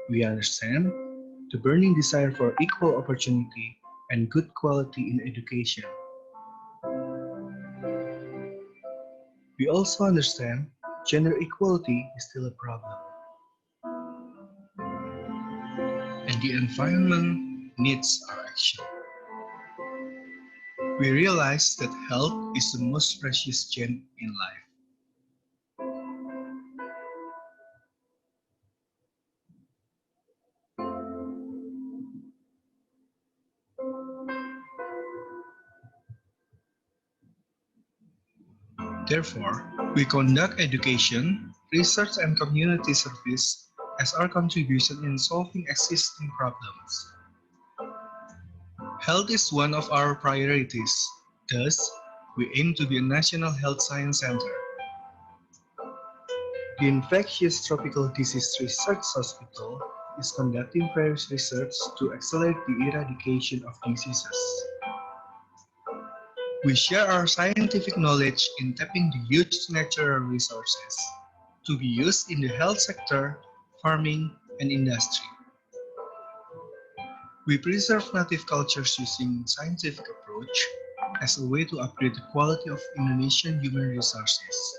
We understand the burning desire for equal opportunity and good quality in education. We also understand gender equality is still a problem, and the environment needs our action. We realize that health is the most precious gem in life. Therefore, we conduct education, research, and community service as our contribution in solving existing problems. Health is one of our priorities. Thus, we aim to be a national health science center. The Infectious Tropical Disease Research Hospital is conducting various research to accelerate the eradication of diseases. We share our scientific knowledge in tapping the huge natural resources to be used in the health sector, farming, and industry. We preserve native cultures using scientific approach as a way to upgrade the quality of Indonesian human resources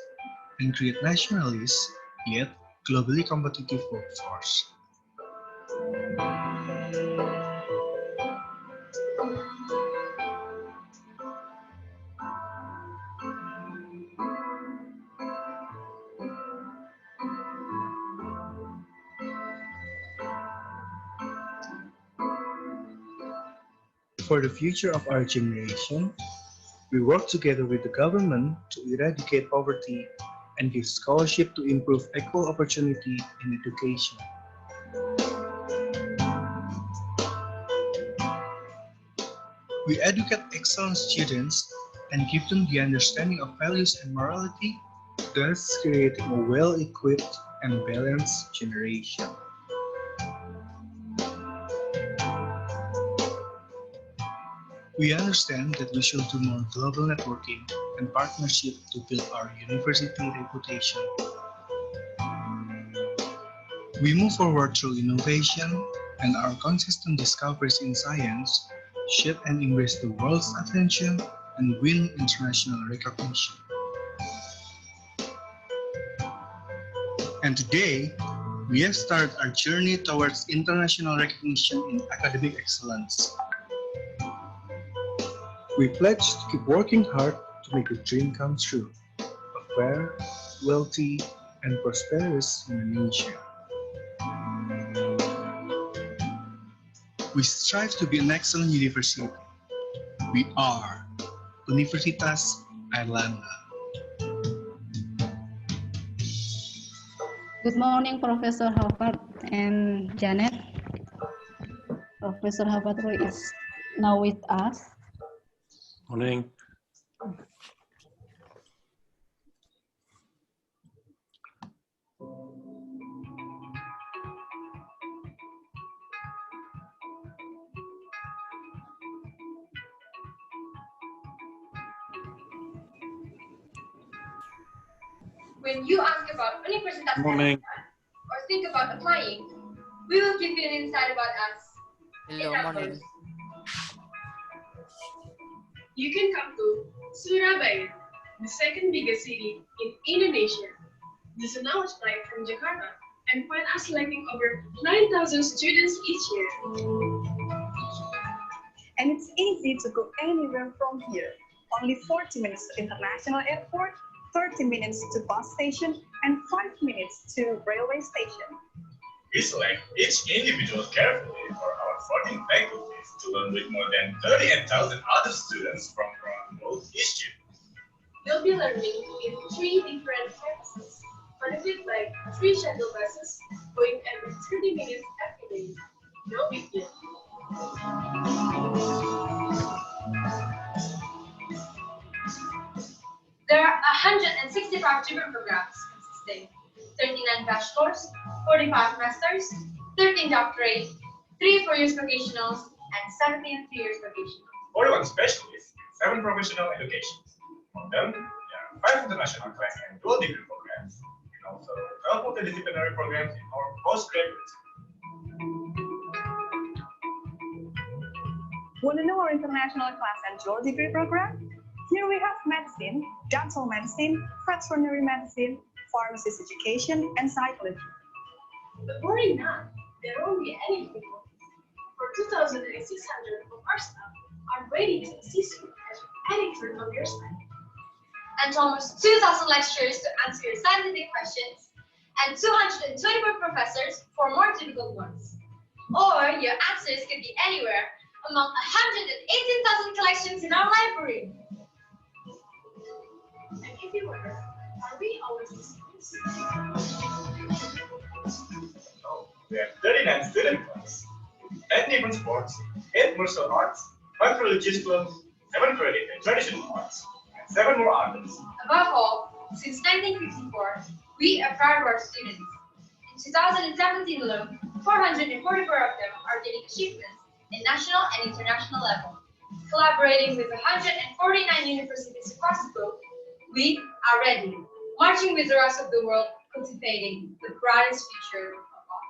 and create nationalist, yet globally competitive workforce. For the future of our generation, we work together with the government to eradicate poverty and give scholarship to improve equal opportunity in education. We educate excellent students and give them the understanding of values and morality, thus creating a well-equipped and balanced generation. We understand that we should do more global networking and partnership to build our university reputation. We move forward through innovation, and our consistent discoveries in science shape and embrace the world's attention and win international recognition. And today, we have started our journey towards international recognition in academic excellence. We pledge to keep working hard to make the dream come true, a fair, wealthy, and prosperous Indonesia. We strive to be an excellent university. We are Universitas Airlangga. Good morning, Professor Haavard and Janet. Professor Haavard is now with us. Morning. When you ask about Universitas Morning. or think about applying, we will give you an insight about us. Hello, morning. You can come to Surabaya, the second biggest city in Indonesia. Just an hour's flight from Jakarta, and find us selecting over 9,000 students each year. And it's easy to go anywhere from here. Only 40 minutes to international airport, 30 minutes to bus station, and 5 minutes to railway station. We select each individual carefully for our 14 faculties to learn with more than 38,000 other students from around the world each year. You'll be learning in 3 different campuses, connected by 3 shuttle buses going every 30 minutes every day. No big deal. There are 165 different programs consisting 39 bachelor's, 45 master's, 13 doctorate, 3 4-year vocationals, and 17 3-year vocationals. 41 specialists, 7 professional educations. Among them, there are 5 international class and dual degree programs, and also multidisciplinary programs in our postgraduate. Want to know our international class and dual degree program? Here we have medicine, dental medicine, veterinary medicine, pharmacist education, and psychology. But worry not, there won't be any people. For 2,600 of our staff are ready to assist you at any turn of your side. And almost 2,000 lecturers to answer your scientific questions, and 224 professors for more difficult ones. Or your answers could be anywhere among 118,000 collections in our library. And if you wonder, are we always the students? No, we have 39 student clubs, 9 different sports, 8 martial arts, 5 religious clubs, 7 credit and traditional arts, and 7 more others. Above all, since 1954, we are proud of our students. In 2017 alone, 444 of them are getting achievements in national and international level. Collaborating with 149 universities across the globe, we are ready, marching with the rest of the world, cultivating the brightest future of all.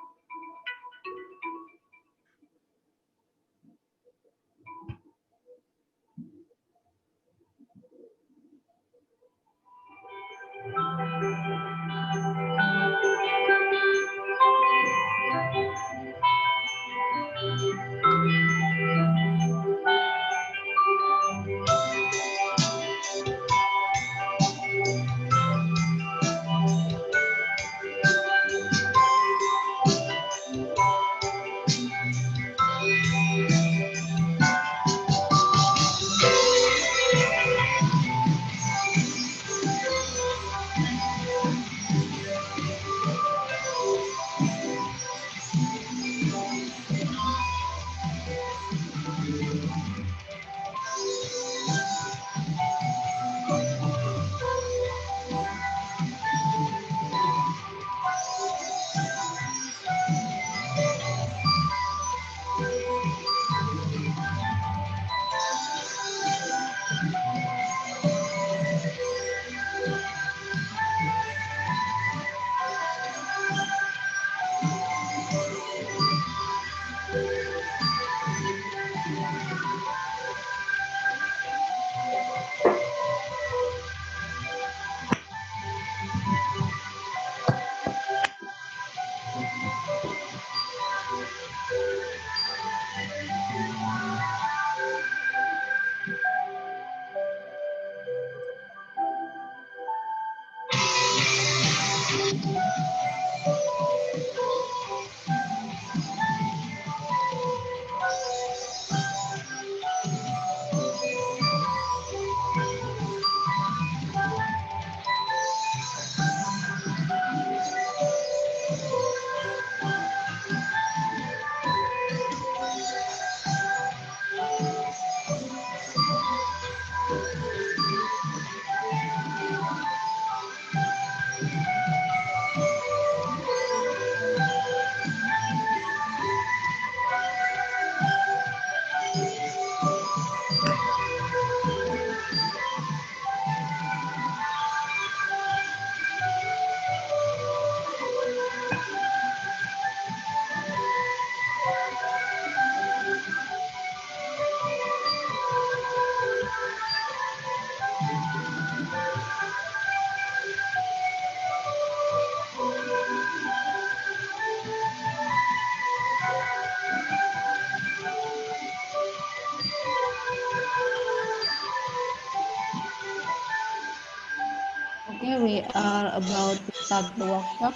Okay, we are about to start the workshop.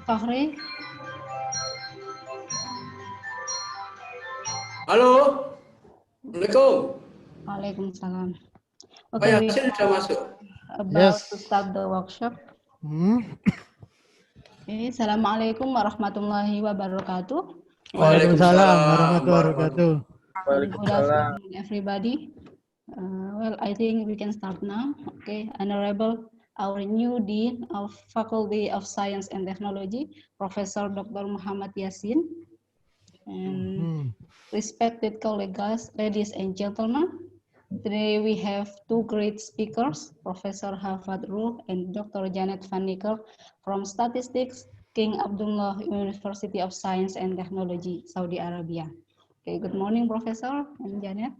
Fahri, Halo, Assalamualaikum. Waalaikumsalam. Oh Okay, ya, we Hasil sudah masuk. are about to start the workshop. Okay, Assalamualaikum warahmatullahi wabarakatuh. Waalaikumsalam warahmatullahi wabarakatuh. Good afternoon, everybody. Well, I think we can start now. Okay, Honorable, our new Dean of Faculty of Science and Technology, Professor Dr. Muhammad Yasin, and respected colleagues, ladies and gentlemen. Today we have two great speakers, Professor Haavard and Dr. Janet van Niekerk from Statistics, King Abdullah University of Science and Technology, Saudi Arabia. Okay, good morning, Professor and Janet.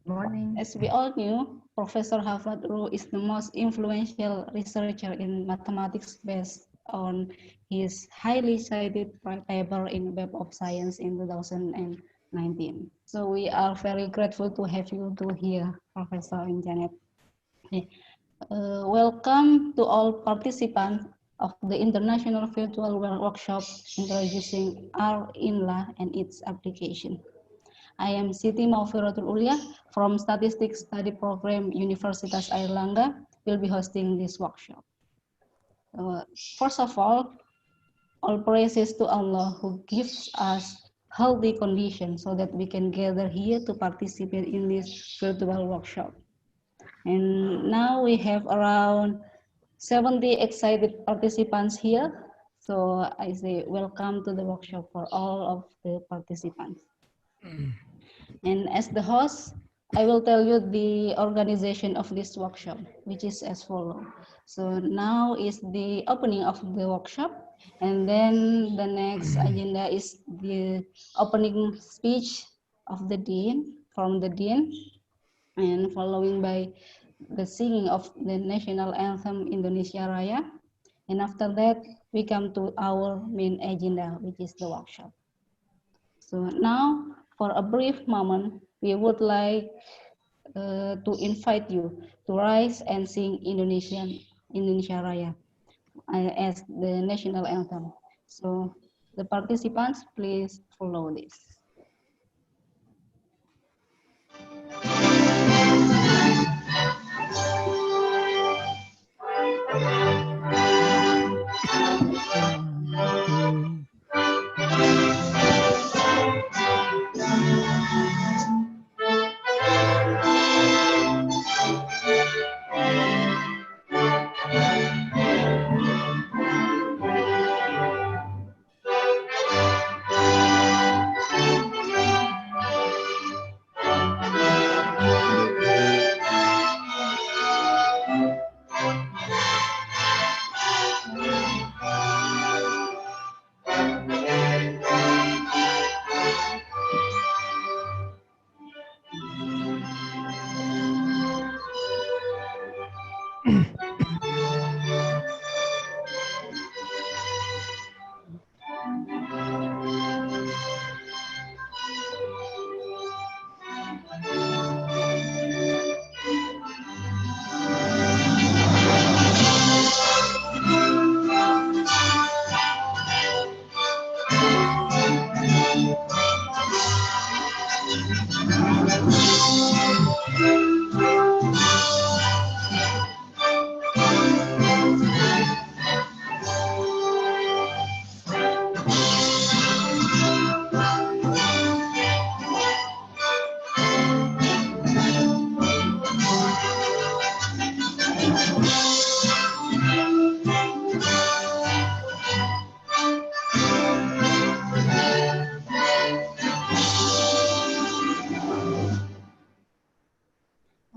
Morning. As we all knew, Professor Haavard is the most influential researcher in mathematics based on his highly cited paper in Web of Science in 2019. So we are very grateful to have you two here, Professor and Janet. Okay. Welcome to all participants of the International Virtual Workshop introducing R-INLA and its application. I am Siti Maufiratul Ulia from Statistics Study Program Universitas Airlangga will be hosting this workshop. First of all praises to Allah who gives us healthy conditions so that we can gather here to participate in this virtual workshop. And now we have around 70 excited participants here. So I say welcome to the workshop for all of the participants. And as the host, I will tell you the organization of this workshop, which is as follows. So now is the opening of the workshop, and then the next agenda is the opening speech of the Dean, from the Dean, and following by the singing of the national anthem Indonesia Raya. And after that, we come to our main agenda, which is the workshop. So now, for a brief moment, we would like to invite you to rise and sing Indonesia Raya as the national anthem. So the participants, please follow this.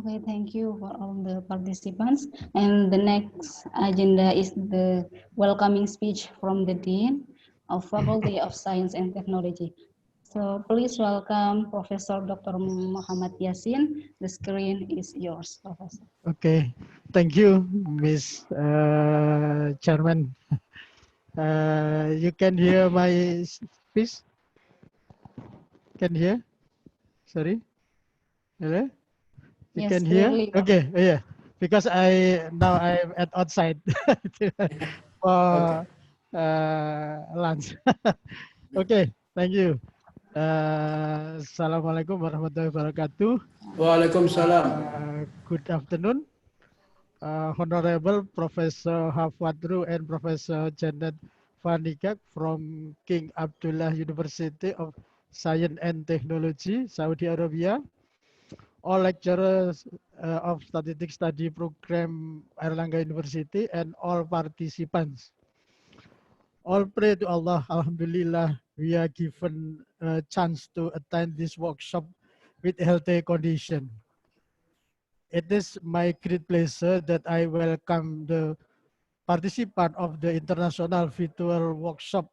Okay, thank you for all the participants. And the next agenda is the welcoming speech from the Dean of Faculty of Science and Technology. So please welcome Professor Dr. Muhammad Yasin. The screen is yours, Professor. Okay, thank you, Miss Chairman. You can hear my speech? Can hear? Sorry? Hello? You Yes, can hear? clearly, Okay, yeah. Because I'm at outside for lunch. Okay, thank you. Assalamualaikum warahmatullahi wabarakatuh. Waalaikumsalam. Good afternoon. Honorable Professor Haavard and Professor Janet van Niekerk from King Abdullah University of Science and Technology, Saudi Arabia. All lecturers of Statistics Study Program Airlangga University and all participants. All pray to Allah, Alhamdulillah, we are given a chance to attend this workshop with healthy condition. It is my great pleasure that I welcome the participant of the International Virtual Workshop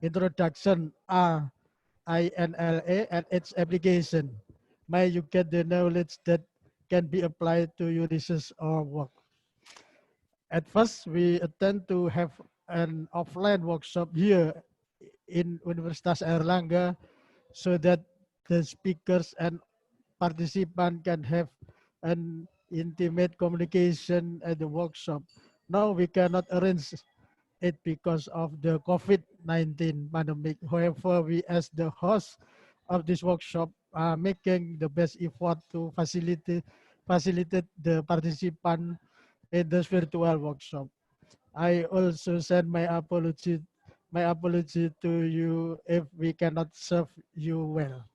Introduction R-INLA and its application. May you get the knowledge that can be applied to your research or work. At first, we intend to have an offline workshop here in Universitas Airlangga so that the speakers and participants can have an intimate communication at the workshop. Now we cannot arrange it because of the COVID-19 pandemic. However, we as the host of this workshop are making the best effort to facilitate the participant in this virtual workshop. I also send my apology to you if we cannot serve you well.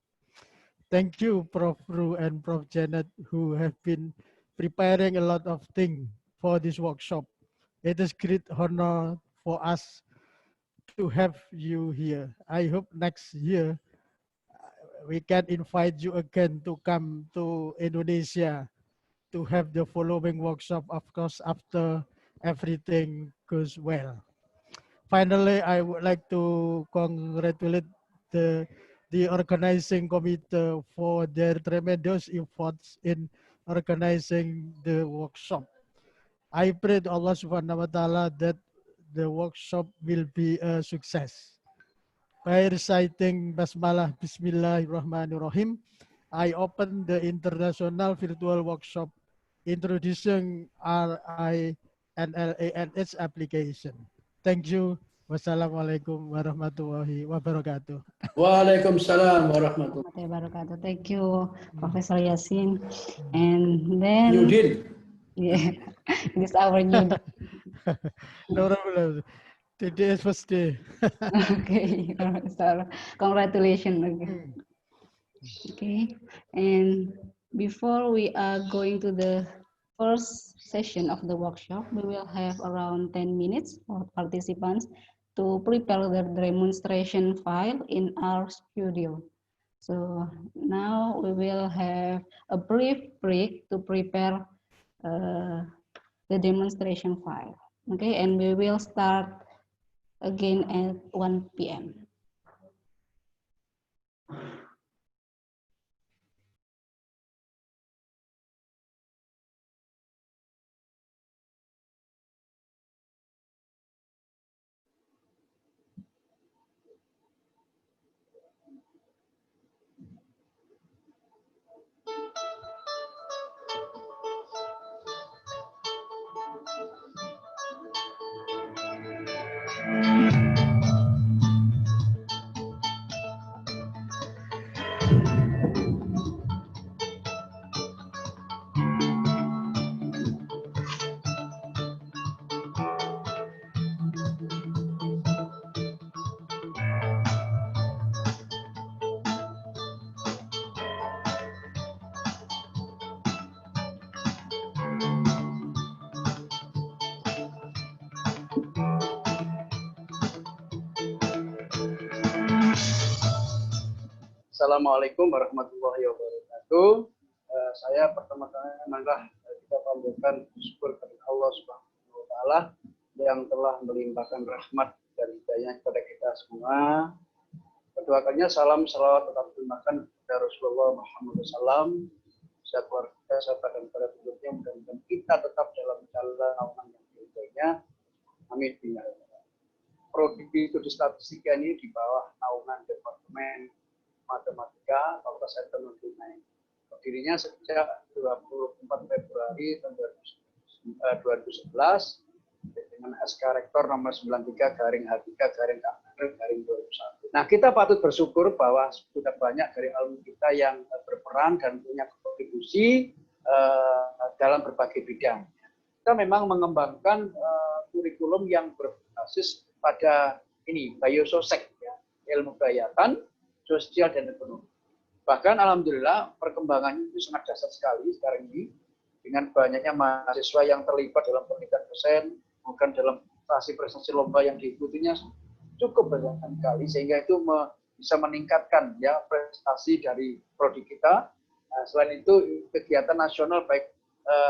Thank you, Prof. Ru and Prof. Janet, who have been preparing a lot of things for this workshop. It is great honor for us to have you here. I hope next year we can invite you again to come to Indonesia to have the following workshop, of course, after everything goes well. Finally, I would like to congratulate the organizing committee for their tremendous efforts in organizing the workshop. I pray to Allah Subhanahu wa Taala that the workshop will be a success. By reciting Basmalah Bismillahirrahmanirrahim, I open the International Virtual Workshop introducing R-INLA and its application. Thank you. Wassalamualaikum warahmatullahi wabarakatuh. Waalaikumsalam warahmatullahi Wabarakatuh. Thank you, Professor Yasin. And then You did. yeah, this our new No problem. Today is first day. okay, Professor. Congratulations again. Okay, and before we are going to the first session of the workshop, we will have around 10 minutes for participants to prepare the demonstration file in our studio. So now we will have a brief break to prepare the demonstration file. Okay, and we will start again at 1 p.m. Assalamualaikum warahmatullahi wabarakatuh. Saya pertama-tama kita panjatkan syukur kepada Allah Subhanahu wa Ta'ala yang telah melimpahkan rahmat dan hidayah kepada kita semua. Kedua kalinya salam salawat tetap dimakan kepada Rasulullah Muhammad SAW, beserta keluarga serta dan para pengikutnya, mudah-mudahan kita tetap dalam jalan naungan yang diridhoinya. Amin. Prodi studi statistika ini di bawah naungan Departemen Matematika Fakultas Teknologi Unair. Berdirinya sejak 24 Februari tahun 2011 dengan SK Rektor nomor 93/H3/2021. Nah, kita patut bersyukur bahwa sudah banyak dari alumni kita yang berperan dan punya kontribusi dalam berbagai bidang. kita memang mengembangkan kurikulum yang berbasis pada ini biososek, ya, ilmu kegiatan, sosial dan ekonomi. Bahkan alhamdulillah perkembangannya itu sangat dasar sekali sekarang ini dengan banyaknya mahasiswa yang terlibat dalam penelitian dosen, bukan dalam prestasi lomba yang diikutinya cukup banyak sekali sehingga itu bisa meningkatkan ya prestasi dari prodi kita. Selain itu kegiatan nasional baik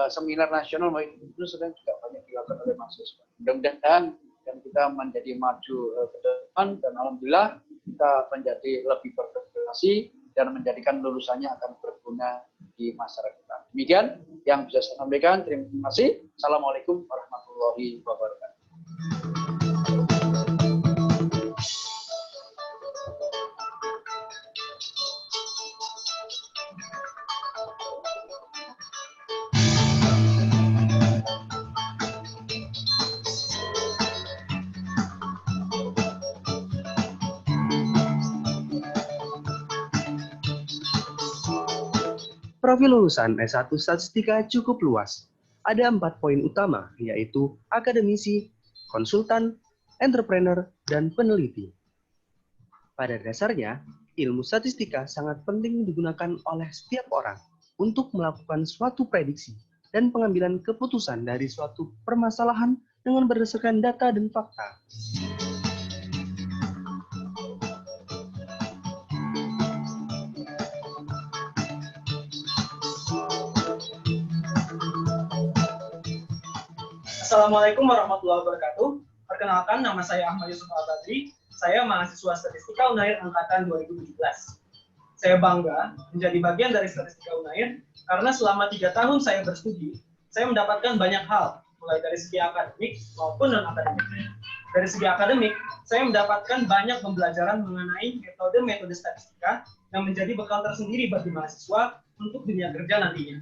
seminar nasional maupun itu sedang juga banyak dilakukan oleh mahasiswa. Mudah-mudahan dan kita menjadi maju ke depan dan alhamdulillah kita menjadi lebih berprestasi dan menjadikan lulusannya akan berguna di masyarakat. Demikian yang bisa saya sampaikan. Terima kasih. Assalamualaikum warahmatullahi wabarakatuh. Profil lulusan S1 Statistika cukup luas. Ada 4 poin utama, yaitu akademisi, konsultan, entrepreneur, dan peneliti. Pada dasarnya, ilmu statistika sangat penting digunakan oleh setiap orang untuk melakukan suatu prediksi dan pengambilan keputusan dari suatu permasalahan dengan berdasarkan data dan fakta. Assalamualaikum warahmatullahi wabarakatuh. Perkenalkan, nama saya Ahmad Yusuf Al-Badri. Saya mahasiswa Statistika Unair Angkatan 2017. Saya bangga menjadi bagian dari Statistika Unair karena selama 3 tahun saya berstudi, saya mendapatkan banyak hal, mulai dari segi akademik maupun non-akademik. Dari segi akademik, saya mendapatkan banyak pembelajaran mengenai metode-metode statistika yang menjadi bekal tersendiri bagi mahasiswa untuk dunia kerja nantinya.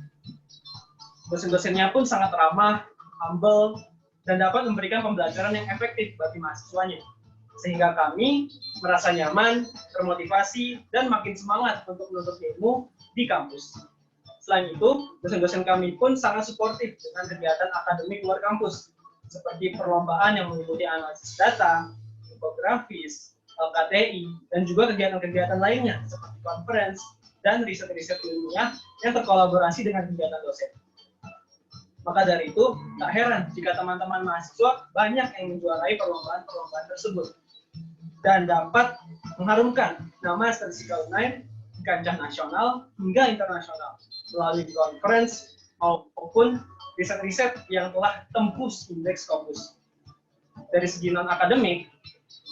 Dosen-dosennya pun sangat ramah, humble, dan dapat memberikan pembelajaran yang efektif bagi mahasiswanya. Sehingga kami merasa nyaman, termotivasi, dan makin semangat untuk menuntut ilmu di kampus. Selain itu, dosen-dosen kami pun sangat suportif dengan kegiatan akademik luar kampus, seperti perlombaan yang mengikuti analisis data, infografis, LKTI, dan juga kegiatan-kegiatan lainnya, seperti conference dan riset-riset ilmiah yang terkolaborasi dengan kegiatan dosen. Maka dari itu, tak heran jika teman-teman mahasiswa banyak yang menjuarai perlombaan-perlombaan tersebut dan dapat mengharumkan nama Statistika Unair di kancah nasional hingga internasional melalui conference maupun riset-riset yang telah tembus indeks Scopus. Dari segi non-akademik,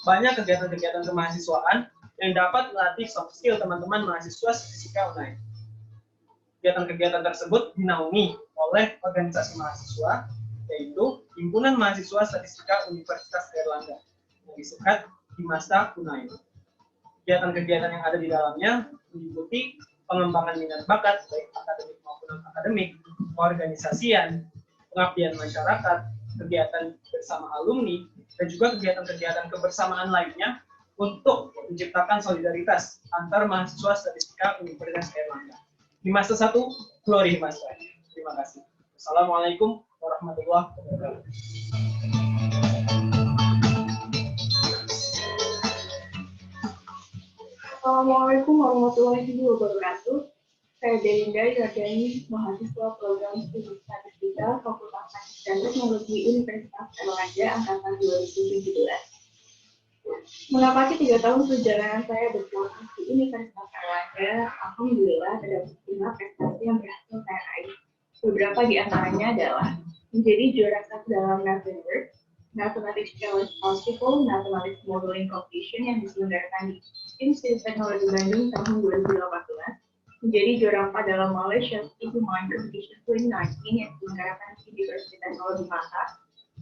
banyak kegiatan-kegiatan kemahasiswaan yang dapat melatih soft skill teman-teman mahasiswa Statistika Unair. Kegiatan-kegiatan tersebut dinaungi oleh organisasi mahasiswa, yaitu Himpunan Mahasiswa Statistika Universitas Airlangga, yang disingkat Himasta Unair. Kegiatan-kegiatan yang ada di dalamnya meliputi pengembangan minat bakat, baik akademik maupun non-akademik, keorganisasian, pengabdian masyarakat, kegiatan bersama alumni, dan juga kegiatan-kegiatan kebersamaan lainnya untuk menciptakan solidaritas antar mahasiswa Statistika Universitas Airlangga. Himasta 1, Glory Himasta. Terima kasih. Assalamualaikum warahmatullahi wabarakatuh. Assalamualaikum warahmatullahi wabarakatuh. Saya Delinda Yardani, mahasiswa program studi statistika Fakultas Sains dan Teknologi Universitas Airlangga angkatan 2017. Menapaki 3 tahun perjalanan saya berproses di Universitas Airlangga, alhamdulillah terdapat 5 prestasi yang berhasil saya raih. Beberapa di antaranya adalah menjadi juara 1 dalam Haavard Mathematics Challenge Festival Mathematics Modeling Competition yang diselenggarakan di Institut Teknologi Bandung tahun 2018, menjadi juara 4 dalam Malaysia City Mind Competition 2019 yang diselenggarakan di Universitas Teknologi Mata,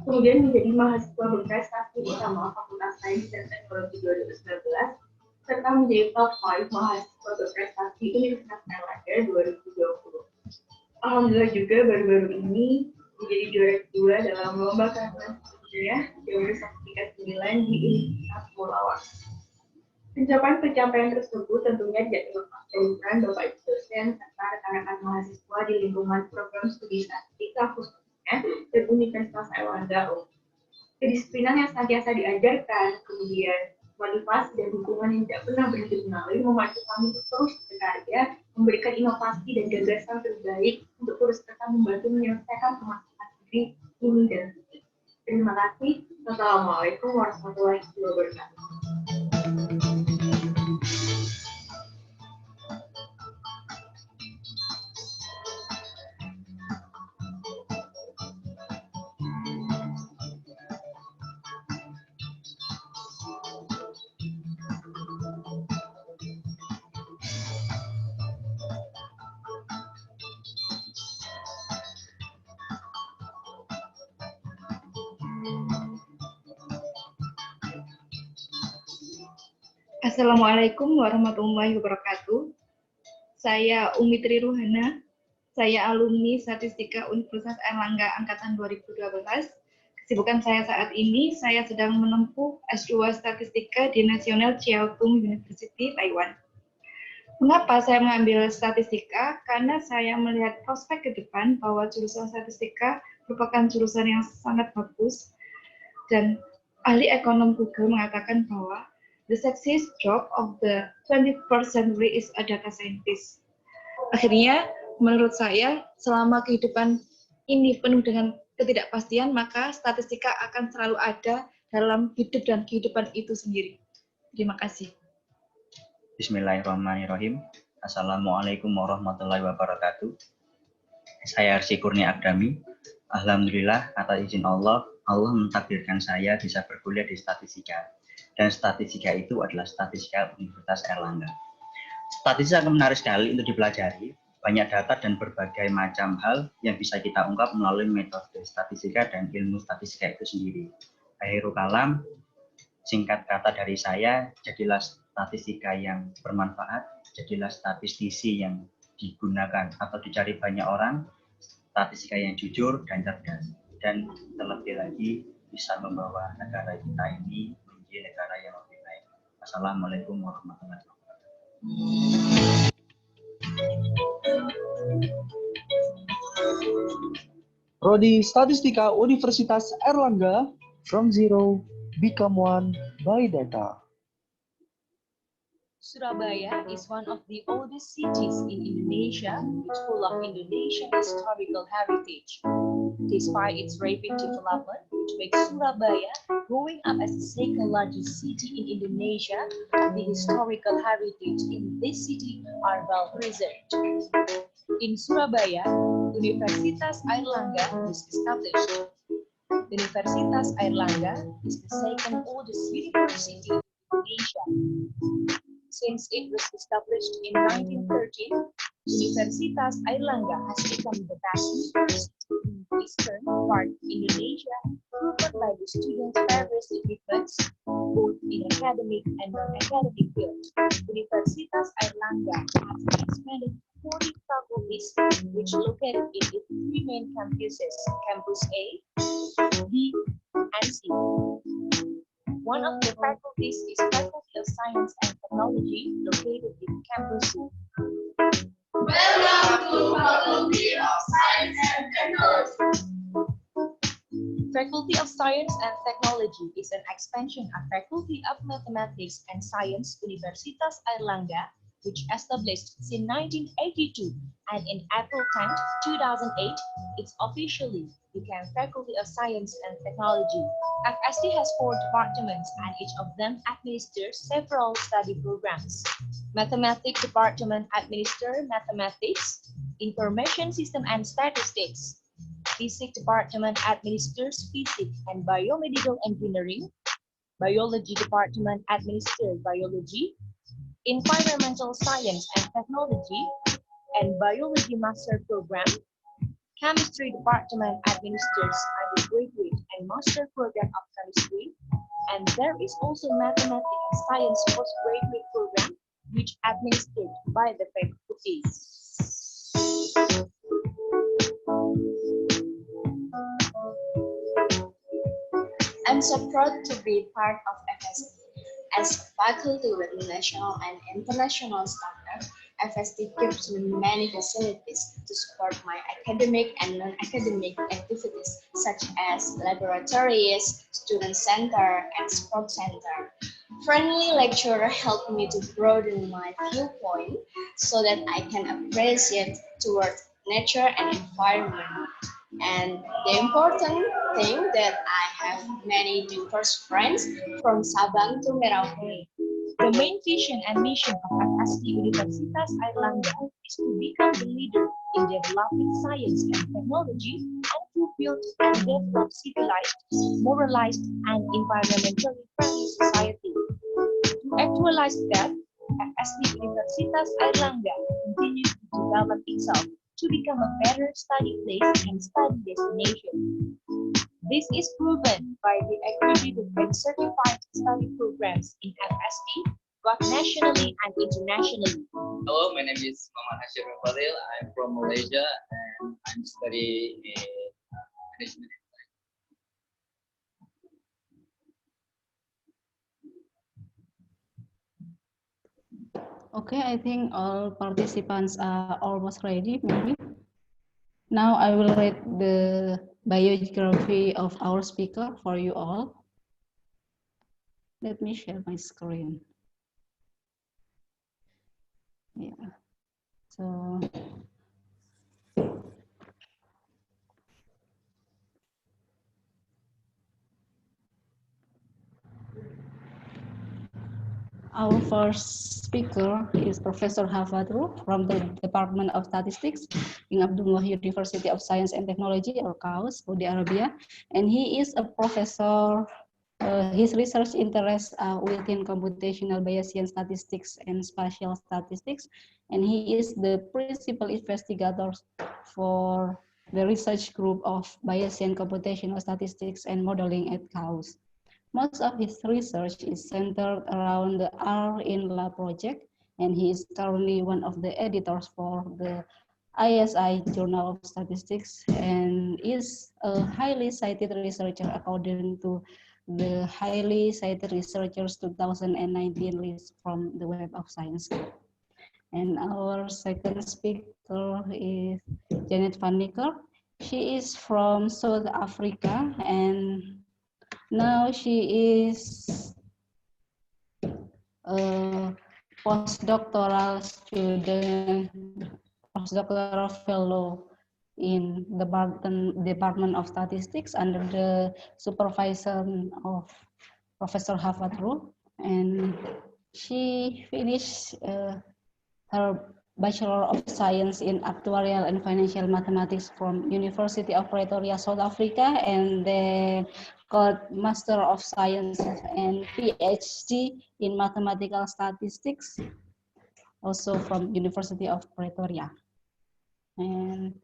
kemudian menjadi mahasiswa berprestasi utama Fakultas Sains dan Teknologi 2019, serta menjadi top 5 mahasiswa berprestasi Universitas Airlangga 2020. Alhamdulillah juga baru-baru ini menjadi juara kedua dalam lomba karantina teori sertifikat 9 di Universitas Mulawak. Pencapaian-pencapaian tersebut tentunya tidak terlepas dari peran Bapak Ibu dosen serta rekan-rekan mahasiswa di lingkungan program studi statistika khusus dan Universitas Airlangga. Kedisiplinan yang senantiasa diajarkan, kemudian motivasi dan dukungan yang tidak pernah berhenti mengalir memacu kami untuk terus berkarya, memberikan inovasi dan gagasan terbaik untuk terus serta membantu menyelesaikan permasalahan negeri ini dan negeri. Terima kasih. Wassalamualaikum warahmatullahi wabarakatuh. Assalamualaikum warahmatullahi wabarakatuh. Saya Umi Tri Ruhana. Saya alumni Statistika Universitas Airlangga angkatan 2012. Kesibukan saya saat ini, saya sedang menempuh S2 Statistika di National Chiao Tung University, Taiwan. Mengapa saya mengambil statistika? Karena saya melihat prospek ke depan bahwa jurusan statistika merupakan jurusan yang sangat bagus, dan ahli ekonom Google mengatakan bahwa the sexiest job of the 21st century is a data scientist. Akhirnya, menurut saya, selama kehidupan ini penuh dengan ketidakpastian, maka statistika akan selalu ada dalam hidup dan kehidupan itu sendiri. Terima kasih. Bismillahirrahmanirrahim. Assalamualaikum warahmatullahi wabarakatuh. Saya Arsi Kurnia Agdami. Alhamdulillah, atas izin Allah mentakdirkan saya bisa berkuliah di statistika. Dan statistika itu adalah statistika Universitas Airlangga. Statistika menarik sekali untuk dipelajari, banyak data dan berbagai macam hal yang bisa kita ungkap melalui metode statistika dan ilmu statistika itu sendiri. Akhirul kalam, singkat kata dari saya, jadilah statistika yang bermanfaat, jadilah statistisi yang digunakan atau dicari banyak orang, statistika yang jujur dan cerdas, dan terlebih lagi bisa membawa negara kita ini menjadi negara yang lebih baik. Assalamualaikum warahmatullahi wabarakatuh. Prodi Statistika Universitas Airlangga, from zero, become one by data. Surabaya is one of the oldest cities in Indonesia, which full of Indonesian historical heritage. Despite its rapid development, which makes Surabaya growing up as the second largest city in Indonesia, the historical heritage in this city are well preserved. In Surabaya, Universitas Airlangga is established. Universitas Airlangga is the second oldest university in Indonesia. Since it was established in 1913, Universitas Airlangga has become the best university in the eastern part of Indonesia, proven by the students' various achievements, both in academic and non-academic fields. Universitas Airlangga has expanded 40 faculties, which located in its three main campuses, Campus A, B, and C. One of the faculties is Faculty of Science and Technology, located in Campus C. Welcome to Faculty of Science and Technology. Faculty of Science and Technology is an expansion of Faculty of Mathematics and Science Universitas Airlangga, which established in 1982, and in April 10, 2008, it officially became Faculty of Science and Technology. FST has 4 departments, and each of them administers several study programs. Mathematics Department administers Mathematics, Information System and Statistics. Physics Department administers Physics and Biomedical Engineering. Biology Department administers Biology, Environmental Science and Technology, and Biology Master Program. Chemistry Department administers undergraduate and master program of chemistry, and there is also Mathematics and Science postgraduate program, which administered by the faculty. I'm so proud to be part of FST. As a faculty with national and international standards, FST gives me many facilities to support my academic and non-academic activities, such as laboratories, student center, and sports center. Friendly lecturer helped me to broaden my viewpoint so that I can appreciate towards nature and environment. And the important thing that I have many diverse friends from Sabang to Merauke. The main vision and mission of FST Universitas Airlangga is to become the leader in developing science and technology and to build and develop civilized, moralized, and environmentally friendly society. To actualize that, FST Universitas Airlangga continues to develop itself to become a better study place and study destination. This is proven by the accredited and certified study programs in FST, both nationally and internationally. Hello, my name is Muhammad Hashim Fadil. I'm from Malaysia and I'm studying management. Okay, I think all participants are almost ready, maybe. Now I will read the biography of our speaker for you all. Let me share my screen. Yeah, so our first speaker is Professor Haavard from the Department of Statistics in Abdullah University of Science and Technology, or KAUST, Saudi Arabia. And he is a professor. His research interests are within computational Bayesian statistics and spatial statistics. And he is the principal investigator for the research group of Bayesian computational statistics and modeling at KAUST. Most of his research is centered around the R-INLA project, and he is currently one of the editors for the ISI Journal of Statistics and is a highly cited researcher according to the highly cited researchers 2019 list from the Web of Science. And our second speaker is Janet van Niekerk. She is from South Africa and now she is a postdoctoral student, postdoctoral fellow in the Department of Statistics under the supervision of Professor Haavard, and she finished her Bachelor of Science in Actuarial and Financial Mathematics from University of Pretoria, South Africa, and then got Master of Science and PhD in Mathematical Statistics, also from University of Pretoria. And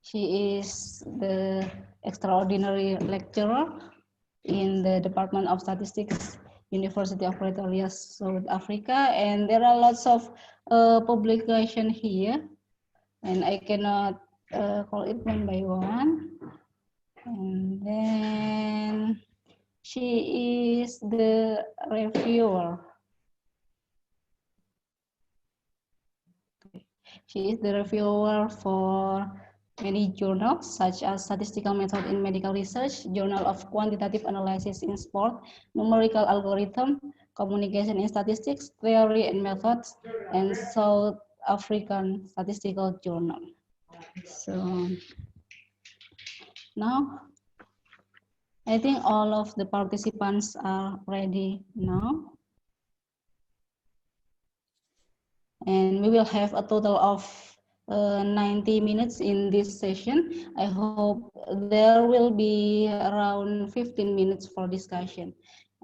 she is the extraordinary lecturer in the Department of Statistics, University of Pretoria, South Africa, and there are lots of publication here, and I cannot call it one by one. And then she is the reviewer. She is the reviewer for many journals such as Statistical Method in Medical Research, Journal of Quantitative Analysis in Sport, Numerical Algorithm, Communication in Statistics, Theory and Methods, and South African Statistical Journal. So now I think all of the participants are ready now. And we will have a total of 90 minutes in this session. I hope there will be around 15 minutes for discussion.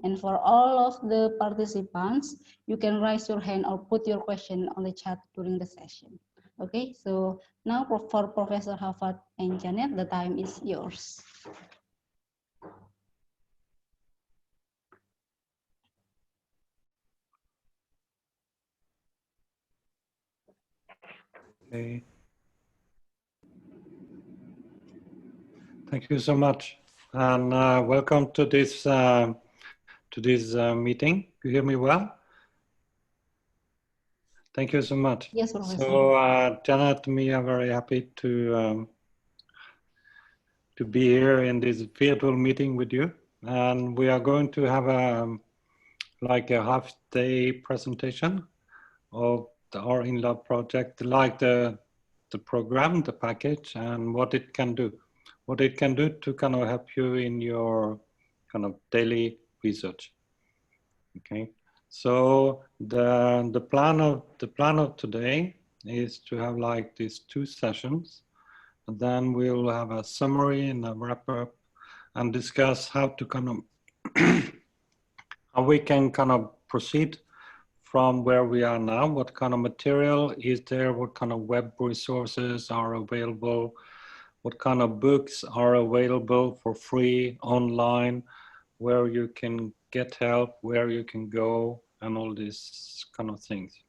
And for all of the participants, you can raise your hand or put your question on the chat during the session. Okay, so now for Professor Haavard and Janet, the time is yours. Okay. Thank you so much, and welcome to this meeting. You hear me well? Thank you so much. Yes, Professor. So, Janet, me are very happy to be here in this virtual meeting with you, and we are going to have a like a half-day presentation of the R-INLA project, like the program, the package, and what it can do to kind of help you in your kind of daily research. Okay, so the plan of today is to have like these 2 sessions, and then we'll have a summary and a wrap up and discuss how to kind of how we can kind of proceed from where we are now. What kind of material is there? What kind of web resources are available? What kind of books are available for free online, where you can get help, where you can go, and all these kind of things.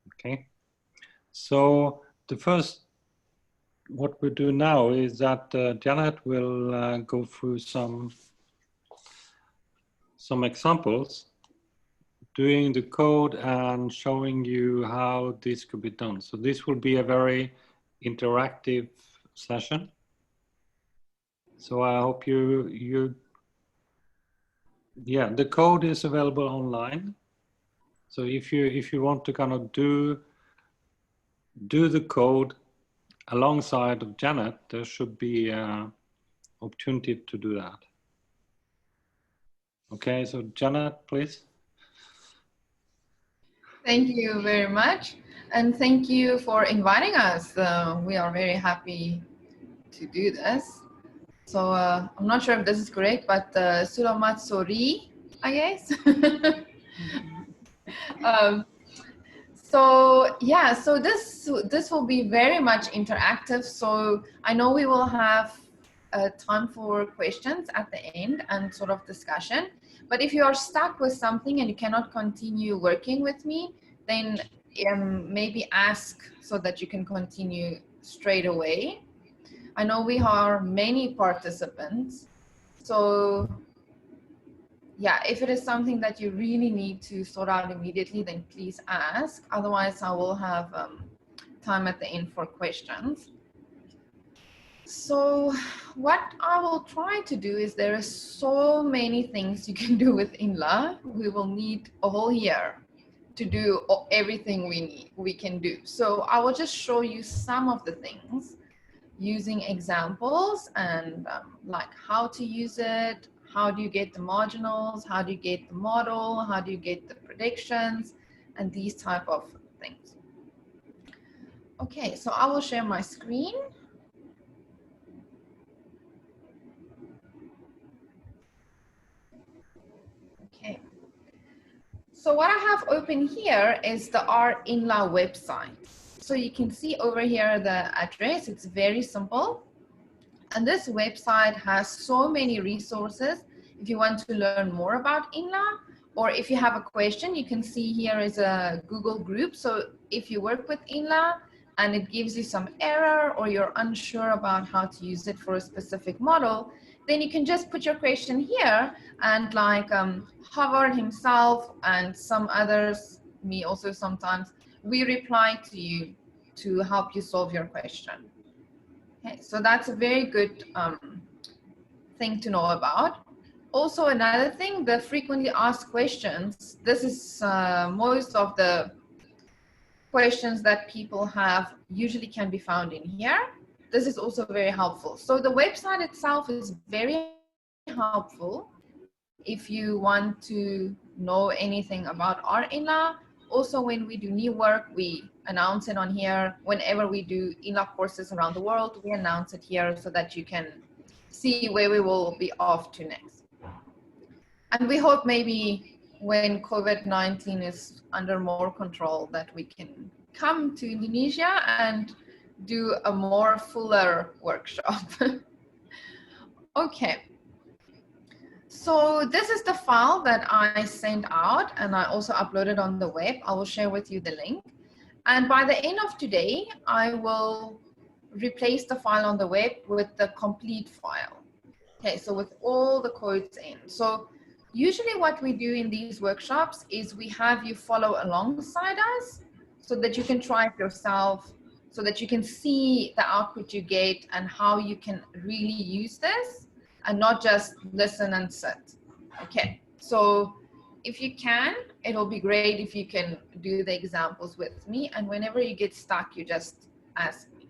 Okay. So the first, what we do now is that Janet will go through some examples, doing the code and showing you how this could be done. So this will be a very interactive session. So I hope yeah, the code is available online. So if you want to kind of do the code alongside of Janet, there should be an opportunity to do that. Okay, so Janet, please. Thank you very much, and thank you for inviting us. We are very happy to do this. So I'm not sure if this is correct, but Sulamat Sori, I guess. So yeah, so this will be very much interactive. So I know we will have time for questions at the end and sort of discussion. But if you are stuck with something and you cannot continue working with me, then maybe ask so that you can continue straight away. I know we are many participants, so yeah, if it is something that you really need to sort out immediately, then please ask. Otherwise, I will have time at the end for questions. So what I will try to do is there are so many things you can do with INLA. We will need a whole year to do everything we can do. So I will just show you some of the things using examples and like how to use it, how do you get the marginals, how do you get the model, how do you get the predictions, and these type of things. Okay, so I will share my screen. Okay. So what I have open here is the R-INLA website. So you can see over here the address, it's very simple. And this website has so many resources. If you want to learn more about INLA, or if you have a question, you can see here is a Google group. So if you work with INLA and it gives you some error or you're unsure about how to use it for a specific model, then you can just put your question here, and like Haavard himself and some others, me also sometimes, we reply to you to help you solve your question. Okay, so that's a very good thing to know about. Also, another thing, the frequently asked questions. This is most of the questions that people have usually can be found in here. This is also very helpful. So the website itself is very helpful if you want to know anything about R-INLA. Also, when we do new work, we announce it on here. Whenever we do INLA courses around the world, we announce it here so that you can see where we will be off to next. And we hope maybe when COVID-19 is under more control that we can come to Indonesia and do a more fuller workshop. Okay. So this is the file that I sent out and I also uploaded on the web. I will share with you the link. And by the end of today, I will replace the file on the web with the complete file. Okay, so with all the codes in. So usually what we do in these workshops is we have you follow alongside us. so that you can try it yourself, so that you can see the output you get and how you can really use this and not just listen and sit. Okay, so if you can, it'll be great if you can do the examples with me, and whenever you get stuck, you just ask me.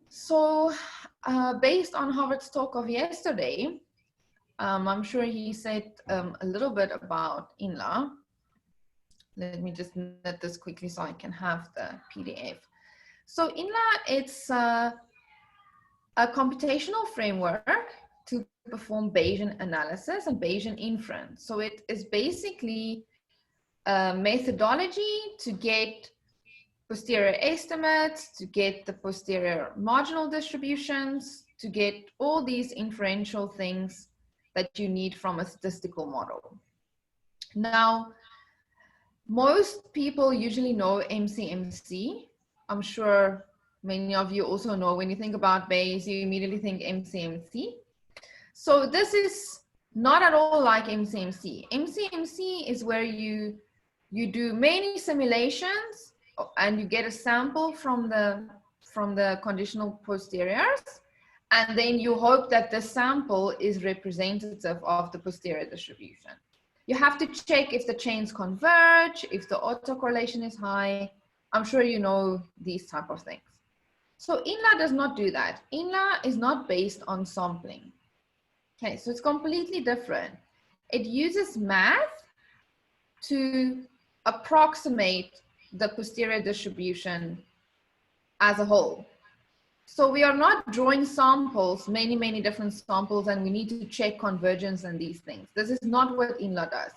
So based on Haavard's talk of yesterday, I'm sure he said a little bit about INLA. Let me just note this quickly so I can have the PDF. So INLA, it's a computational framework to perform Bayesian analysis and Bayesian inference. So it is basically a methodology to get posterior estimates, to get the posterior marginal distributions, to get all these inferential things that you need from a statistical model. Now, most people usually know MCMC. I'm sure many of you also know when you think about Bayes, you immediately think MCMC. So this is not at all like MCMC. MCMC is where you do many simulations and you get a sample from the conditional posteriors, and then you hope that the sample is representative of the posterior distribution. You have to check if the chains converge, if the autocorrelation is high. I'm sure you know these type of things. So INLA does not do that. INLA is not based on sampling. Okay, so it's completely different. It uses math to approximate the posterior distribution as a whole. So we are not drawing samples, many different samples, and we need to check convergence and these things. This is not what INLA does.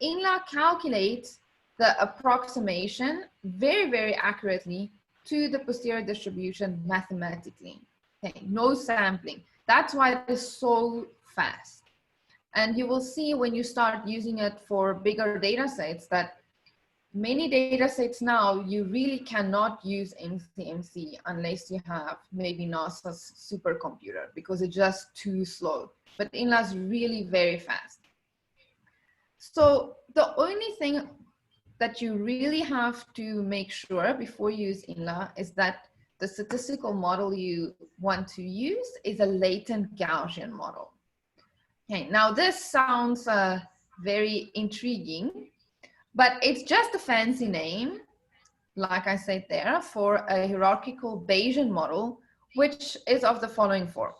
INLA calculates the approximation very accurately to the posterior distribution mathematically. Okay, no sampling. That's why it is so fast. And you will see when you start using it for bigger data sets that many data sets now, you really cannot use MCMC unless you have maybe NASA's supercomputer because it's just too slow. But INLA is really very fast. So the only thing that you really have to make sure before you use INLA is that the statistical model you want to use is a latent Gaussian model. Okay, now this sounds very intriguing, but it's just a fancy name, like I said there, for a hierarchical Bayesian model, which is of the following form.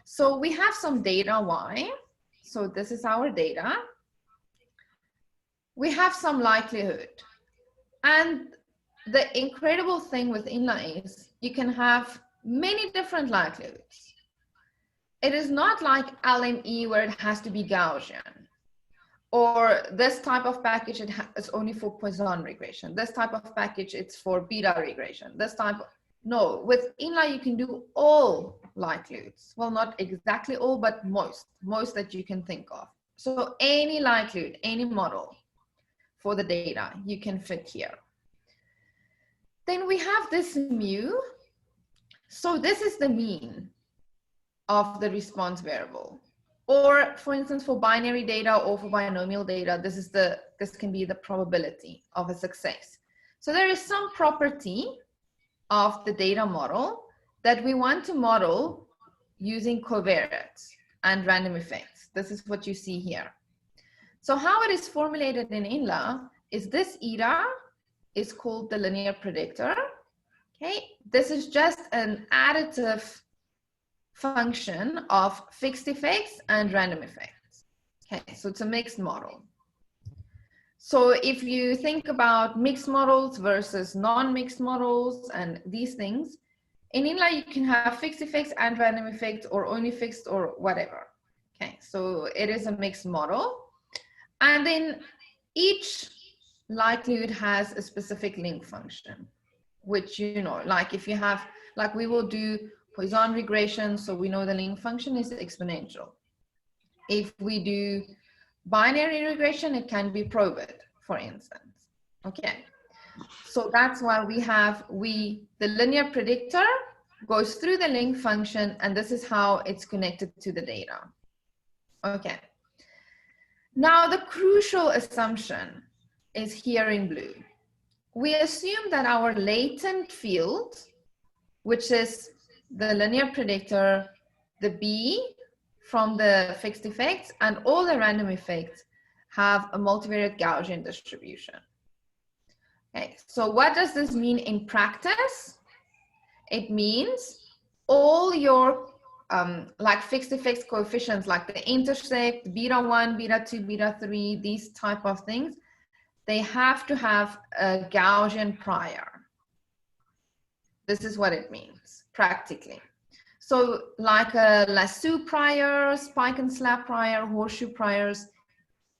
So we have some data Y. So this is our data. We have some likelihood. And the incredible thing with INLA is you can have many different likelihoods. It is not like LME where it has to be Gaussian. Or this type of package, it's only for Poisson regression. This type of package, it's for beta regression. This type, no, with INLA, you can do all likelihoods. Well, not exactly all, but most that you can think of. So any likelihood, any model for the data, you can fit here. Then we have this mu. So this is the mean of the response variable. Or for instance, for binary data or for binomial data, this can be the probability of a success. So there is some property of the data model that we want to model using covariates and random effects. This is what you see here. So how it is formulated in INLA is this eta is called the linear predictor. Okay, this is just an additive function of fixed effects and random effects. Okay, so it's a mixed model. So if you think about mixed models versus non-mixed models and these things, in INLA you can have fixed effects and random effects or only fixed or whatever. Okay, so it is a mixed model. And then each likelihood has a specific link function, which, you know, like if you have, like we will do Poisson regression, so we know the link function is exponential. If we do binary regression, it can be probit, for instance. Okay, so that's why we have, the linear predictor goes through the link function, and this is how it's connected to the data. Okay, now the crucial assumption is here in blue. we assume that our latent field, which is the linear predictor, the B from the fixed effects, and all the random effects have a multivariate Gaussian distribution. Okay, so what does this mean in practice? It means all your like fixed effects coefficients, like the intercept, beta 1, beta 2, beta 3, these type of things, they have to have a Gaussian prior. This is what it means practically. So like a lasso prior, spike and slap prior, horseshoe priors,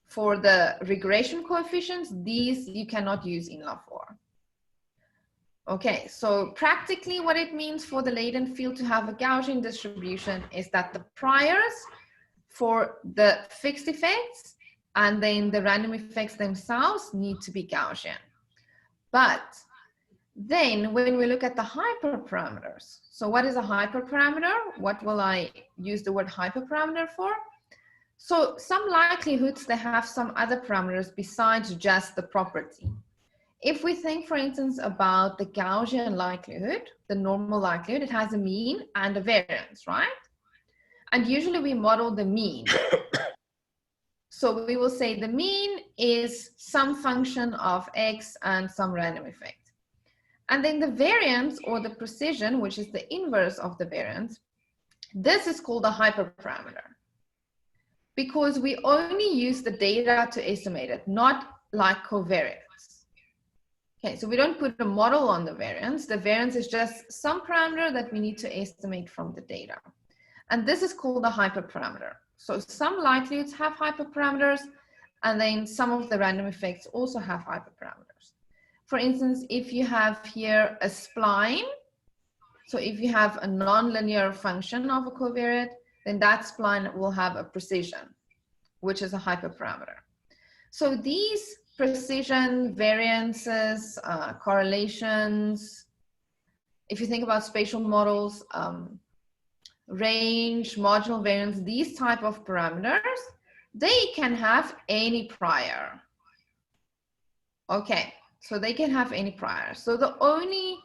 for the regression coefficients, these you cannot use INLA for. Okay, so practically what it means for the latent field to have a Gaussian distribution is that the priors for the fixed effects and then the random effects themselves need to be Gaussian. But then when we look at the hyperparameters, so what is a hyperparameter? What will I use the word hyperparameter for? So some likelihoods, they have some other parameters besides just the property. If we think, for instance, about the Gaussian likelihood, the normal likelihood, it has a mean and a variance, right? And usually we model the mean. So we will say the mean is some function of X and some random effect. And then the variance or the precision, which is the inverse of the variance, this is called a hyperparameter, because we only use the data to estimate it, not like covariance. Okay, so we don't put a model on the variance. The variance is just some parameter that we need to estimate from the data. And this is called a hyperparameter. So some likelihoods have hyperparameters, and then some of the random effects also have hyperparameters. For instance, if you have here a spline, so if you have a nonlinear function of a covariate, then that spline will have a precision, which is a hyperparameter. So these precision, variances, correlations, if you think about spatial models, range, marginal variance, these type of parameters, they can have any prior. Okay, so they can have any prior. So the only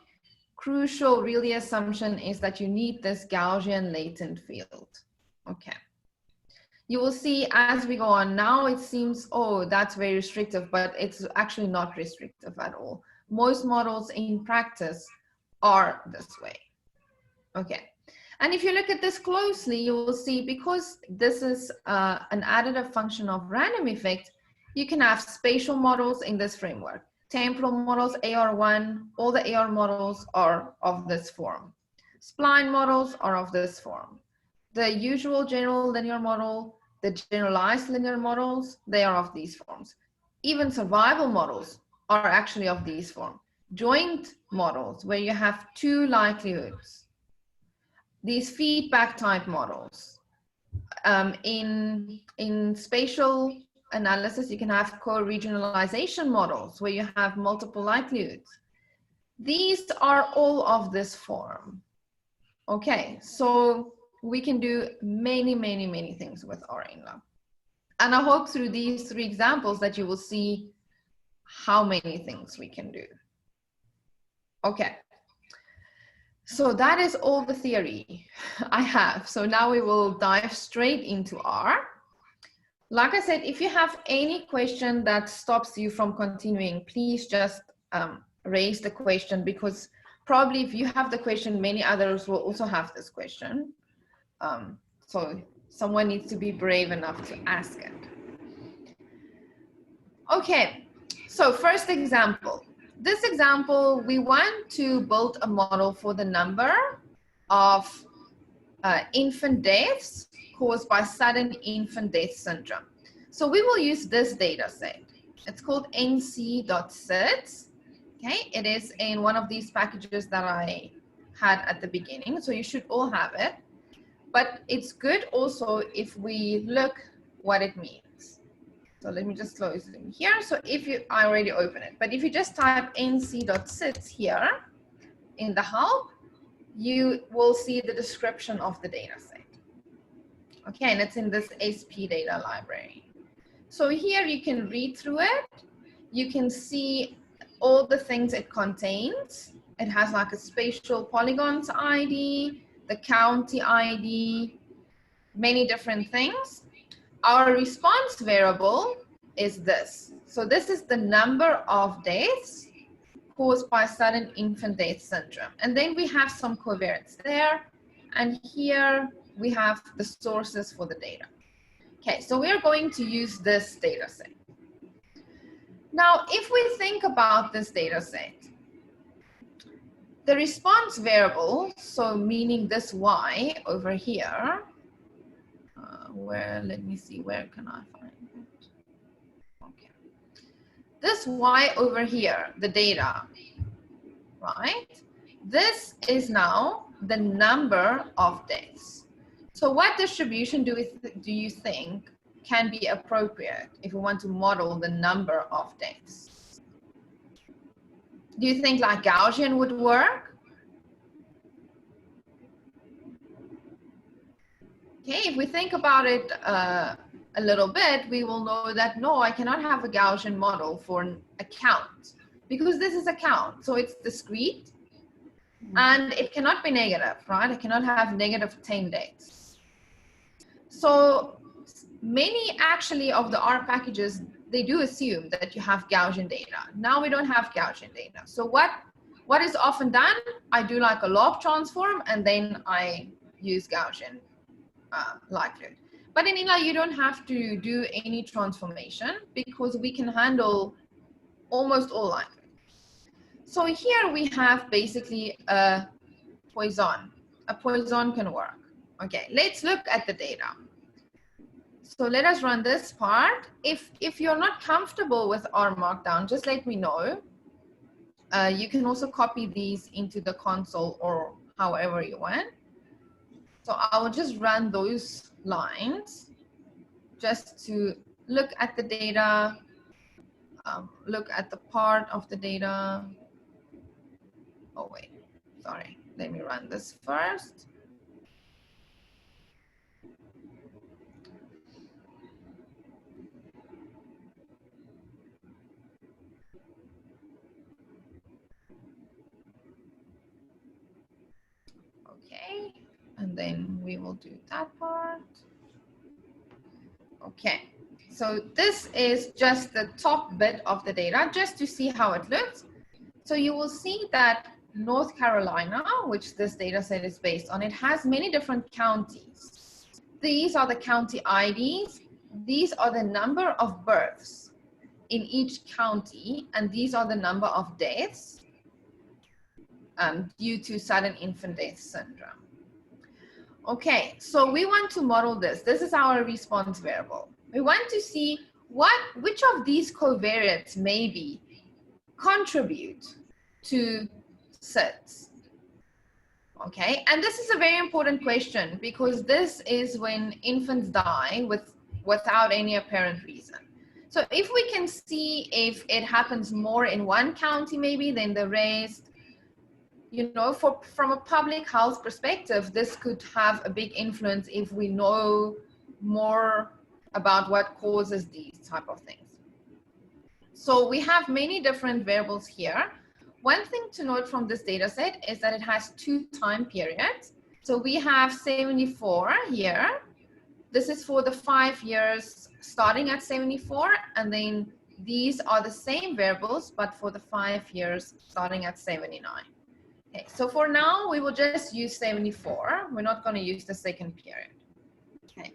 crucial really assumption is that you need this Gaussian latent field. Okay. You will see as we go on now, it seems, oh, that's very restrictive, but it's actually not restrictive at all. Most models in practice are this way. Okay. And if you look at this closely, you will see, because this is an additive function of random effect, you can have spatial models in this framework. Temporal models, AR1, all the AR models are of this form. Spline models are of this form. The usual general linear model, the generalized linear models, they are of these forms. Even survival models are actually of these forms. Joint models, where you have two likelihoods. These feedback type models. In spatial analysis, you can have co-regionalization models, where you have multiple likelihoods. These are all of this form. Okay, so we can do many, many, many things with R-INLA. And I hope through these three examples that you will see how many things we can do. Okay, so that is all the theory I have. So now we will dive straight into R. Like I said, if you have any question that stops you from continuing, please just raise the question, because probably if you have the question, many others will also have this question. So someone needs to be brave enough to ask it. Okay, so first example. This example, we want to build a model for the number of infant deaths caused by sudden infant death syndrome. So we will use this data set. It's called nc.sits. Okay, it is in one of these packages that I had at the beginning, so you should all have it. But it's good also if we look what it means. So let me just close it in here. So if you, I already opened it, but if you just type nc.sits here in the help, you will see the description of the data set. Okay, and it's in this SP data library. So here you can read through it. You can see all the things it contains. It has like a spatial polygons ID, the county ID, many different things. Our response variable is this. So this is the number of deaths caused by sudden infant death syndrome. And then we have some covariates there. And here we have the sources for the data. Okay, so we're going to use this data set. Now, if we think about this data set, the response variable, so meaning this y over here, let me see, where can I find it? Okay. This y over here, the data, right? This is now the number of deaths. So what distribution do you think can be appropriate if we want to model the number of deaths? Do you think like Gaussian would work? Okay, if we think about it a little bit, we will know that no, I cannot have a Gaussian model for an account because this is a count, so it's discrete and it cannot be negative, right? It cannot have negative 10 deaths. So many actually of the R packages, they do assume that you have Gaussian data. Now we don't have Gaussian data. So what is often done? I do like a log transform and then I use Gaussian likelihood. But in INLA, you don't have to do any transformation because we can handle almost all likelihood. So here we have basically a Poisson. A Poisson can work. Okay, let's look at the data. So let us run this part. If you're not comfortable with R Markdown, just let me know. You can also copy these into the console or however you want. So I will just run those lines just to look at the data, look at the part of the data. Oh wait, sorry, let me run this first. Okay, and then we will do that part. Okay, so this is just the top bit of the data, just to see how it looks. So you will see that North Carolina, which this data set is based on, it has many different counties. These are the county IDs. These are the number of births in each county, and these are the number of deaths due to sudden infant death syndrome. Okay, so we want to model this. This is our response variable. We want to see which of these covariates maybe contribute to SIDS. Okay, and this is a very important question because this is when infants die without any apparent reason. So if we can see if it happens more in one county maybe than the rest, you know, from a public health perspective, this could have a big influence if we know more about what causes these type of things. So we have many different variables here. One thing to note from this data set is that it has 2 time periods. So we have 74 here. This is for the 5 years starting at 74, and then these are the same variables, but for the 5 years starting at 79. Okay, so for now, we will just use 74. We're not going to use the second period. Okay.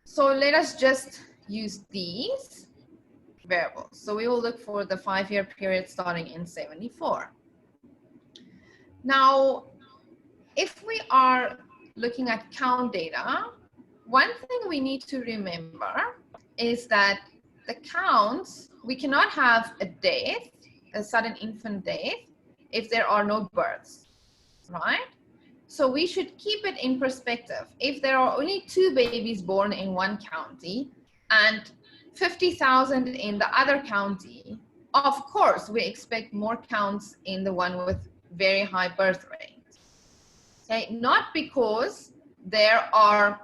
So let us just use these variables. So we will look for the 5-year period starting in 74. Now, if we are looking at count data, one thing we need to remember is that the counts, we cannot have a death, a sudden infant death, if there are no births, right? So we should keep it in perspective. If there are only 2 babies born in one county and 50,000 in the other county, of course, we expect more counts in the one with very high birth rates. Okay, not because there are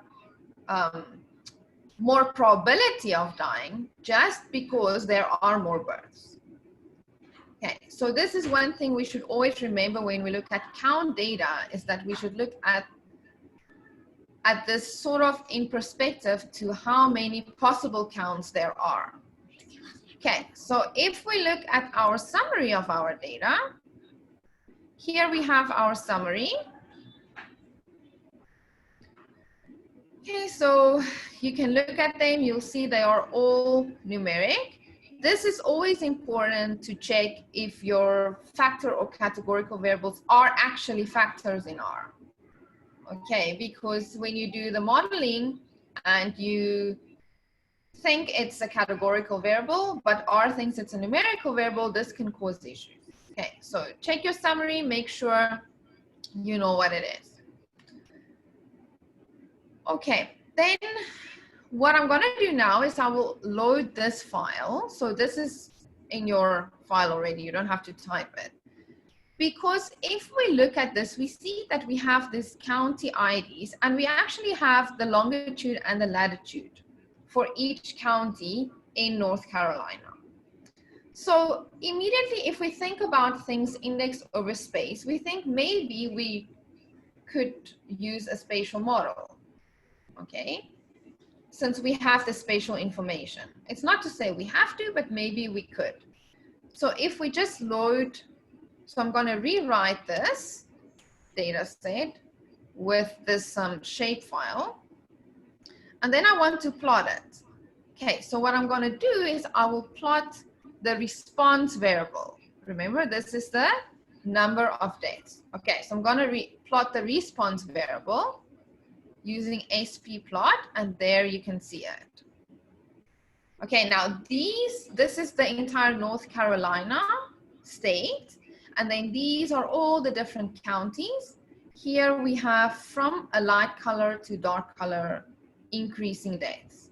more probability of dying, just because there are more births. Okay, so this is one thing we should always remember when we look at count data, is that we should look at this sort of in perspective to how many possible counts there are. Okay, so if we look at our summary of our data, here we have our summary. Okay, so you can look at them, you'll see they are all numeric. This is always important to check if your factor or categorical variables are actually factors in R. Okay, because when you do the modeling and you think it's a categorical variable, but R thinks it's a numerical variable, this can cause issues. Okay, so check your summary, make sure you know what it is. Okay, then what I'm gonna do now is I will load this file. So this is in your file already, you don't have to type it. Because if we look at this, we see that we have these county IDs and we actually have the longitude and the latitude for each county in North Carolina. So immediately, if we think about things indexed over space, we think maybe we could use a spatial model, okay? Since we have the spatial information. It's not to say we have to, but maybe we could. So if we just load, so I'm gonna rewrite this data set with this shapefile, and then I want to plot it. Okay, so what I'm gonna do is I will plot the response variable. Remember, this is the number of deaths. Okay, so I'm gonna plot the response variable using SPplot, and there you can see it. Okay, now this is the entire North Carolina state, and then these are all the different counties. Here we have from a light color to dark color increasing deaths.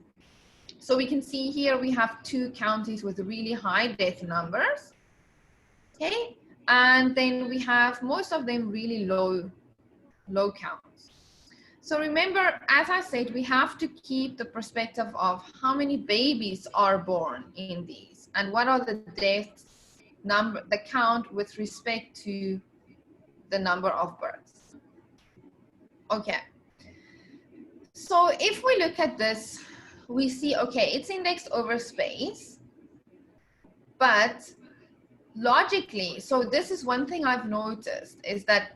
So we can see here we have 2 counties with really high death numbers. Okay, and then we have most of them really low counts. So remember, as I said, we have to keep the perspective of how many babies are born in these and what are the deaths number, the count with respect to the number of births. Okay. So if we look at this, we see, okay, it's indexed over space, but logically, so this is one thing I've noticed is that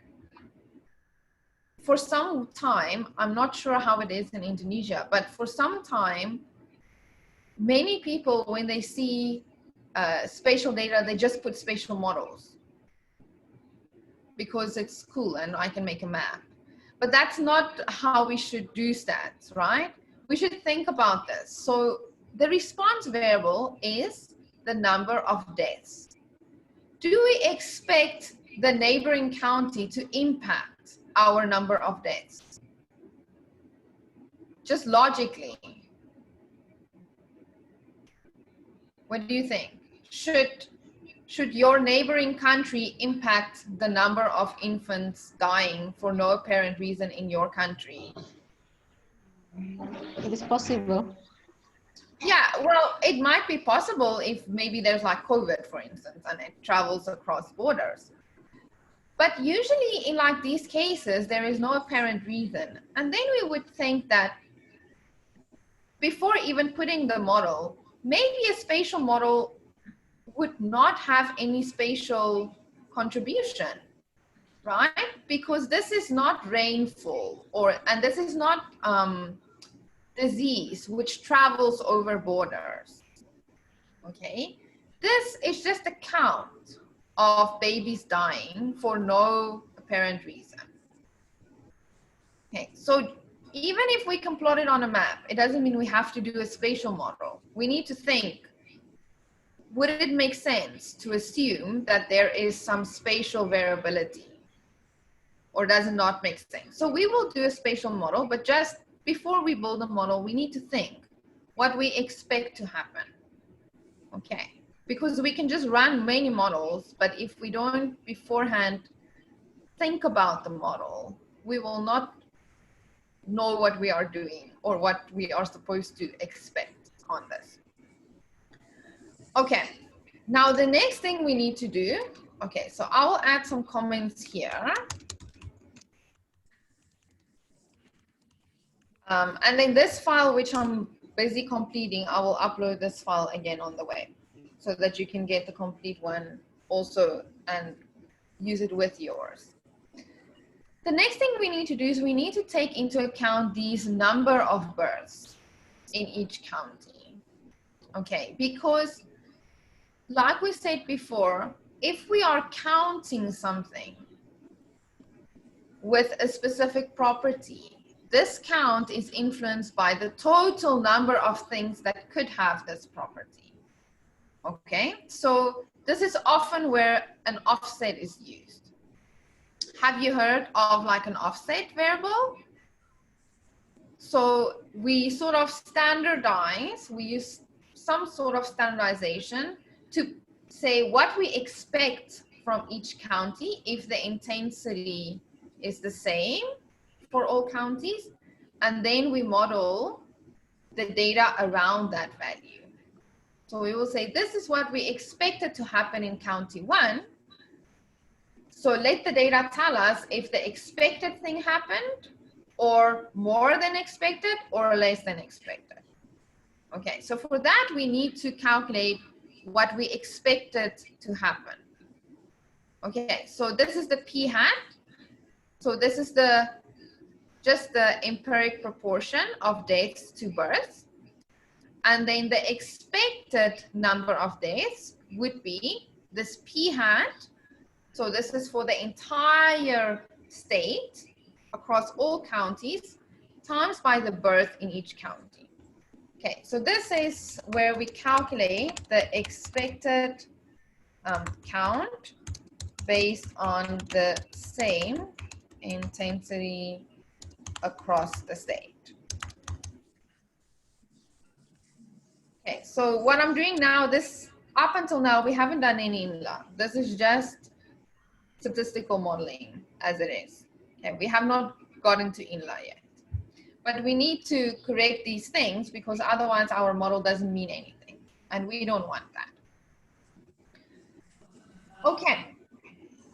for some time, I'm not sure how it is in Indonesia, but for some time, many people, when they see spatial data, they just put spatial models because it's cool and I can make a map. But that's not how we should do stats, right? We should think about this. So the response variable is the number of deaths. Do we expect the neighboring county to impact our number of deaths? Just logically. What do you think? Should your neighboring country impact the number of infants dying for no apparent reason in your country? It is possible. Yeah, well, it might be possible if maybe there's like COVID, for instance, and it travels across borders. But usually in like these cases, there is no apparent reason. And then we would think that before even putting the model, maybe a spatial model would not have any spatial contribution, right? Because this is not rainfall and this is not disease which travels over borders, okay? This is just a count of babies dying for no apparent reason. Okay, so even if we can plot it on a map, it doesn't mean we have to do a spatial model. We need to think, would it make sense to assume that there is some spatial variability? Or does it not make sense? So we will do a spatial model, but just before we build a model, we need to think what we expect to happen. Okay, because we can just run many models, but if we don't beforehand think about the model, we will not know what we are doing or what we are supposed to expect on this. Okay, Now the next thing we need to do, okay, so I will add some comments here. And then this file, which I'm busy completing, I will upload this file again on the web so that you can get the complete one also and use it with yours. The next thing we need to do is we need to take into account these number of births in each county. Okay, because like we said before, if we are counting something with a specific property, this count is influenced by the total number of things that could have this property. Okay, so this is often where an offset is used. Have you heard of like an offset variable? So we sort of standardize, we use some sort of standardization to say what we expect from each county if the intensity is the same for all counties, and then we model the data around that value. So we will say this is what we expected to happen in county 1. So let the data tell us if the expected thing happened, or more than expected, or less than expected. Okay, so for that we need to calculate what we expected to happen. Okay, so this is the p hat. So this is just the empiric proportion of deaths to births. And then the expected number of deaths would be this p hat. So this is for the entire state across all counties times by the birth in each county. Okay, so this is where we calculate the expected count based on the same intensity across the state. Okay, so what I'm doing now, up until now, we haven't done any INLA. This is just statistical modeling as it is. Okay, we have not gotten to INLA yet. But we need to correct these things because otherwise our model doesn't mean anything. And we don't want that. Okay,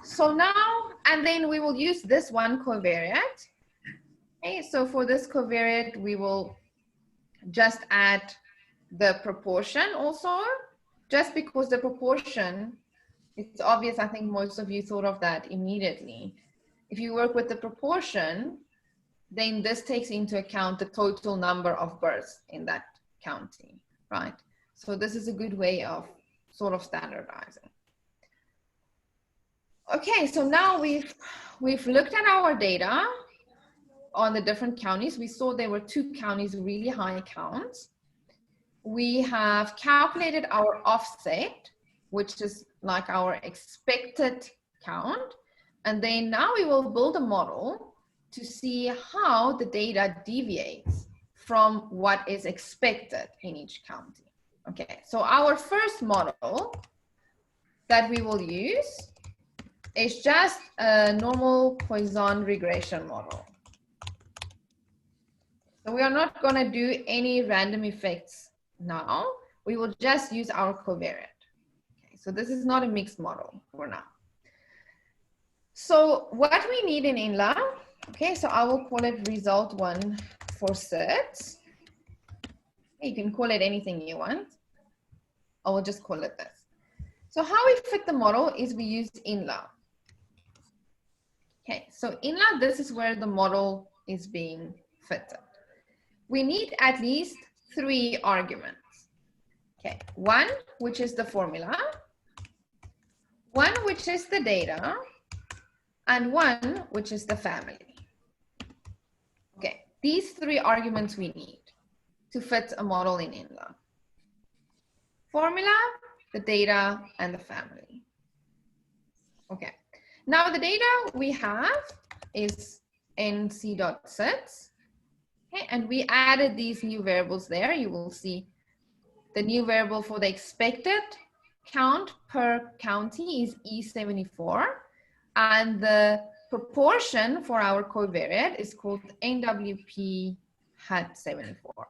so now, and then we will use this one covariate. Okay, so for this covariate, we will just add the proportion also, just because the proportion, it's obvious, I think most of you thought of that immediately. If you work with the proportion, then this takes into account the total number of births in that county, right? So this is a good way of sort of standardizing. Okay, so now we've looked at our data on the different counties. We saw there were 2 counties, really high counts. We have calculated our offset, which is like our expected count. And then now we will build a model to see how the data deviates from what is expected in each county. Okay, so our first model that we will use is just a normal Poisson regression model. So we are not going to do any random effects now. We will just use our covariate. Okay, so this is not a mixed model for now. So what we need in INLA, okay, so I will call it result 1 for SIDS. You can call it anything you want. I will just call it this. So how we fit the model is we use INLA. Okay, so INLA, this is where the model is being fitted. We need at least 3 arguments. Okay, 1, which is the formula, 1, which is the data, and 1, which is the family. Okay, these 3 arguments we need to fit a model in INLA. Formula, the data, and the family. Okay, now the data we have is nc.sits. Okay, and we added these new variables there. You will see the new variable for the expected count per county is E74. And the proportion for our covariate is called NWP hat 74.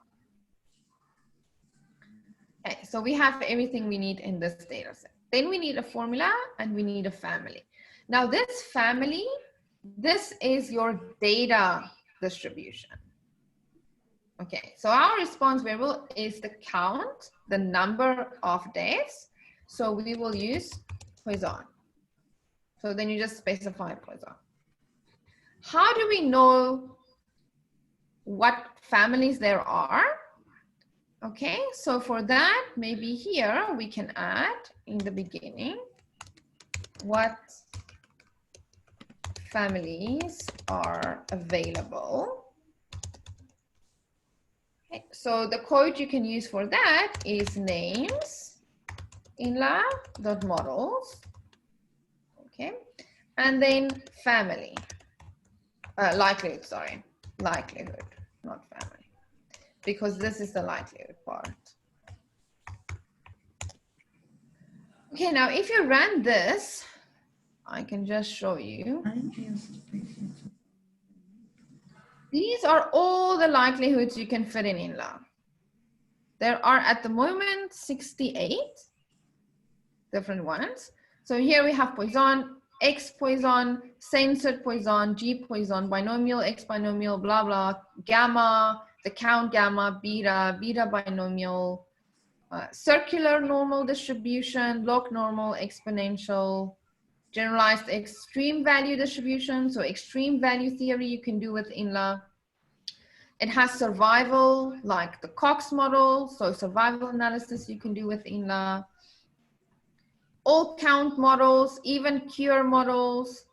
Okay, so we have everything we need in this data set. Then we need a formula and we need a family. Now this family, this is your data distribution. Okay, so our response variable is the count, the number of deaths. So we will use Poisson. So then you just specify Poisson. How do we know what families there are? Okay, so for that, maybe here we can add in the beginning what families are available. Okay, so the code you can use for that is names inla.models. Okay, and then family, likelihood, sorry, likelihood, not family, because this is the likelihood part. Okay, now if you run this, I can just show you. These are all the likelihoods you can fit in INLA. There are at the moment 68 different ones. So here we have Poisson, X Poisson, censored Poisson, G Poisson, binomial, X binomial, blah, blah, gamma, the count gamma, beta, beta binomial, circular normal distribution, log normal, exponential, generalized extreme value distribution. So extreme value theory you can do with INLA. It has survival, like the KAUST model. So survival analysis you can do with INLA. All count models, even cure models.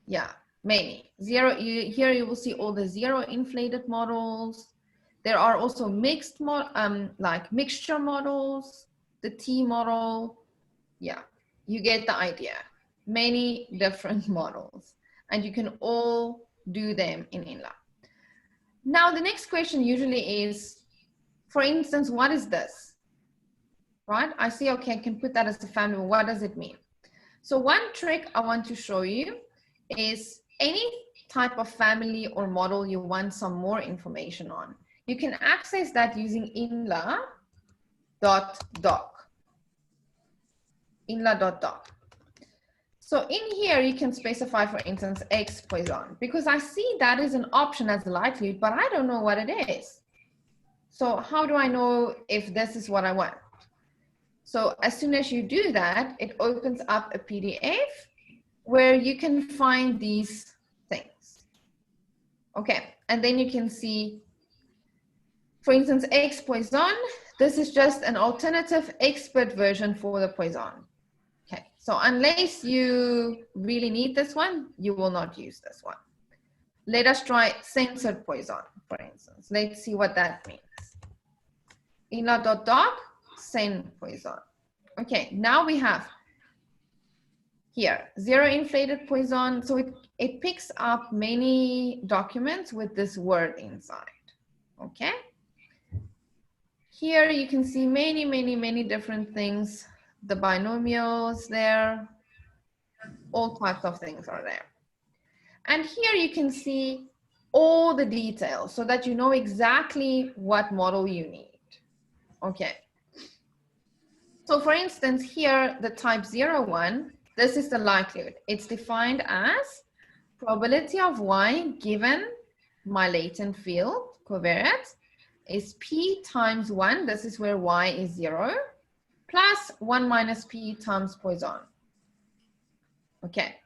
Yeah, many. Here you will see all the zero inflated models. There are also mixed, like mixture models, the T model. Yeah, you get the idea. Many different models, and you can all do them in INLA. Now, the next question usually is, for instance, what is this? Right? I see, okay, I can put that as a family. What does it mean? So one trick I want to show you is any type of family or model you want some more information on. You can access that using inla.doc. Inla.doc. So in here, you can specify, for instance, X Poisson, because I see that is an option as a likelihood, but I don't know what it is. So how do I know if this is what I want? So as soon as you do that, it opens up a PDF where you can find these things. Okay, and then you can see, for instance, X Poisson, this is just an alternative expert version for the Poisson. Okay, so unless you really need this one, you will not use this one. Let us try censored Poisson, for instance. Let's see what that means. Inla.doc, sen Poisson. Okay, now we have here, zero inflated Poisson. So it picks up many documents with this word inside, okay? Here you can see many, many, many different things. The binomials there, all types of things are there. And here you can see all the details so that you know exactly what model you need. Okay. So for instance, here, the type 01, this is the likelihood. It's defined as probability of Y given my latent field covariance is P times 1. This is where Y is 0. Plus 1 minus P times Poisson. Okay.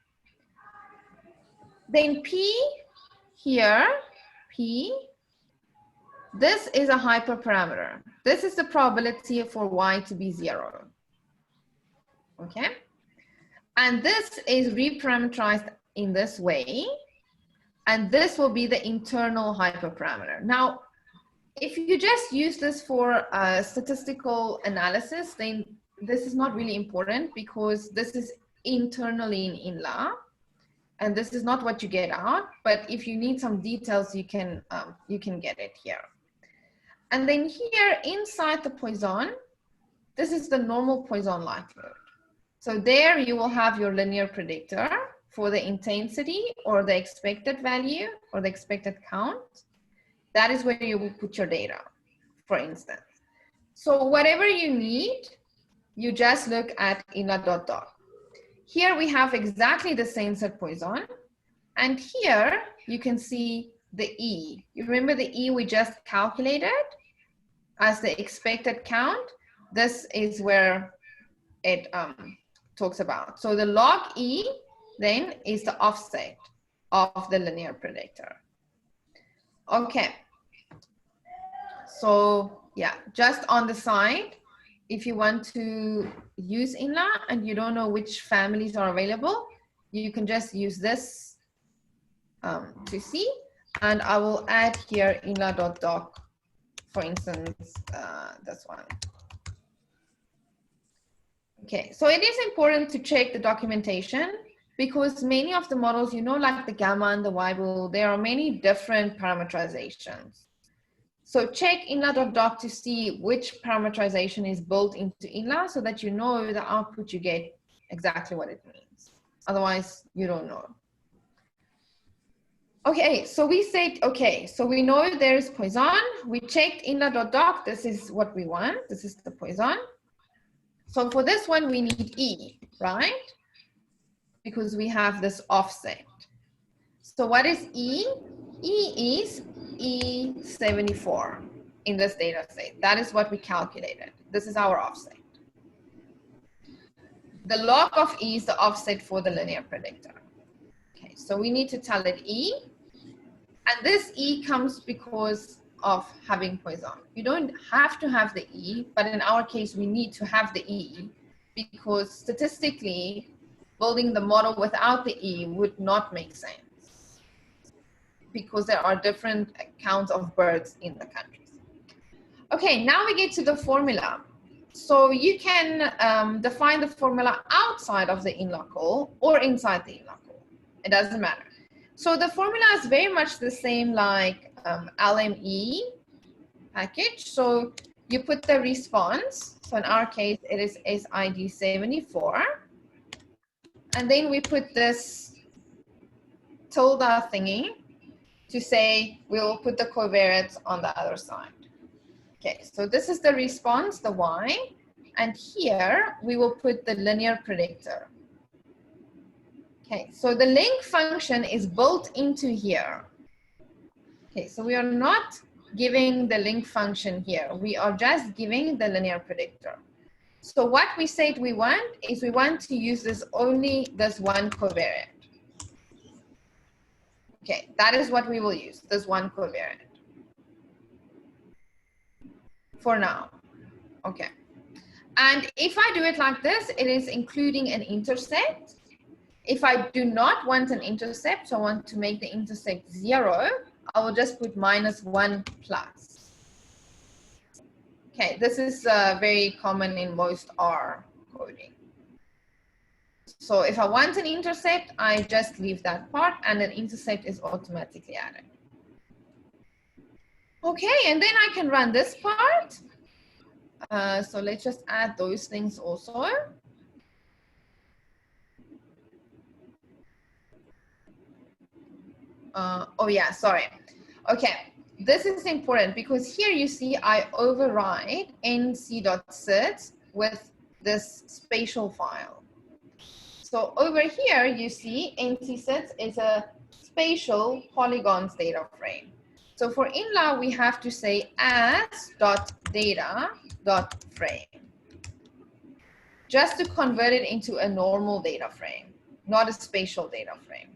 Then P here, P, this is a hyperparameter. This is the probability for Y to be 0. Okay. And this is reparameterized in this way. And this will be the internal hyperparameter. Now, if you just use this for statistical analysis, then this is not really important because this is internally in INLA, and this is not what you get out. But if you need some details, you can get it here. And then here inside the Poisson, this is the normal Poisson likelihood. So there you will have your linear predictor for the intensity or the expected value or the expected count. That is where you will put your data, for instance. So whatever you need, you just look at INLA.doc. Here we have exactly the same set Poisson. And here you can see the E. You remember the E we just calculated as the expected count? This is where it talks about. So the log E then is the offset of the linear predictor. Okay. So yeah, just on the side, if you want to use INLA and you don't know which families are available, you can just use this to see. And I will add here INLA.doc, for instance, this one. Okay, so it is important to check the documentation because many of the models, you know, like the gamma and the Weibull, there are many different parameterizations. So check INLA.doc to see which parameterization is built into INLA so that you know the output you get exactly what it means. Otherwise, you don't know. Okay, so we said, okay, so we know there's Poisson. We checked INLA.doc. This is what we want. This is the Poisson. So for this one, we need E, right? Because we have this offset. So what is E? E is E74 in this data set. That is what we calculated. This is our offset. The log of E is the offset for the linear predictor. Okay, so we need to tell it E. And this E comes because of having Poisson. You don't have to have the E, but in our case, we need to have the E because statistically, building the model without the E would not make sense because there are different counts of birds in the countries. Okay, now we get to the formula. So you can define the formula outside of the INLA call or inside the INLA call. It doesn't matter. So the formula is very much the same like LME package. So you put the response. So in our case, it is SID 74. And then we put this tilde thingy to say we will put the covariates on the other side. Okay, so this is the response, the Y. And here we will put the linear predictor. Okay, so the link function is built into here. Okay, so we are not giving the link function here. We are just giving the linear predictor. So what we said we want is we want to use this only this one covariate. Okay, that is what we will use, this one covariate. For now, okay. And if I do it like this, it is including an intercept. If I do not want an intercept, so I want to make the intercept 0, I will just put -1 plus. Okay, this is very common in most R coding. So if I want an intercept, I just leave that part and an intercept is automatically added. Okay, and then I can run this part. So let's just add those things also. Oh yeah, sorry. Okay, this is important because here you see I override nc.sit with this spatial file. So over here you see nc.sit is a spatial polygons data frame. So for INLA we have to say as.data.frame just to convert it into a normal data frame, not a spatial data frame.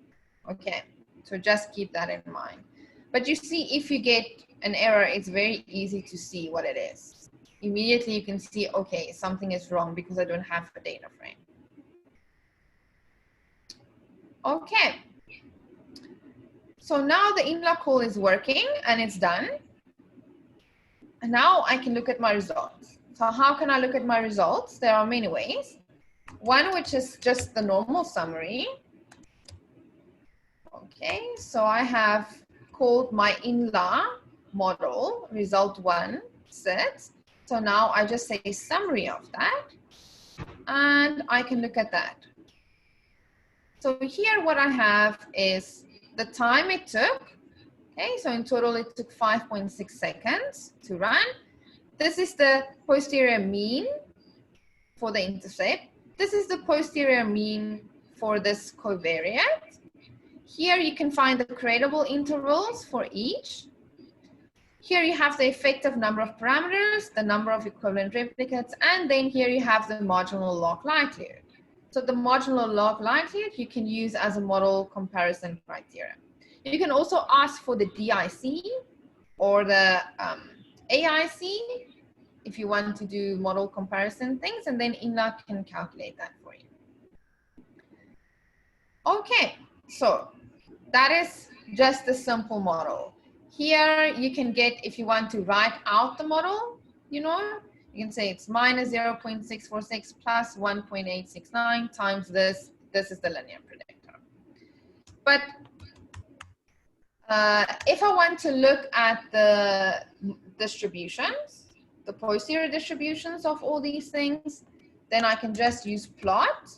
Okay. So just keep that in mind. But you see, if you get an error, it's very easy to see what it is. Immediately you can see, okay, something is wrong because I don't have a data frame. Okay. So now the INLA call is working and it's done. And now I can look at my results. So how can I look at my results? There are many ways. One, which is just the normal summary. Okay, so I have called my INLA model result 1 set. So now I just say summary of that and I can look at that. So here what I have is the time it took. Okay, so in total it took 5.6 seconds to run. This is the posterior mean for the intercept. This is the posterior mean for this covariate. Here you can find the credible intervals for each. Here you have the effective number of parameters, the number of equivalent replicates, and then here you have the marginal log likelihood. So the marginal log likelihood you can use as a model comparison criteria. You can also ask for the DIC or the AIC if you want to do model comparison things, and then INLA can calculate that for you. Okay, so that is just a simple model. Here you can get, if you want to write out the model, you know, you can say it's minus 0.646 plus 1.869 times this. This is the linear predictor. But if I want to look at the distributions, the posterior distributions of all these things, then I can just use plot.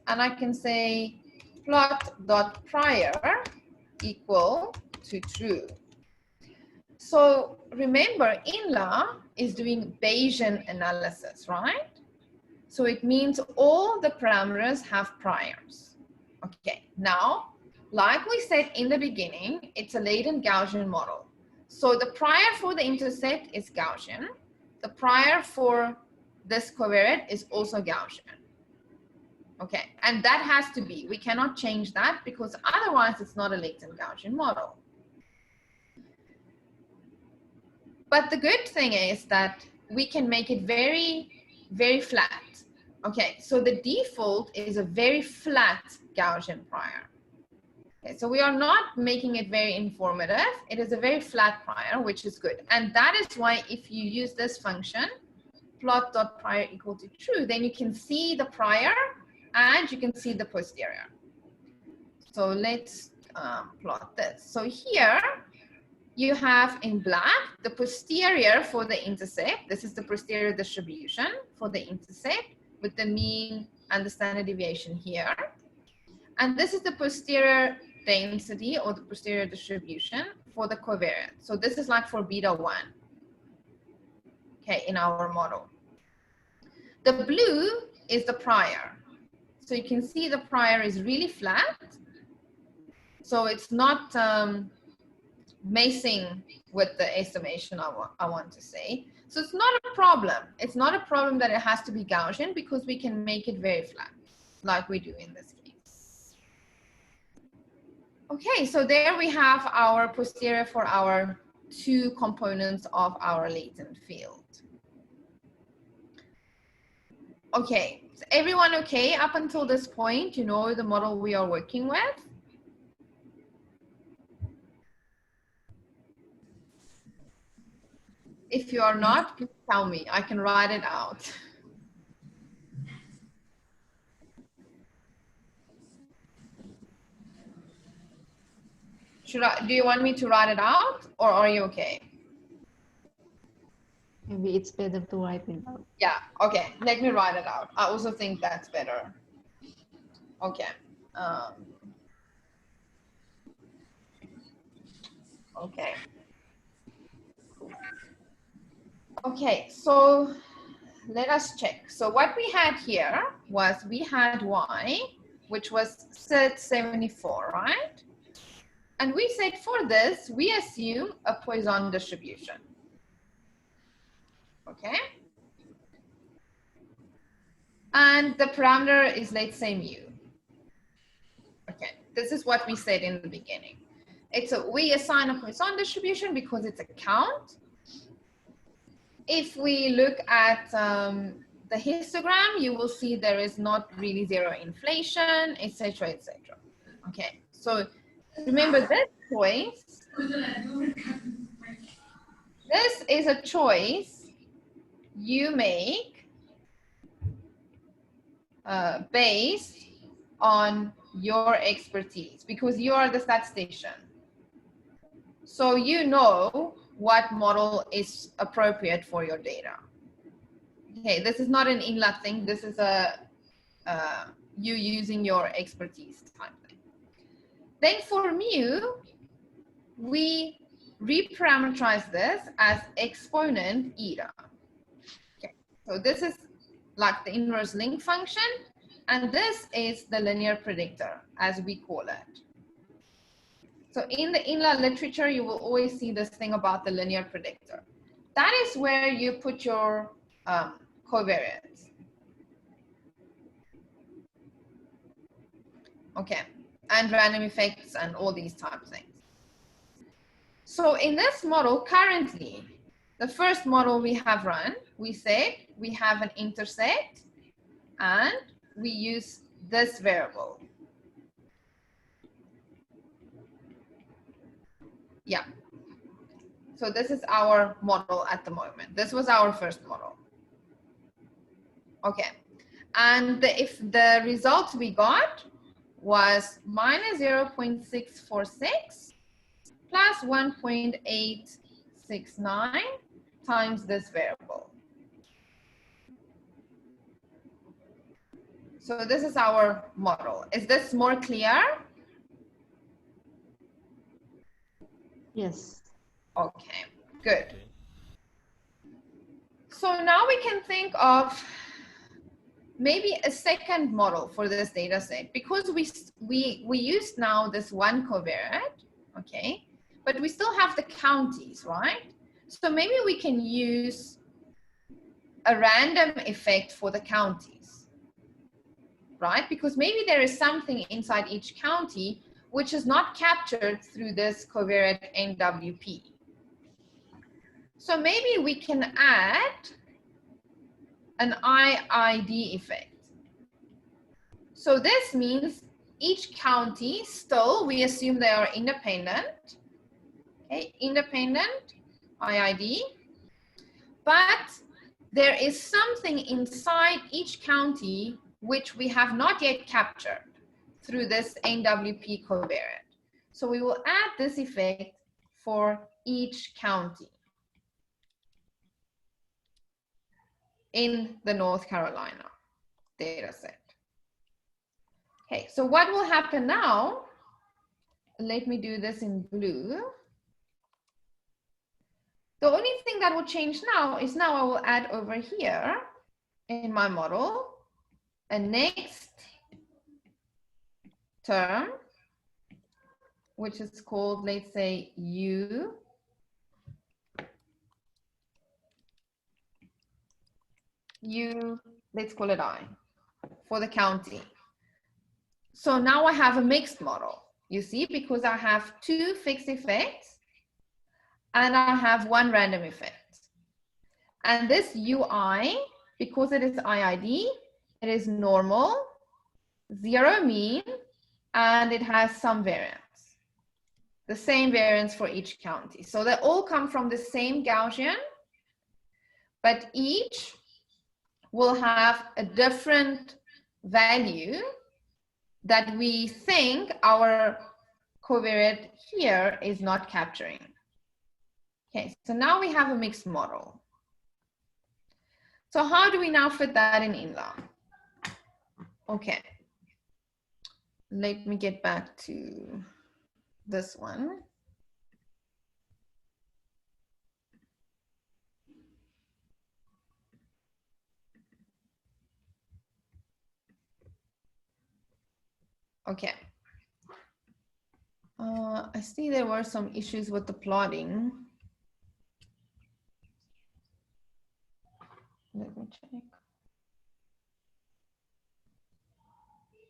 And I can say plot.prior equal to true. So remember, INLA is doing Bayesian analysis, right? So it means all the parameters have priors. Okay, now, like we said in the beginning, it's a latent Gaussian model. So the prior for the intercept is Gaussian. The prior for this covariate is also Gaussian. Okay, and that has to be, we cannot change that because otherwise it's not a latent Gaussian model. But the good thing is that we can make it very, very flat. Okay, so the default is a very flat Gaussian prior. Okay, so we are not making it very informative. It is a very flat prior, which is good. And that is why if you use this function, plot.prior equal to true, then you can see the prior and you can see the posterior. So let's plot this. So here you have in black the posterior for the intercept. This is the posterior distribution for the intercept with the mean and the standard deviation here. And this is the posterior density or the posterior distribution for the covariate. So this is like for beta 1, okay, in our model. The blue is the prior. So you can see the prior is really flat. So it's not messing with the estimation I want to say. So it's not a problem. It's not a problem that it has to be Gaussian because we can make it very flat like we do in this case. Okay, so there we have our posterior for our two components of our latent field. Okay, is everyone okay up until this point? You know the model we are working with? If you are not, please tell me. I can write it out. Do you want me to write it out or are you okay? Maybe it's better to write it out. Yeah, okay. Let me write it out. I also think that's better. Okay. Okay. Okay, so let us check. So what we had here was we had y, which was set 74, right? And we said for this, we assume a Poisson distribution. Okay. And the parameter is, let's say, mu. Okay, this is what we said in the beginning. We assign a Poisson distribution because it's a count. If we look at the histogram, you will see there is not really zero inflation, etc., etc. Okay, so remember this choice. This is a choice you make based on your expertise because you are the statistician. So you know what model is appropriate for your data. Okay, this is not an INLA thing. This is a you using your expertise type thing. Then for mu, we reparameterize this as exponent eta. Okay, so this is like the inverse link function, and this is the linear predictor, as we call it. So in the INLA literature, you will always see this thing about the linear predictor. That is where you put your covariates. Okay, and random effects and all these type of things. So in this model, currently, the first model we have run, we said we have an intersect and we use this variable. Yeah. So this is our model at the moment. This was our first model. Okay. And if the result we got was minus 0.646 plus 1.869 times this variable. So this is our model. Is this more clear? Yes. Okay, good. So now we can think of maybe a second model for this data set, because we used now this one covariate, okay, but we still have the counties, right? So maybe we can use a random effect for the counties, right? Because maybe there is something inside each county which is not captured through this covariate NWP. So maybe we can add an IID effect. So this means each county still, we assume they are independent, okay, independent IID, but there is something inside each county which we have not yet captured through this NWP covariate. So we will add this effect for each county in the North Carolina data set. Okay, so what will happen now? Let me do this in blue. The only thing that will change now is now I will add over here in my model a next term, which is called, let's say, U. Let's call it I, for the county. So now I have a mixed model, you see, because I have two fixed effects and I have one random effect. And this UI, because it is IID, it is normal, zero mean, and it has some variance. The same variance for each county. So they all come from the same Gaussian, but each will have a different value that we think our covariate here is not capturing. Okay, so now we have a mixed model. So how do we now fit that in INLA? Okay, let me get back to this one. Okay. I see there were some issues with the plotting. Let me check.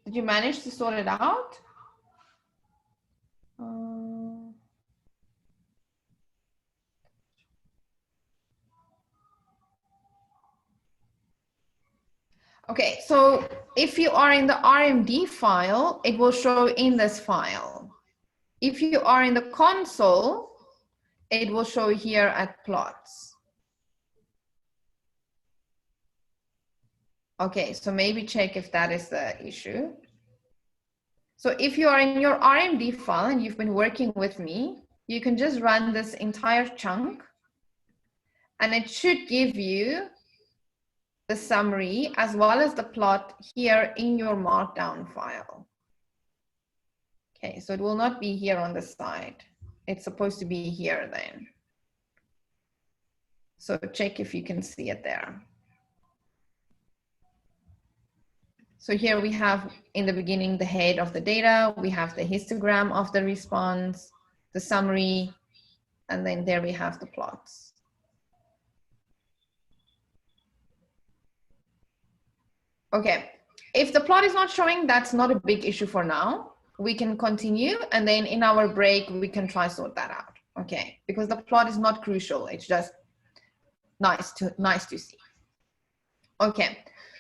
Did you manage to sort it out? Okay, so if you are in the RMD file, it will show in this file. If you are in the console, it will show here at plots. Okay, so maybe check if that is the issue. So if you are in your RMD file and you've been working with me, you can just run this entire chunk and it should give you the summary as well as the plot here in your markdown file. Okay, so it will not be here on the side. It's supposed to be here then. So check if you can see it there. So here we have in the beginning the head of the data, we have the histogram of the response, the summary, and then there we have the plots. Okay, if the plot is not showing, that's not a big issue for now. We can continue, and then in our break, we can try sort that out. Okay, because the plot is not crucial. It's just nice to see. Okay,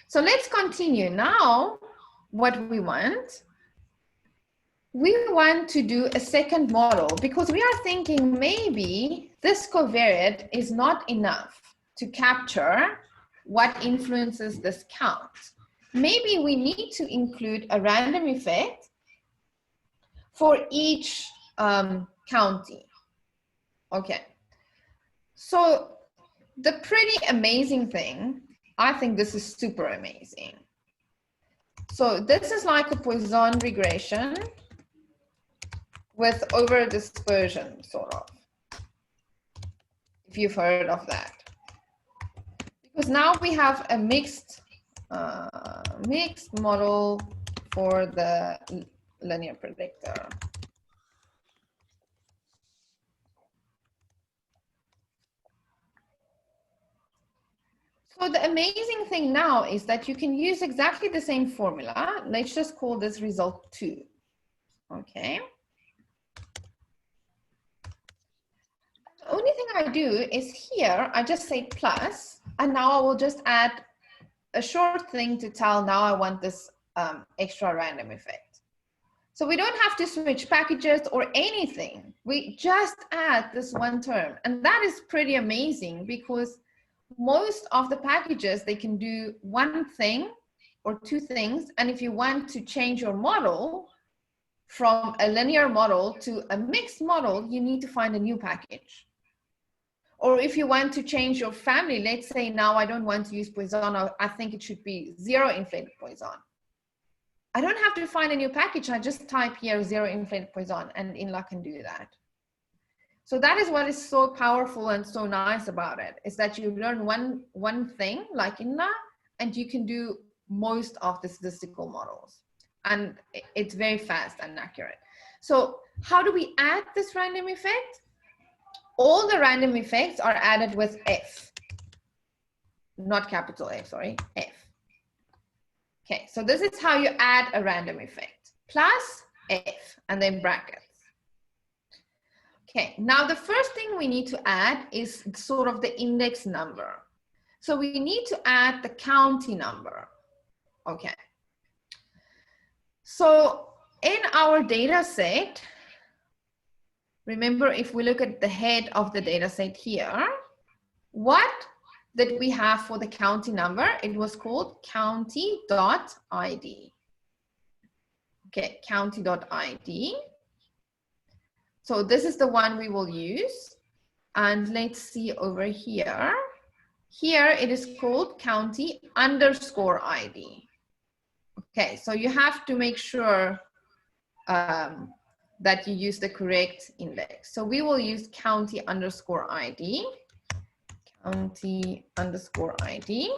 so let's continue. Now, what we want to do a second model because we are thinking maybe this covariate is not enough to capture what influences this count. Maybe we need to include a random effect for each county. Okay, so the pretty amazing thing, I think this is super amazing. So this is like a Poisson regression with over dispersion, sort of, if you've heard of that. Because now we have a mixed model for the linear predictor. So the amazing thing now is that you can use exactly the same formula. Let's just call this result 2. Okay. The only thing I do is here, I just say plus, and now I will just add a short thing to tell now I want this extra random effect. So we don't have to switch packages or anything. We just add this one term. And that is pretty amazing because most of the packages, they can do one thing or two things. And if you want to change your model from a linear model to a mixed model, you need to find a new package. Or if you want to change your family, let's say now I don't want to use Poisson, I think it should be 0 inflated Poisson. I don't have to find a new package. I just type here 0 inflated Poisson and INLA can do that. So that is what is so powerful and so nice about it, is that you learn one thing like INLA and you can do most of the statistical models. And it's very fast and accurate. So how do we add this random effect? All the random effects are added with F, not capital F, sorry, F. Okay, so this is how you add a random effect, plus F, and then brackets. Okay, now the first thing we need to add is sort of the index number. So we need to add the county number. Okay. So in our data set, remember, if we look at the head of the data set here, what did we have for the county number? It was called county.id. Okay, county.id. So this is the one we will use. And let's see over here. Here it is called county_ID. Okay, so you have to make sure that you use the correct index. So we will use county_ID. County_ID.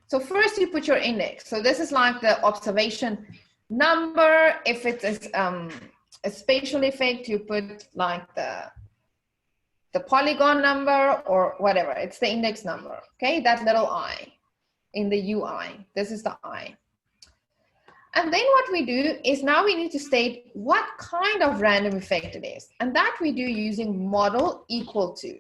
So first you put your index. So this is like the observation number. If it is a spatial effect, you put like the polygon number or whatever. It's the index number. Okay, that little I in the UI. This is the I. And then what we do is now we need to state what kind of random effect it is. And that we do using model equal to.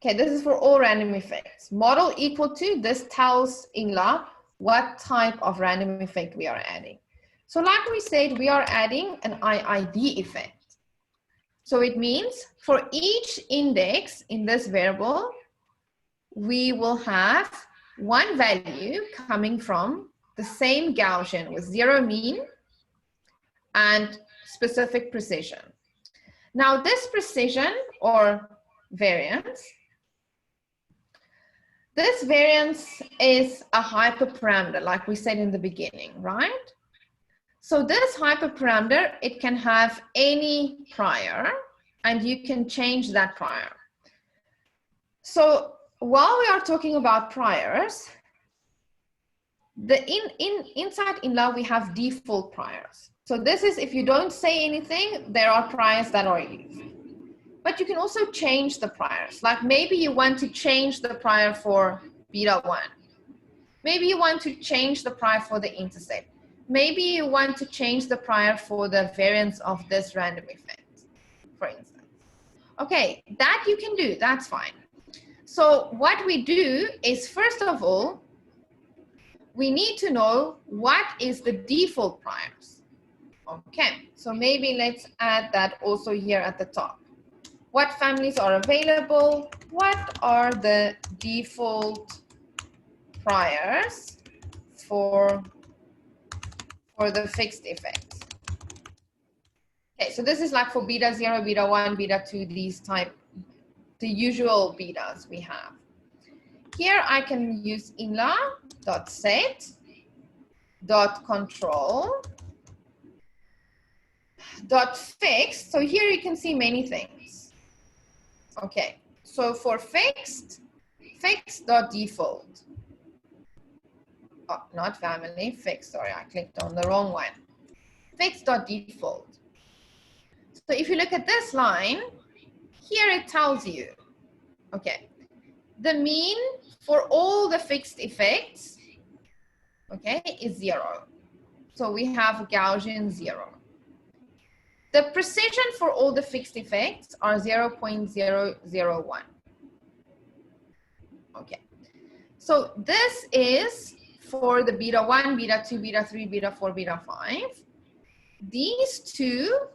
Okay, this is for all random effects. Model equal to, this tells INLA what type of random effect we are adding. So like we said, we are adding an IID effect. So it means for each index in this variable, we will have one value coming from the same Gaussian with 0 mean and specific precision. Now this precision or variance, this variance is a hyperparameter, like we said in the beginning, right? So this hyperparameter, it can have any prior, and you can change that prior. So while we are talking about priors, inside INLA we have default priors. So this is if you don't say anything, there are priors that are used. But you can also change the priors. Like maybe you want to change the prior for beta 1. Maybe you want to change the prior for the intercept. Maybe you want to change the prior for the variance of this random effect, for instance. Okay, that you can do, that's fine. So what we do is, first of all, we need to know what is the default priors. Okay, so maybe let's add that also here at the top. What families are available? What are the default priors for the fixed effects? Okay, so this is like for beta 0, beta 1, beta 2, these type, the usual betas we have. Here I can use inla.set.control.fixed. So here you can see many things. Okay, so for fixed, fixed.default. Oh, not family, fixed, sorry, I clicked on the wrong one. Fixed.default. So if you look at this line, here it tells you, okay, the mean for all the fixed effects, okay, is 0. So we have Gaussian 0. The precision for all the fixed effects are 0.001. Okay, so this is for the beta 1, beta 2, beta 3, beta 4, beta 5. These two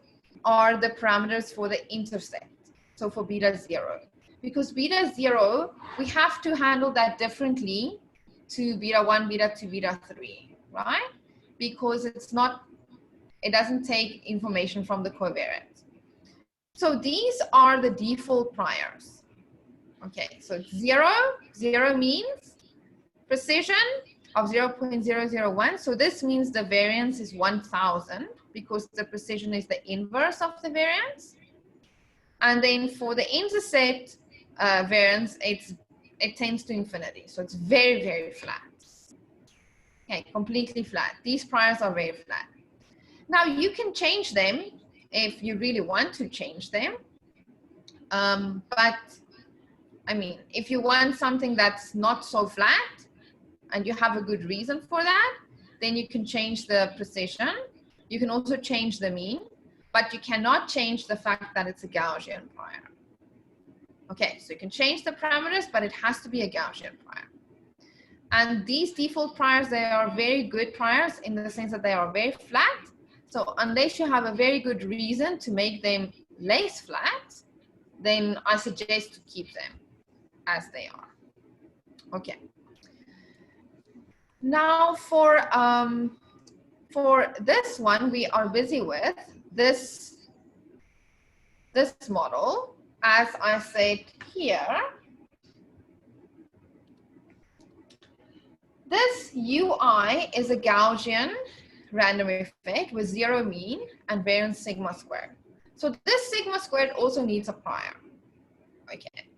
are the parameters for the intercept. So for beta 0, because beta 0, we have to handle that differently to beta 1, beta 2, beta 3, right? Because it's not, it doesn't take information from the covariate. So these are the default priors. Okay, so 0, 0 means precision of 0.001. So this means the variance is 1000 because the precision is the inverse of the variance. And then for the intercept variance, it tends to infinity. So it's very, very flat. Okay, completely flat. These priors are very flat. Now you can change them if you really want to change them. But I mean, if you want something that's not so flat and you have a good reason for that, then you can change the precision. You can also change the mean, but you cannot change the fact that it's a Gaussian prior. Okay, so you can change the parameters, but it has to be a Gaussian prior. And these default priors, they are very good priors in the sense that they are very flat. So unless you have a very good reason to make them less flat, then I suggest to keep them as they are. Okay. Now for this one, we are busy with this model. As I said here, this UI is a Gaussian random effect with 0 mean and variance sigma squared. So this sigma squared also needs a prior. Okay.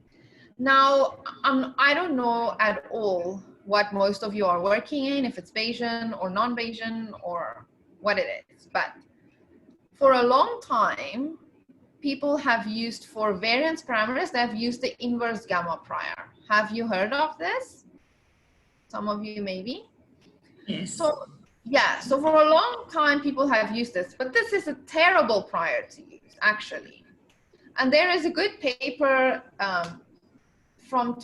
Now, I don't know at all what most of you are working in, if it's Bayesian or non-Bayesian or what it is. But for a long time, people have used, for variance parameters, they have used the inverse gamma prior. Have you heard of this? Some of you maybe? Yes. So, yeah, so for a long time, people have used this, but this is a terrible prior to use, actually. And there is a good paper from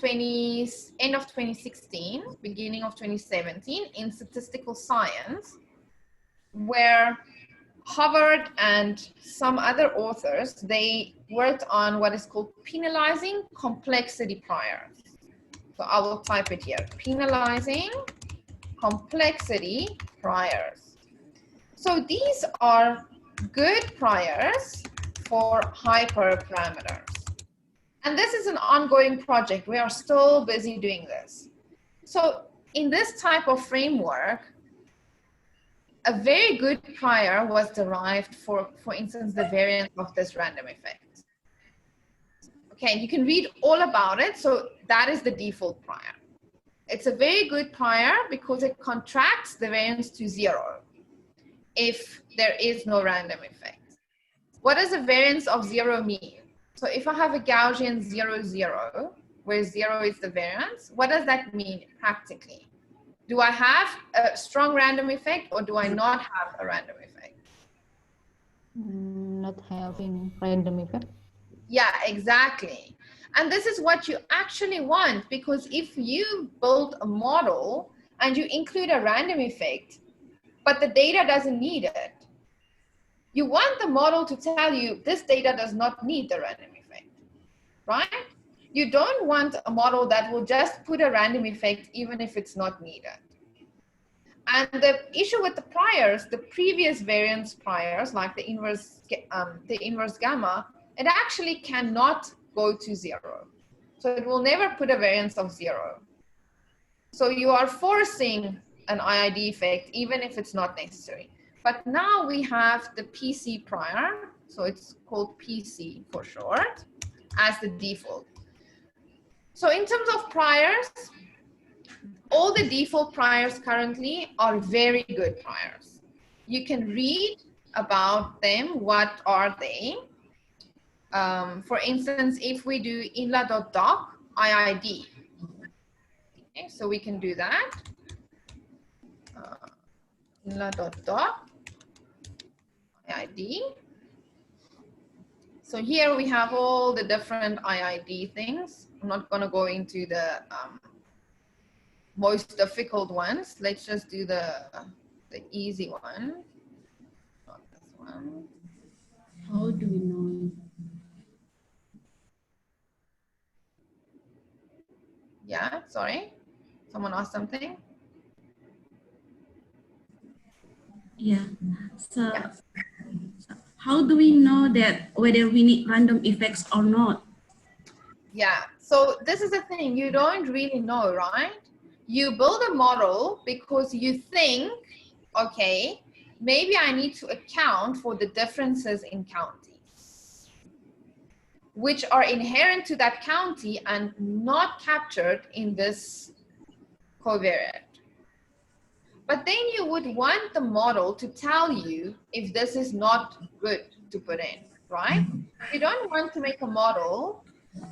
end of 2016, beginning of 2017 in statistical science, where Haavard and some other authors, they worked on what is called penalizing complexity priors. So I will type it here, penalizing complexity priors. So these are good priors for hyperparameters. And this is an ongoing project. We are still busy doing this. So in this type of framework, a very good prior was derived for instance, the variance of this random effect. Okay, you can read all about it. So that is the default prior. It's a very good prior because it contracts the variance to 0 if there is no random effect. What does a variance of 0 mean? So if I have a Gaussian 0, 0, where 0 is the variance, what does that mean practically? Do I have a strong random effect or do I not have a random effect? Not having random effect. Yeah, exactly. And this is what you actually want, because if you build a model and you include a random effect, but the data doesn't need it, you want the model to tell you this data does not need the random effect, right? You don't want a model that will just put a random effect even if it's not needed. And the issue with the priors, the previous variance priors, like the inverse gamma, it actually cannot go to 0. So it will never put a variance of 0. So you are forcing an IID effect even if it's not necessary. But now we have the PC prior, so it's called PC for short, as the default. So in terms of priors, all the default priors currently are very good priors. You can read about them. What are they? For instance, if we do inla.doc IID, okay, so we can do that. Inla.doc IID. So here we have all the different IID things. I'm not going to go into the most difficult ones. Let's just do the easy one. Not this one. How do we know? Yeah, sorry. Someone asked something? Yeah. So how do we know that whether we need random effects or not? Yeah, so this is the thing. You don't really know, right? You build a model because you think, okay, maybe I need to account for the differences in counties, which are inherent to that county and not captured in this covariate. But then you would want the model to tell you if this is not good to put in, right? You don't want to make a model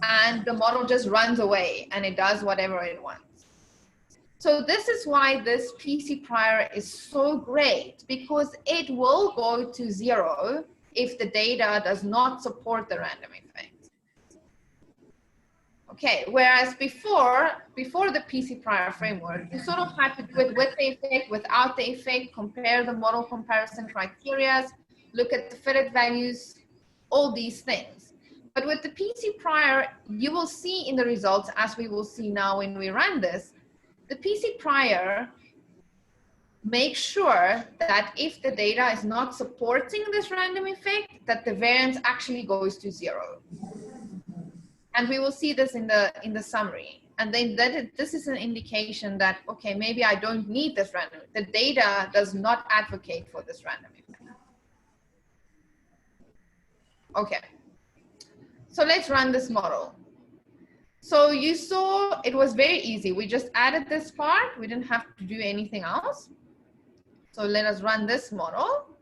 and the model just runs away and it does whatever it wants. So this is why this PC prior is so great, because it will go to 0 if the data does not support the random effect. Okay, whereas before the PC prior framework, you sort of had to do it with the effect, without the effect, compare the model comparison criteria, look at the fitted values, all these things. But with the PC prior, you will see in the results, as we will see now when we run this, the PC prior makes sure that if the data is not supporting this random effect, that the variance actually goes to 0. And we will see this in the summary. And then this is an indication that, okay, maybe I don't need this random. The data does not advocate for this random effect. Okay. So let's run this model. So you saw it was very easy. We just added this part. We didn't have to do anything else. So let us run this model.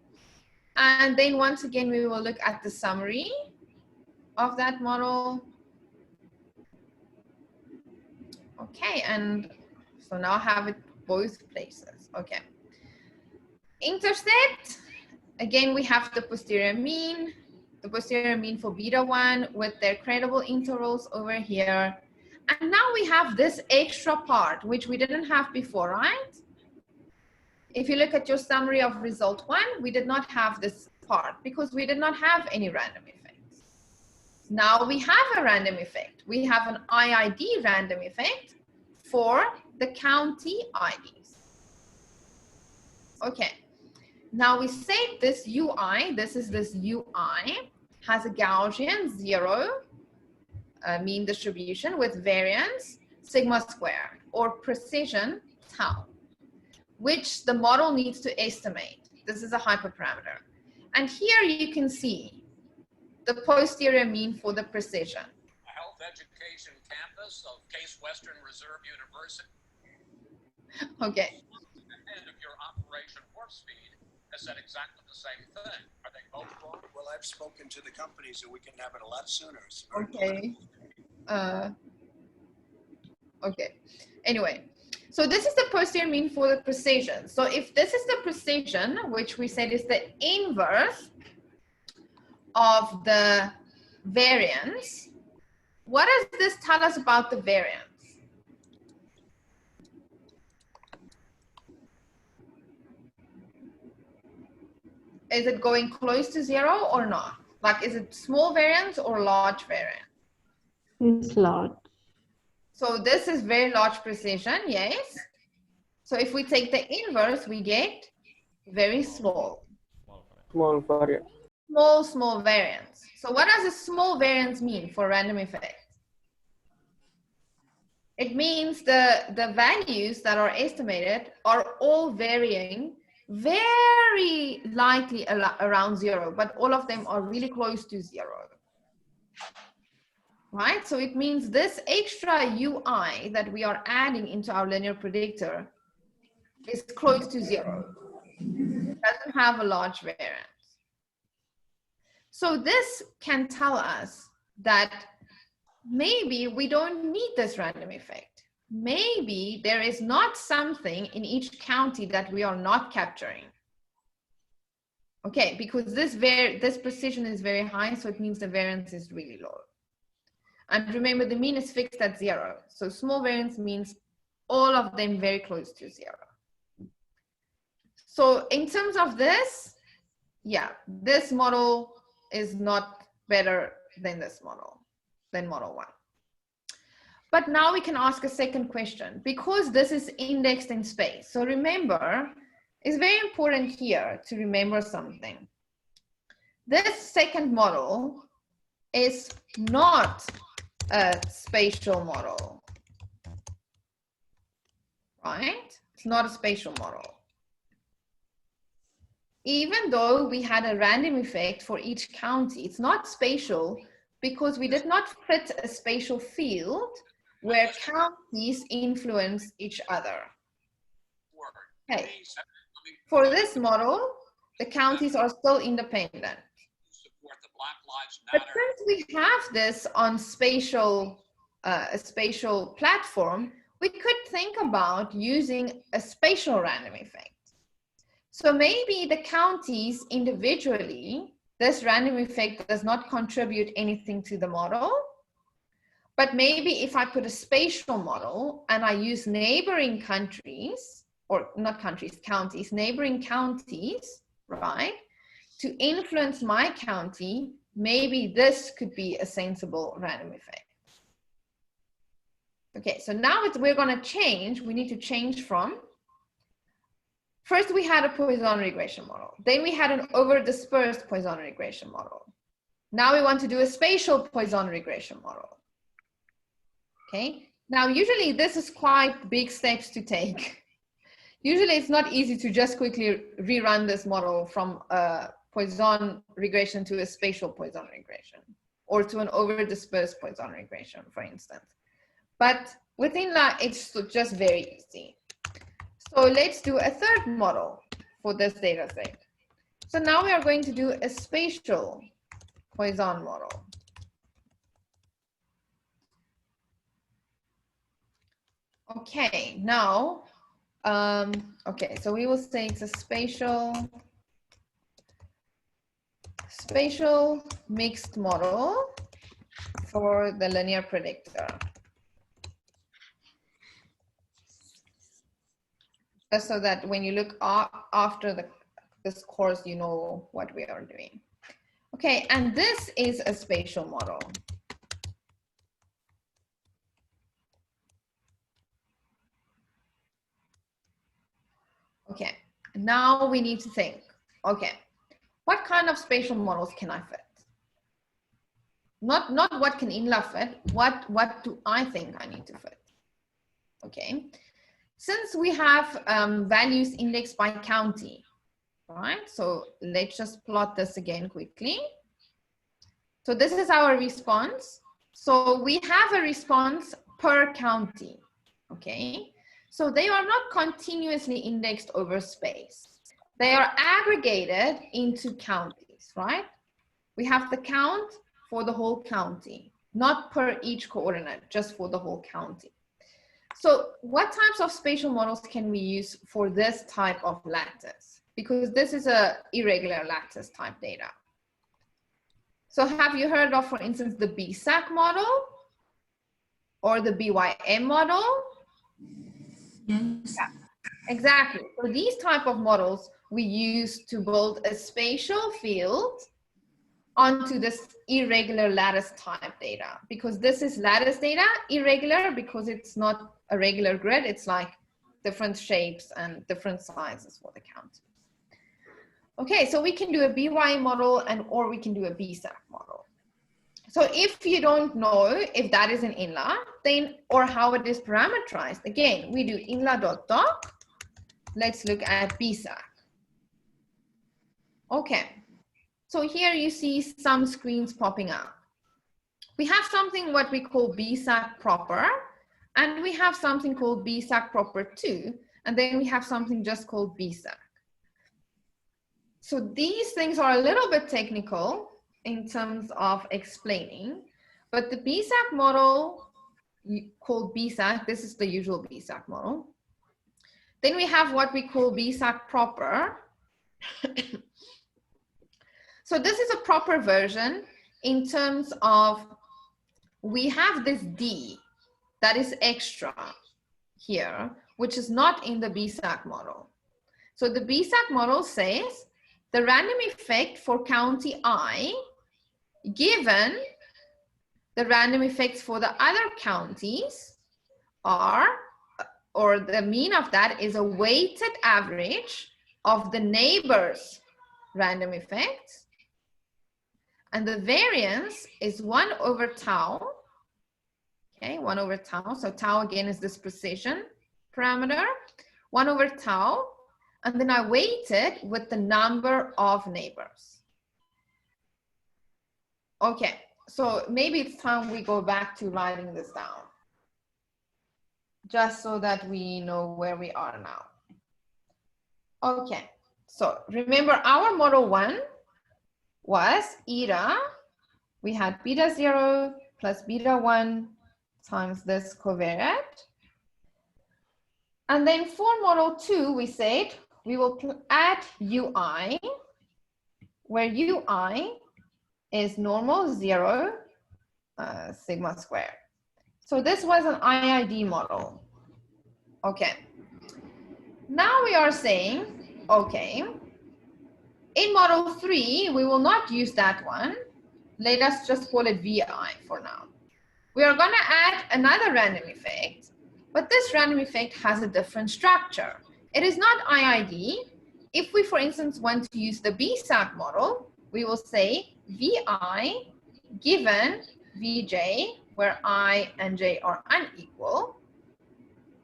And then once again, we will look at the summary of that model. Okay, and so now I have it both places. Okay. Intercept, again, we have the posterior mean for beta 1 with their credible intervals over here. And now we have this extra part, which we didn't have before, right? If you look at your summary of result 1, we did not have this part because we did not have any random effects. Now we have a random effect. We have an IID random effect for the county IDs. Okay. Now we say this UI, this UI, has a Gaussian 0 mean distribution with variance sigma squared or precision tau. which the model needs to estimate. This is a hyperparameter. And here you can see the posterior mean for the precision. Health education campus of Case Western Reserve University. Okay. And if your operation warp speed has said exactly the same thing. Are they both wrong? Well, I've spoken to the companies and we can have it a lot sooner. Okay. Okay. Anyway, so this is the posterior mean for the precision. So if this is the precision, which we said is the inverse of the variance, what does this tell us about the variance? Is it going close to zero or not? Like, is it small variance or large variance? It's large. So this is very large precision, yes. So if we take the inverse, we get very small. Small variance. Small variance. So what does a small variance mean for random effect? It means the values that are estimated are all varying very likely around zero, but all of them are really close to zero. Right? So it means this extra UI that we are adding into our linear predictor is close to zero. It doesn't have a large variance. So this can tell us that maybe we don't need this random effect. Maybe there is not something in each county that we are not capturing. Okay, because this precision is very high, so it means the variance is really low. And remember, the mean is fixed at zero. So small variance means all of them very close to zero. So in terms of this, yeah, this model is not better than this model, than model 1. But now we can ask a second question, because this is indexed in space. So remember, it's very important here to remember something. This second model is not a spatial model, right? It's not a spatial model. Even though we had a random effect for each county, it's not spatial because we did not fit a spatial field where counties influence each other. Okay. For this model, the counties are still independent. But since we have this on a spatial platform, we could think about using a spatial random effect. So maybe the counties individually, this random effect does not contribute anything to the model. But maybe if I put a spatial model and I use neighboring countries, or not countries, counties, neighboring counties, right, to influence my county, maybe this could be a sensible random effect. Okay, so now we're going to change. We need to change from, first we had a Poisson regression model. Then we had an over-dispersed Poisson regression model. Now we want to do a spatial Poisson regression model. Okay, now usually this is quite big steps to take. Usually it's not easy to just quickly rerun this model from a Poisson regression to a spatial Poisson regression, or to an over-dispersed Poisson regression, for instance. But with R-INLA, it's just very easy. So let's do a third model for this data set. So now we are going to do a spatial Poisson model. Okay, now, okay, so we will say it's a spatial mixed model for the linear predictor. Just so that when you look after this course, you know what we are doing. Okay, and this is a spatial model. Okay, now we need to think, okay, what kind of spatial models can I fit? Not what can R-INLA fit, what do I think I need to fit? Okay, since we have values indexed by county, right? So let's just plot this again quickly. So this is our response. So we have a response per county, okay? So they are not continuously indexed over space. They are aggregated into counties, right? We have the count for the whole county, not per each coordinate, just for the whole county. So what types of spatial models can we use for this type of lattice? Because this is a irregular lattice type data. So have you heard of, for instance, the BSAC model or the BYM model? Yes. Yeah, exactly. So these type of models we use to build a spatial field onto this irregular lattice type data, because this is lattice data, irregular because it's not a regular grid, it's like different shapes and different sizes for the count. Okay, so we can do a BY model or we can do a BSAC model. So if you don't know if that is an INLA, then or how it is parameterized, again, we do INLA.doc. Let's look at BSAC. Okay, so here you see some screens popping up. We have something what we call BSAC proper, and we have something called BSAC proper 2, and then we have something just called BSAC. So these things are a little bit technical in terms of explaining, but the BSAC model called BSAC, this is the usual BSAC model. Then we have what we call BSAC proper. So this is a proper version in terms of we have this D that is extra here, which is not in the BSAC model. So the BSAC model says the random effect for county I given the random effects for the other counties are, or the mean of that is a weighted average of the neighbors' random effects, and the variance is 1 over tau. Okay, 1 over tau. So tau again is this precision parameter, 1 over tau. And then I weight it with the number of neighbors. Okay, so maybe it's time we go back to writing this down, just so that we know where we are now. Okay, so remember our model 1 was eta. We had beta 0 plus beta 1 times this covariate. And then for model 2, we said we will add UI, where UI is normal 0 sigma squared. So this was an IID model. Okay. Now we are saying, okay, in model 3, we will not use that one. Let us just call it VI for now. We are going to add another random effect, but this random effect has a different structure. It is not IID. If we, for instance, want to use the BSAC model, we will say VI given VJ, where I and J are unequal,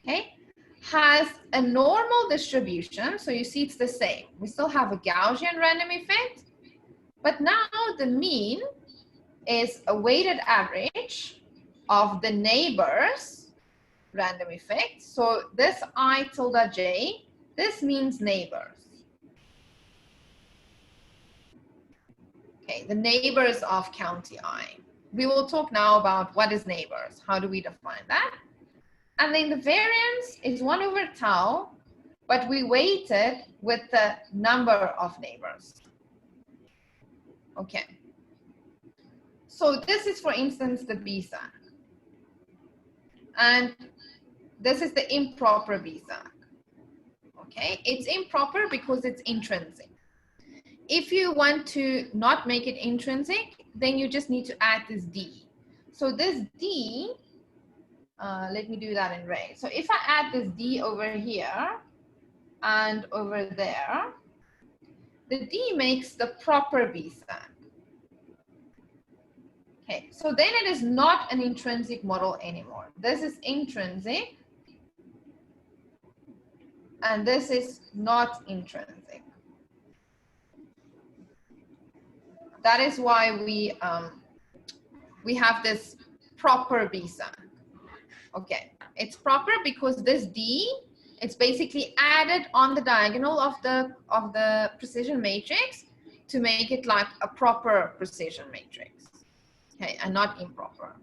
okay, has a normal distribution. So you see it's the same. We still have a Gaussian random effect, but now the mean is a weighted average of the neighbors' random effect. So this I tilde j, this means neighbors. Okay, the neighbors of county I. We will talk now about what is neighbors. How do we define that? And then the variance is 1 over tau, but we weight it with the number of neighbors. Okay. So this is, for instance, the BSAC. And this is the improper BSAC. Okay, it's improper because it's intrinsic. If you want to not make it intrinsic, then you just need to add this D. So this D, let me do that in red. So if I add this D over here and over there, the D makes the proper BSAC. Okay, so then it is not an intrinsic model anymore. This is intrinsic. and this is not intrinsic. That is why we have this proper BSAC. Okay, it's proper because this D, it's basically added on the diagonal of the precision matrix to make it like a proper precision matrix. Okay, and not improper.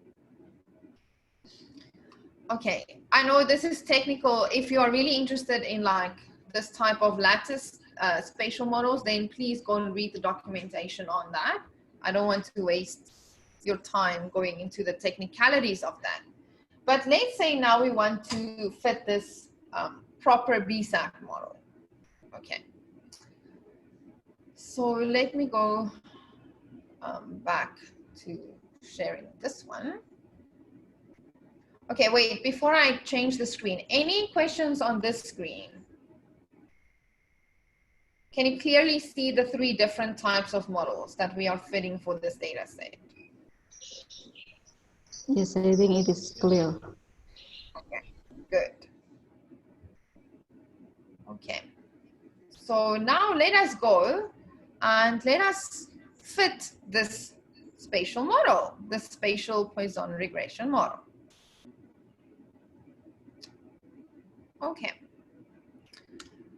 Okay, I know this is technical. If you are really interested in like this type of lattice spatial models, then please go and read the documentation on that. I don't want to waste your time going into the technicalities of that. But let's say now we want to fit this proper BSAC model. Okay. So let me go back to sharing this one. Okay, wait, before I change the screen, any questions on this screen? Can you clearly see the 3 different types of models that we are fitting for this data set? Yes, I think it is clear. Okay, good. Okay, so now let us go and let us fit this spatial model, the spatial Poisson regression model. Okay.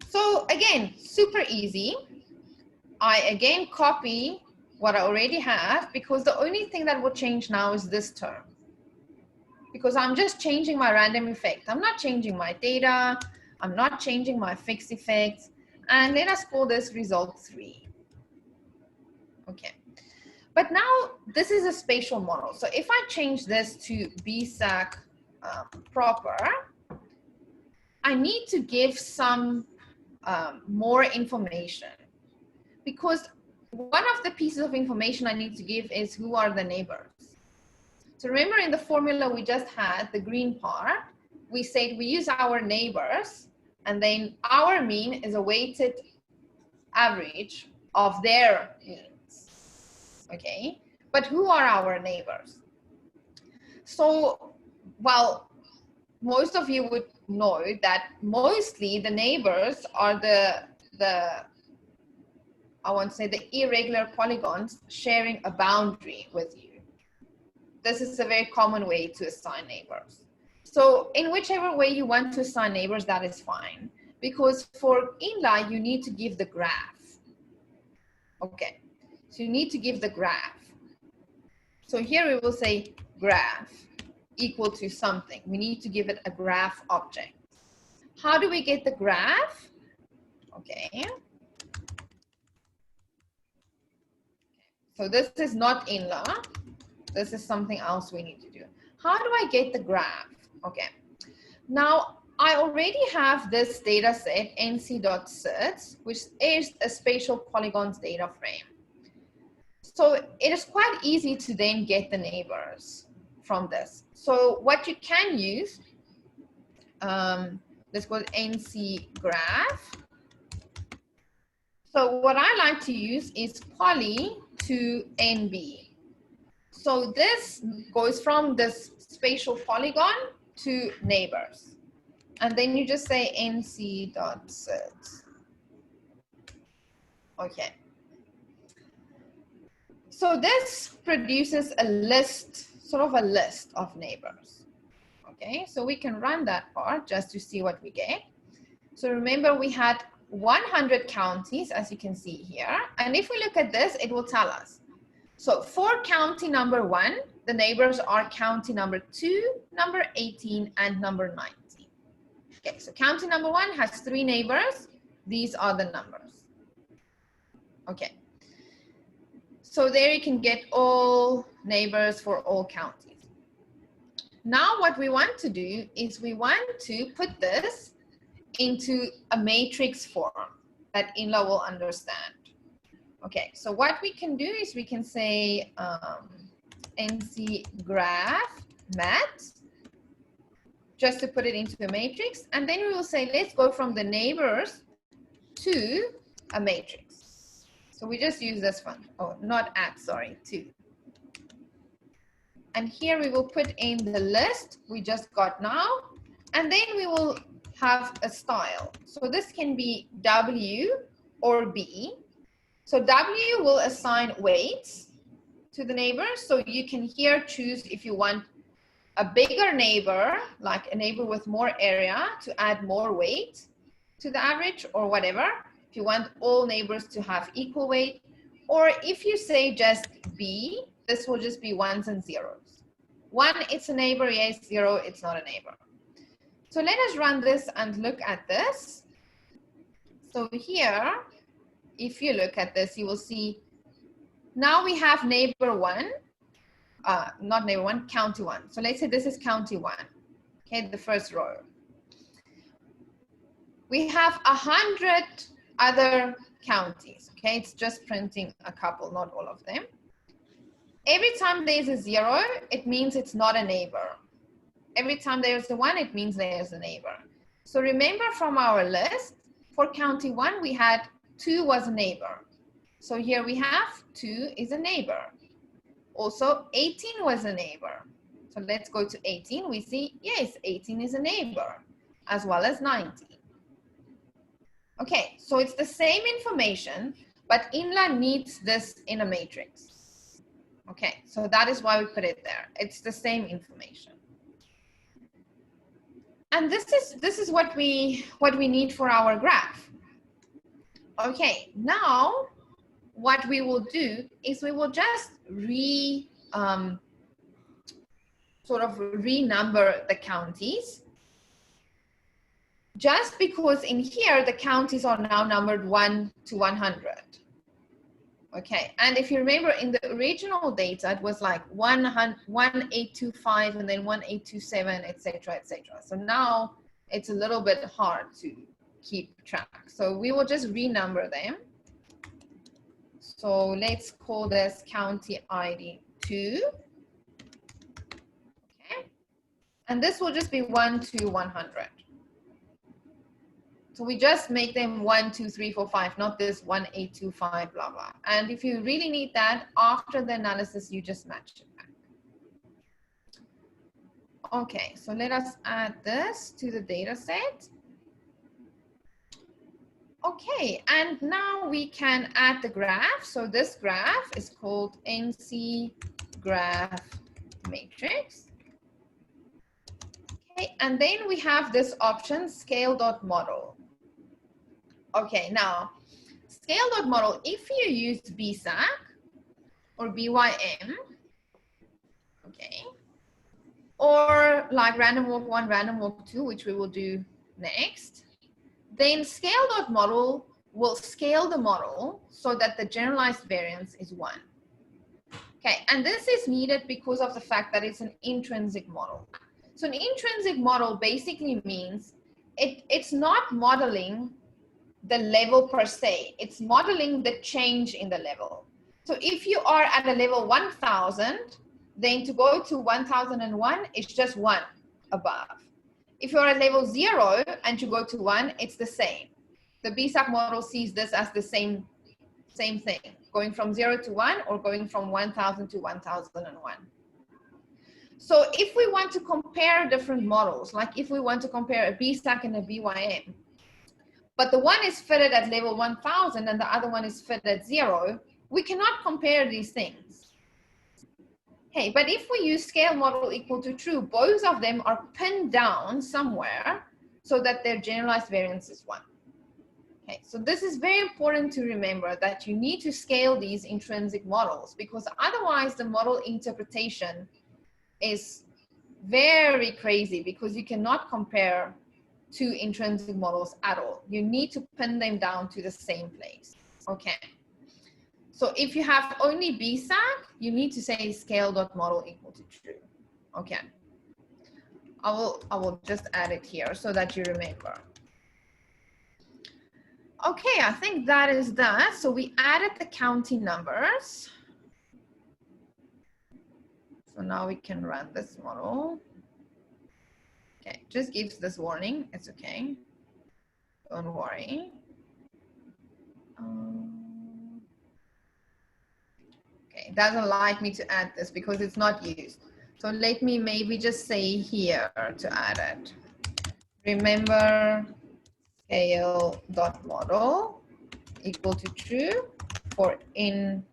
So again, super easy. I again copy what I already have because the only thing that will change now is this term. Because I'm just changing my random effect. I'm not changing my data. I'm not changing my fixed effects. And let us call this result 3. Okay. But now this is a spatial model. So if I change this to BSAC proper, I need to give some more information, because one of the pieces of information I need to give is who are the neighbors. So remember in the formula we just had, the green part, we said we use our neighbors and then our mean is a weighted average of their means. Okay, but who are our neighbors? So, well, most of you would know that mostly the neighbors are the I want to say the irregular polygons sharing a boundary with you. This is a very common way to assign neighbors. So in whichever way you want to assign neighbors, that is fine. Because for INLA, you need to give the graph. Okay, so you need to give the graph. So here we will say graph equal to something. We need to give it a graph object. How do we get the graph? Okay. So this is not INLA. This is something else we need to do. How do I get the graph? Okay. Now, I already have this data set, nc.sit, which is a spatial polygons data frame. So it is quite easy to then get the neighbors from this. So what you can use, let's go to nc graph. So what I like to use is poly to nb. So this goes from this spatial polygon to neighbors. And then you just say nc.sit. Okay. So this produces a list, sort of a list of neighbors. Okay, so we can run that part just to see what we get. So remember we had 100 counties, as you can see here. And if we look at this, it will tell us. So for county number 1, the neighbors are county number 2, number 18, and number 19. Okay, so county number 1 has 3 neighbors. These are the numbers. Okay. So there you can get all neighbors for all counties. Now what we want to do is we want to put this into a matrix form that INLA will understand. Okay, so what we can do is we can say nc graph mat, just to put it into a matrix, and then we will say let's go from the neighbors to a matrix. So we just use this one. Oh, not at, sorry, to. And here we will put in the list we just got now, and then we will have a style. So this can be W or B. So W will assign weights to the neighbor. So you can here choose if you want a bigger neighbor, like a neighbor with more area to add more weight to the average or whatever. If you want all neighbors to have equal weight, or if you say just B, this will just be ones and zeros. 1, it's a neighbor, yes, 0, it's not a neighbor. So let us run this and look at this. So here, if you look at this, you will see now we have neighbor 1, not neighbor 1, county 1. So let's say this is county 1, okay, the first row. We have 100 other counties, okay? It's just printing a couple, not all of them. Every time there's a 0, it means it's not a neighbor. Every time there's a 1, it means there's a neighbor. So remember from our list, for county 1, we had 2 was a neighbor. So here we have 2 is a neighbor. Also, 18 was a neighbor. So let's go to 18. We see, yes, 18 is a neighbor, as well as 19. Okay, so it's the same information, but INLA needs this in a matrix. Okay, so that is why we put it there. It's the same information. And this is what we need for our graph. Okay, now what we will do is we will just sort of renumber the counties. Just because in here, the counties are now numbered 1 to 100. Okay, and if you remember in the original data, it was like 1825 and then 1827, etc., etc. So now it's a little bit hard to keep track. So we will just renumber them. So let's call this county ID 2. Okay, and this will just be 1 to 100. So we just make them 1, 2, 3, 4, 5, not this 1, 8, 2, 5, blah, blah. And if you really need that, after the analysis, you just match it back. Okay, so let us add this to the data set. Okay, and now we can add the graph. So this graph is called NC graph matrix. Okay, and then we have this option, scale.model. Okay, now scale.model, if you use BSAC or BYM, okay, or like random walk 1, random walk 2, which we will do next, then scale.model will scale the model so that the generalized variance is 1. Okay, and this is needed because of the fact that it's an intrinsic model. So an intrinsic model basically means it's not modeling the level per se, it's modeling the change in the level. So if you are at a level 1000, then to go to 1001, it's just 1 above. If you're at level 0 and you go to 1, it's the same. The BSAC model sees this as the same thing, going from 0 to 1 or going from 1000 to 1001. So if we want to compare different models, like if we want to compare a BSAC and a BYM, but the one is fitted at level 1000 and the other one is fitted at 0, we cannot compare these things. Okay, but if we use scale model equal to true, both of them are pinned down somewhere so that their generalized variance is 1. Okay, so this is very important to remember, that you need to scale these intrinsic models, because otherwise the model interpretation is very crazy, because you cannot compare two intrinsic models at all. You need to pin them down to the same place. Okay. So if you have only BSAC, you need to say scale.model equal to true. Okay. I will just add it here so that you remember. Okay, I think that is that. So we added the county numbers. So now we can run this model. Okay, just gives this warning. It's okay. Don't worry. Okay, it doesn't like me to add this because it's not used. So let me maybe just say here to add it. remember scale.model equal to true for intrinsic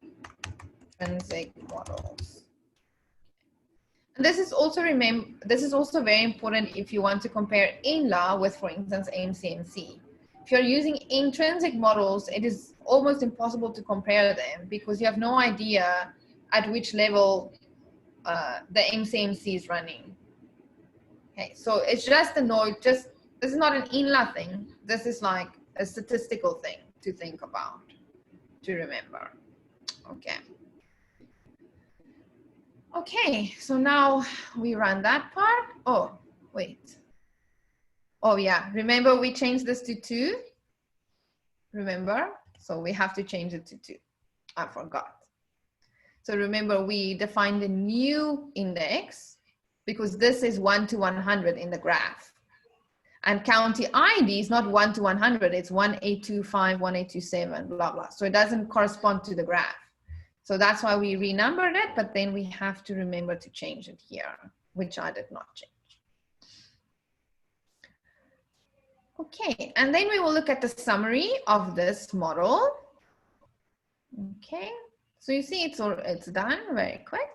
models. And this is also very important if you want to compare INLA with, for instance, MCMC. If you're using intrinsic models, it is almost impossible to compare them because you have no idea at which level the MCMC is running. Okay, so it's just a note, this is not an INLA thing. This is like a statistical thing to think about, to remember. Okay. Okay, so now we run that part. Oh, wait. Oh yeah, remember we changed this to 2? Remember? So we have to change it to 2. I forgot. So remember we defined a new index because this is 1 to 100 in the graph. And county ID is not 1 to 100, it's 1825, 1827, blah, blah. So it doesn't correspond to the graph. So that's why we renumbered it, but then we have to remember to change it here, which I did not change. Okay, and then we will look at the summary of this model. Okay, so you see it's done very quick.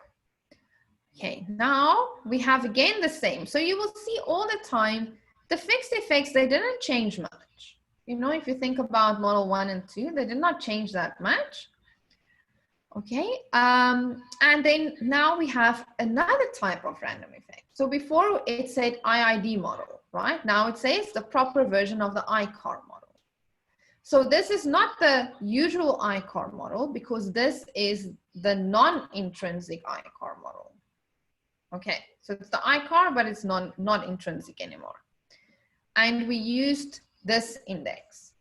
Okay, now we have again the same. So you will see all the time, the fixed effects, they didn't change much. You know, if you think about model 1 and 2, they did not change that much. Okay, and then now we have another type of random effect. So before it said IID model, right? Now it says the proper version of the ICAR model. So this is not the usual ICAR model because this is the non-intrinsic ICAR model. Okay, so it's the ICAR, but it's not intrinsic anymore. And we used this index.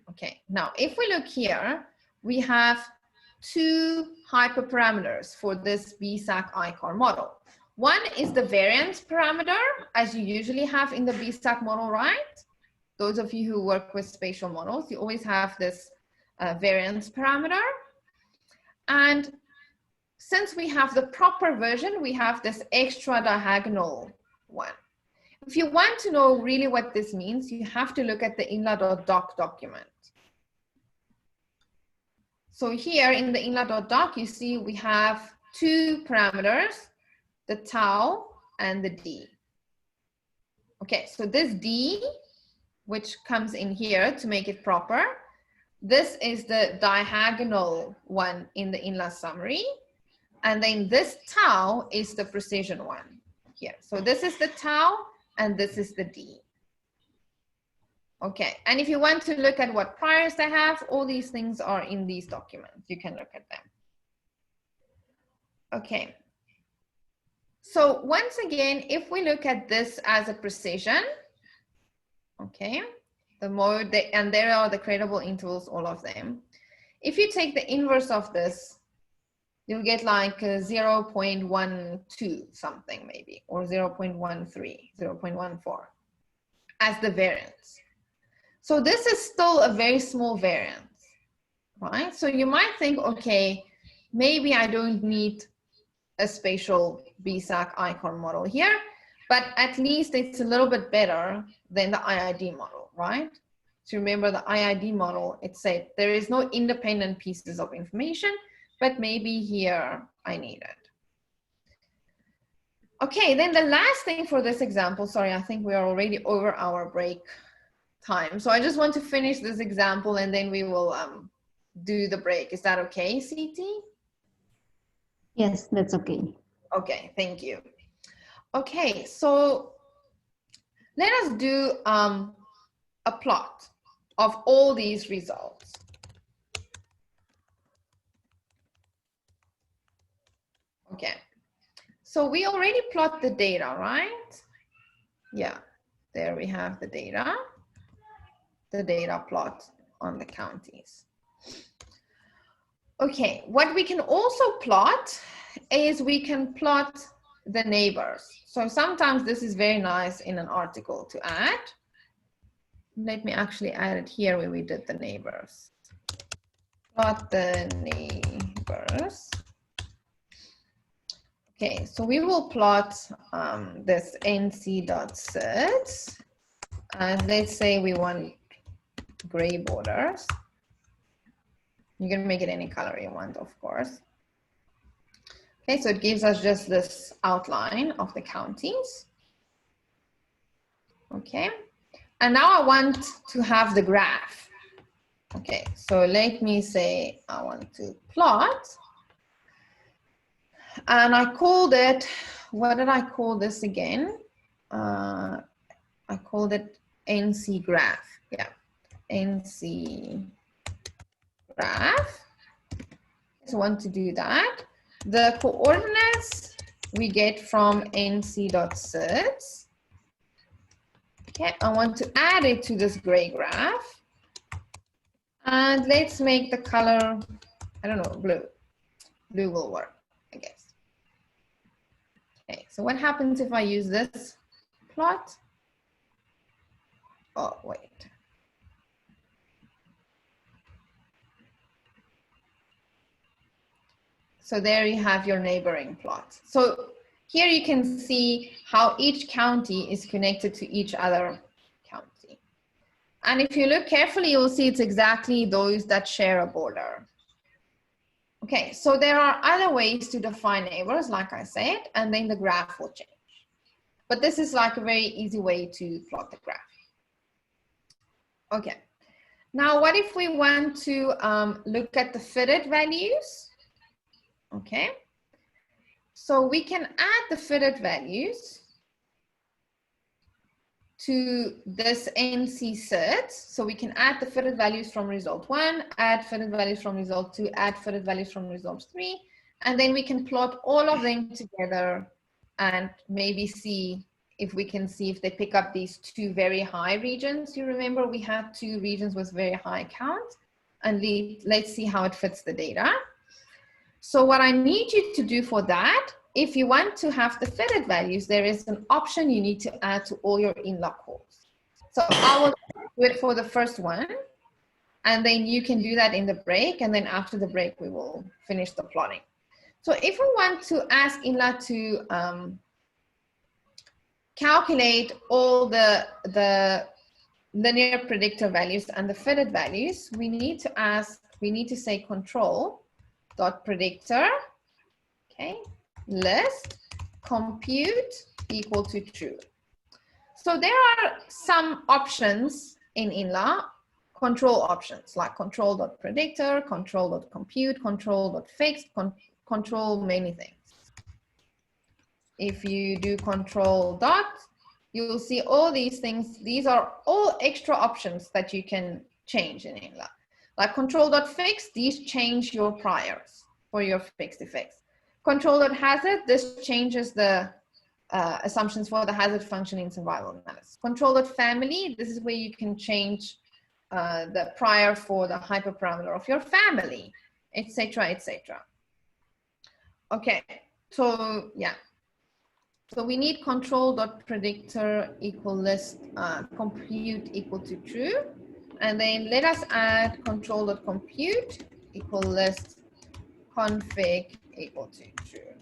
Okay, now if we look here, we have 2 hyperparameters for this BSAC ICAR model. One is the variance parameter, as you usually have in the BSAC model, right? Those of you who work with spatial models, you always have this variance parameter. And since we have the proper version, we have this extra diagonal one. If you want to know really what this means, you have to look at the inla.doc document. So here in the inla.doc, you see we have 2 parameters, the tau and the d. Okay, so this d, which comes in here to make it proper, this is the diagonal one in the INLA summary. And then this tau is the precision one here. So this is the tau and this is the d. Okay, and if you want to look at what priors they have, all these things are in these documents. You can look at them. Okay. So once again, if we look at this as a precision, okay, the mode, and there are the credible intervals, all of them. If you take the inverse of this, you'll get like 0.12 something maybe, or 0.13, 0.14 as the variance. So this is still a very small variance, right? So you might think, okay, maybe I don't need a spatial BSAC ICAR model here, but at least it's a little bit better than the IID model, right? So remember the IID model, it said there is no independent pieces of information, but maybe here I need it. Okay, then the last thing for this example, sorry, I think we are already over our break time. So I just want to finish this example and then we will do the break. Is that okay, CT? Yes, that's okay. Okay, thank you. Okay, so let us do a plot of all these results. Okay, so we already plot the data, right? Yeah, there we have the data plot on the counties. Okay, what we can also plot is we can plot the neighbors. So sometimes this is very nice in an article to add. Let me actually add it here where we did the neighbors. Plot the neighbors. Okay, so we will plot this nc.sit And let's say we want gray borders. You can make it any color you want, of course. Okay, so it gives us just this outline of the counties. Okay, and now I want to have the graph. Okay, so let me say I want to plot. And I called it, what did I call this again? I called it NC graph. Yeah, NC graph. So I want to do that. The coordinates we get from nc.sits. Okay, I want to add it to this gray graph. And let's make the color, I don't know, blue. Blue will work, I guess. Okay, so what happens if I use this plot? Oh, wait. So there you have your neighboring plots. So here you can see how each county is connected to each other county. And if you look carefully, you'll see it's exactly those that share a border. Okay, so there are other ways to define neighbors, like I said, and then the graph will change. But this is like a very easy way to plot the graph. Okay, now what if we want to look at the fitted values? Okay, so we can add the fitted values to this NC set. So we can add the fitted values from result 1, add fitted values from result 2, add fitted values from result 3, and then we can plot all of them together and maybe see if we can see if they pick up these two very high regions. You remember we had two regions with very high count, and let's see how it fits the data. So what I need you to do for that, if you want to have the fitted values, there is an option you need to add to all your INLA calls. So I will do it for the first one, and then you can do that in the break, and then after the break, we will finish the plotting. So if we want to ask INLA to calculate all the linear predictor values and the fitted values, we need to say control.predictor, okay, list compute equal to true. So there are some options in INLA, control options like control.predictor, control.compute, control.fixed, control many things. If you do control dot, you will see all these things. These are all extra options that you can change in INLA. Like control.fix, these change your priors for your fixed effects. Control.hazard, this changes the assumptions for the hazard function in survival analysis. Control.family, this is where you can change the prior for the hyperparameter of your family, etc., etc. Okay, so yeah. So we need control.predictor equal list compute equal to true. And then let us add control.compute equal list config equal to true.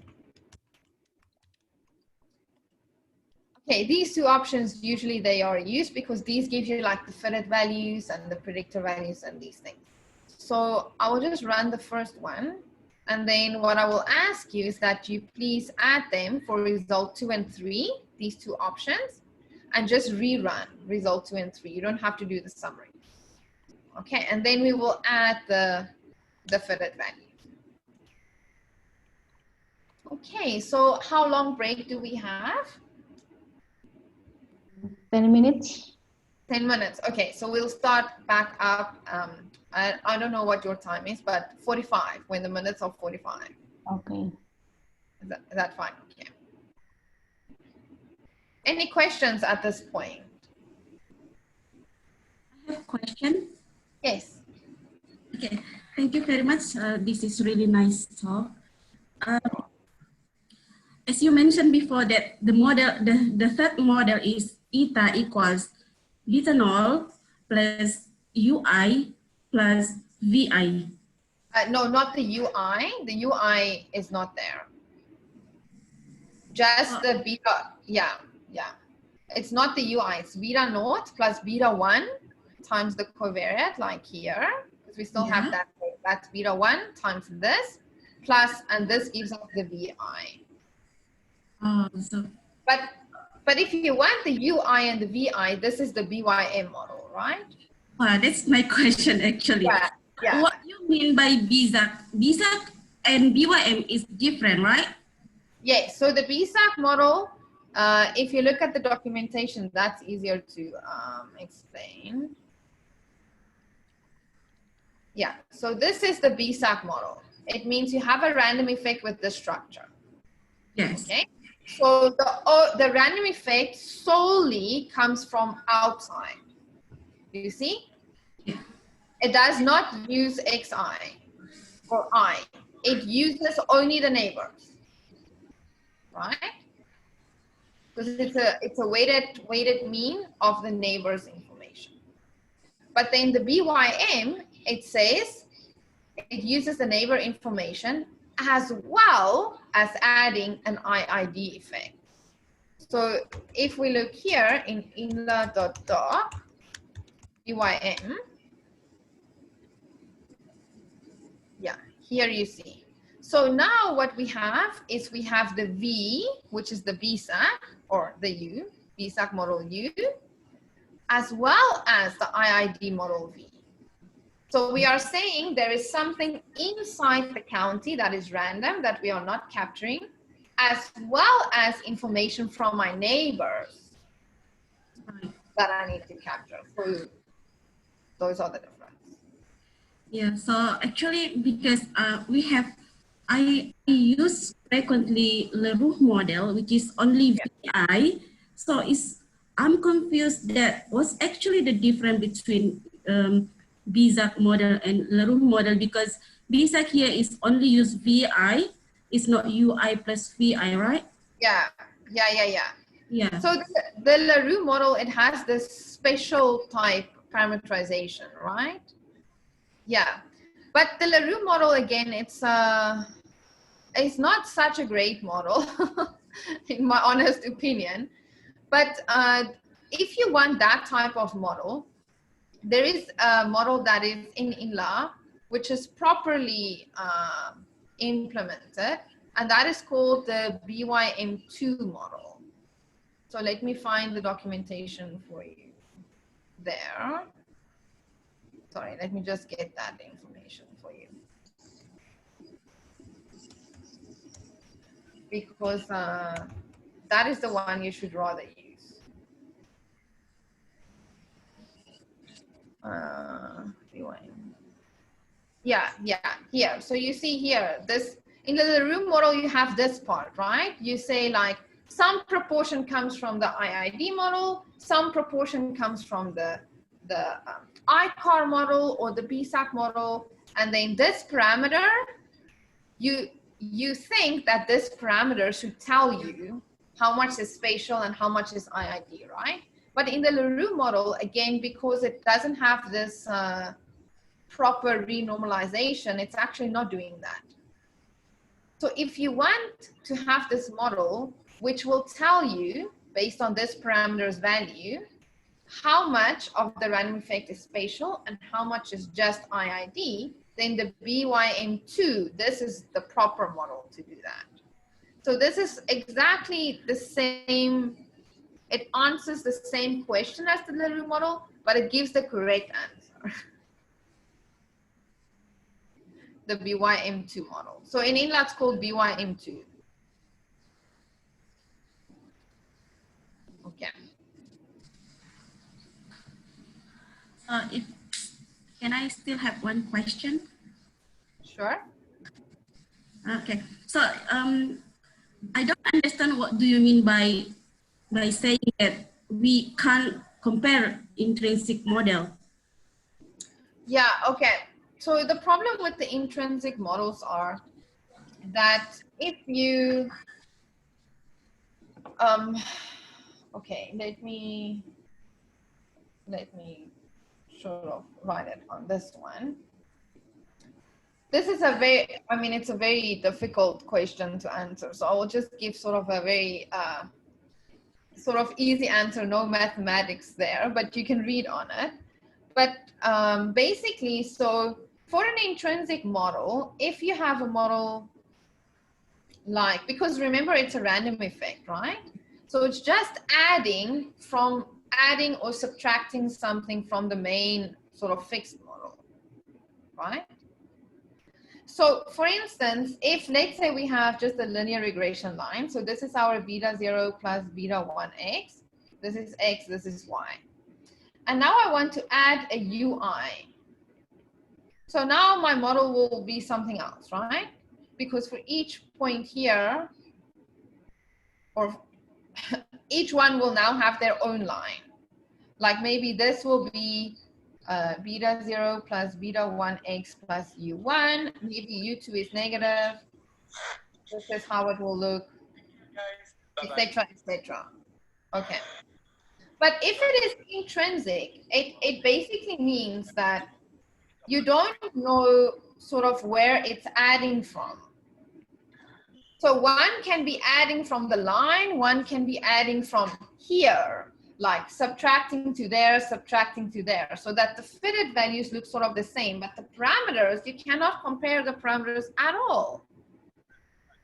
Okay, these two options, usually they are used because these give you like the fitted values and the predictor values and these things. So I will just run the first one. And then what I will ask you is that you please add them for result 2 and 3, these two options, and just rerun result 2 and 3. You don't have to do the summary. Okay, and then we will add the fitted values. Okay, so how long break do we have? 10 minutes. 10 minutes. Okay, so we'll start back up. I don't know what your time is, but 45, when the minutes are 45. Okay. Is that fine? Okay. Any questions at this point? I have a question. Yes. Okay, thank you very much. This is really nice talk. As you mentioned before that the model, the third model is eta equals beta-null plus UI plus VI. No, not the UI. The UI is not there. Just the beta. Yeah, yeah. It's not the UI, it's beta naught plus beta 1 times the covariate, like here, because we still have that. That's beta 1 times this, plus, and this gives us the VI. But if you want the UI and the VI, this is the BYM model, right? That's my question actually. Yeah. What do you mean by BZAC? BZAC and BYM is different, right? Yes, so the BZAC model, if you look at the documentation, that's easier to explain. Yeah, so this is the BZAC model. It means you have a random effect with the structure. Yes. Okay, so the random effect solely comes from outside. You see? It does not use xi or I. It uses only the neighbors, right? Because it's a weighted mean of the neighbors' information. But then the BYM, it says it uses the neighbor information as well as adding an IID effect. So if we look here in inla.doc, BYM, yeah, here you see. So now what we have is we have the V, which is the BZAC or the U, BZAC model U, as well as the IID model V. So we are saying there is something inside the county that is random that we are not capturing, as well as information from my neighbors that I need to capture. So those are the difference. Yeah, so actually because I use frequently Leroux model, which is only VI. So I'm confused that what's actually the difference between BZAC model and Leroux model, because BZAC here is only use VI, it's not UI plus VI, right? Yeah. Yeah. So the Leroux model, it has this special type parameterization, right? Yeah. But the Leroux model, again, it's not such a great model, in my honest opinion. But if you want that type of model, there is a model that is in INLA, which is properly implemented, and that is called the BYM2 model. So let me find the documentation for you there. Sorry, let me just get that information for you. Because that is the one you should rather use. Yeah, here. So you see here, this in the Leroux model, you have this part, right? You say like some proportion comes from the IID model, some proportion comes from the ICAR model or the BZAC model, and then this parameter, you think that this parameter should tell you how much is spatial and how much is IID, right? But in the Leroux model, again, because it doesn't have this proper renormalization, it's actually not doing that. So if you want to have this model, which will tell you, based on this parameter's value, how much of the random effect is spatial and how much is just IID, then the BYM2, this is the proper model to do that. So this is exactly the same, it answers the same question as the Leroux model, but it gives the correct answer. The BYM2 model. So in INLA, it's called BYM2. Okay. Can I still have one question? Sure. Okay. So I don't understand what do you mean by saying that we can't compare intrinsic model. Yeah, okay. So the problem with the intrinsic models are that if you, okay, let me sort of write it on this one. This is a very, I mean, it's a very difficult question to answer. So I will just give sort of a very sort of easy answer, no mathematics there, but you can read on it. But basically, so for an intrinsic model, if you have a model like, because remember it's a random effect, right? So it's just adding or subtracting something from the main sort of fixed model, right? So for instance, if let's say we have just a linear regression line, so this is our beta 0 plus beta 1x, this is x, this is y. And now I want to add a UI. So now my model will be something else, right? Because for each point here, or each one will now have their own line. Like maybe this will be beta 0 plus beta 1x plus u1. Maybe u2 is negative. This is how it will look, etc., etc. Okay. But if it is intrinsic, it basically means that you don't know sort of where it's adding from. So one can be adding from the line, one can be adding from here, like subtracting to there, subtracting to there, so that the fitted values look sort of the same, but the parameters, you cannot compare the parameters at all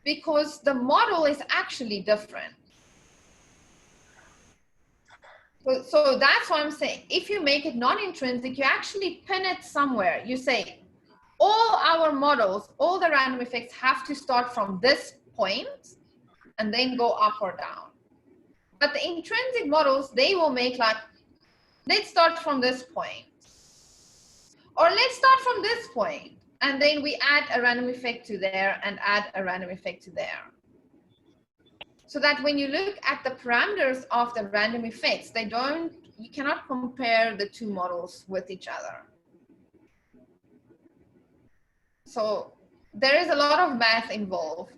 because the model is actually different. So that's what I'm saying. If you make it non-intrinsic, you actually pin it somewhere. You say, all our models, all the random effects have to start from this point and then go up or down. But the intrinsic models, they will make like, let's start from this point. Or let's start from this point, and then we add a random effect to there and add a random effect to there. So that when you look at the parameters of the random effects, you cannot compare the two models with each other. So there is a lot of math involved.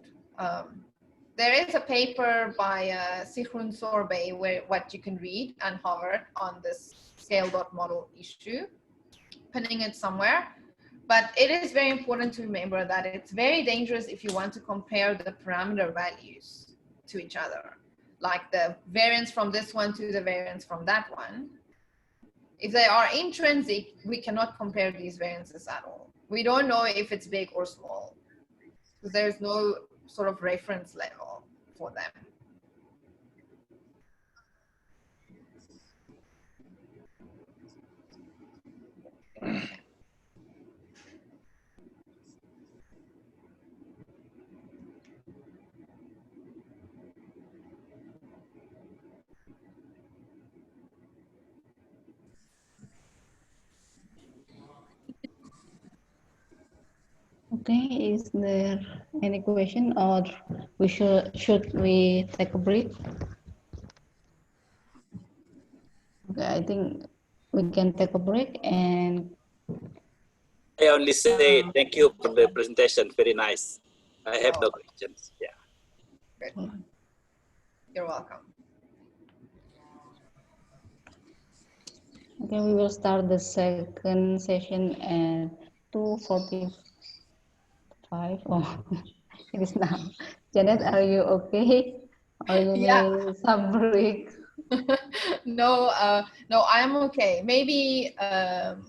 There is a paper by Sigrun Sorbet what you can read on Haavard on this scale dot model issue, pinning it somewhere. But it is very important to remember that it's very dangerous if you want to compare the parameter values to each other, like the variance from this one to the variance from that one. If they are intrinsic, we cannot compare these variances at all. We don't know if it's big or small, because there's no sort of reference level for them. Okay, is there any question, or should we take a break? Okay, I think we can take a break, and I only say thank you for the presentation. Very nice. I have no questions. Yeah. Good. You're welcome. okay, we will start the second session at 2:45. Oh, it is now. Janet, are you okay? Or you need some break? No, I'm okay. Maybe can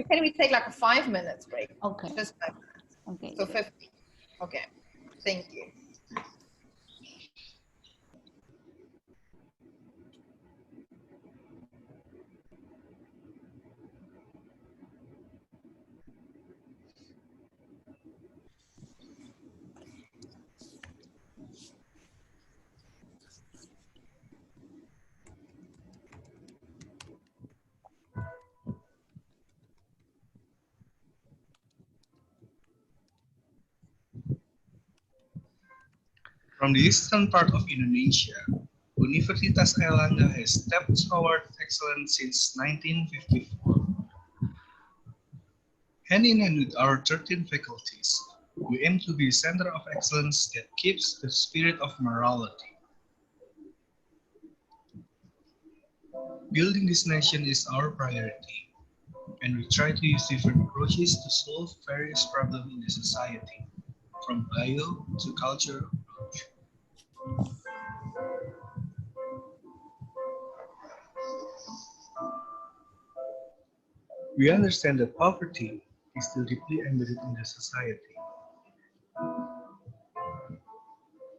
we take like a 5 minutes break? Okay. Just 5 minutes. Okay. So 50. Okay. Thank you. From the eastern part of Indonesia, Universitas Airlangga has stepped toward excellence since 1954. Hand in hand with our 13 faculties, we aim to be a center of excellence that keeps the spirit of morality. Building this nation is our priority, and we try to use different approaches to solve various problems in the society, from bio to culture approach. We understand that poverty is still deeply embedded in the society.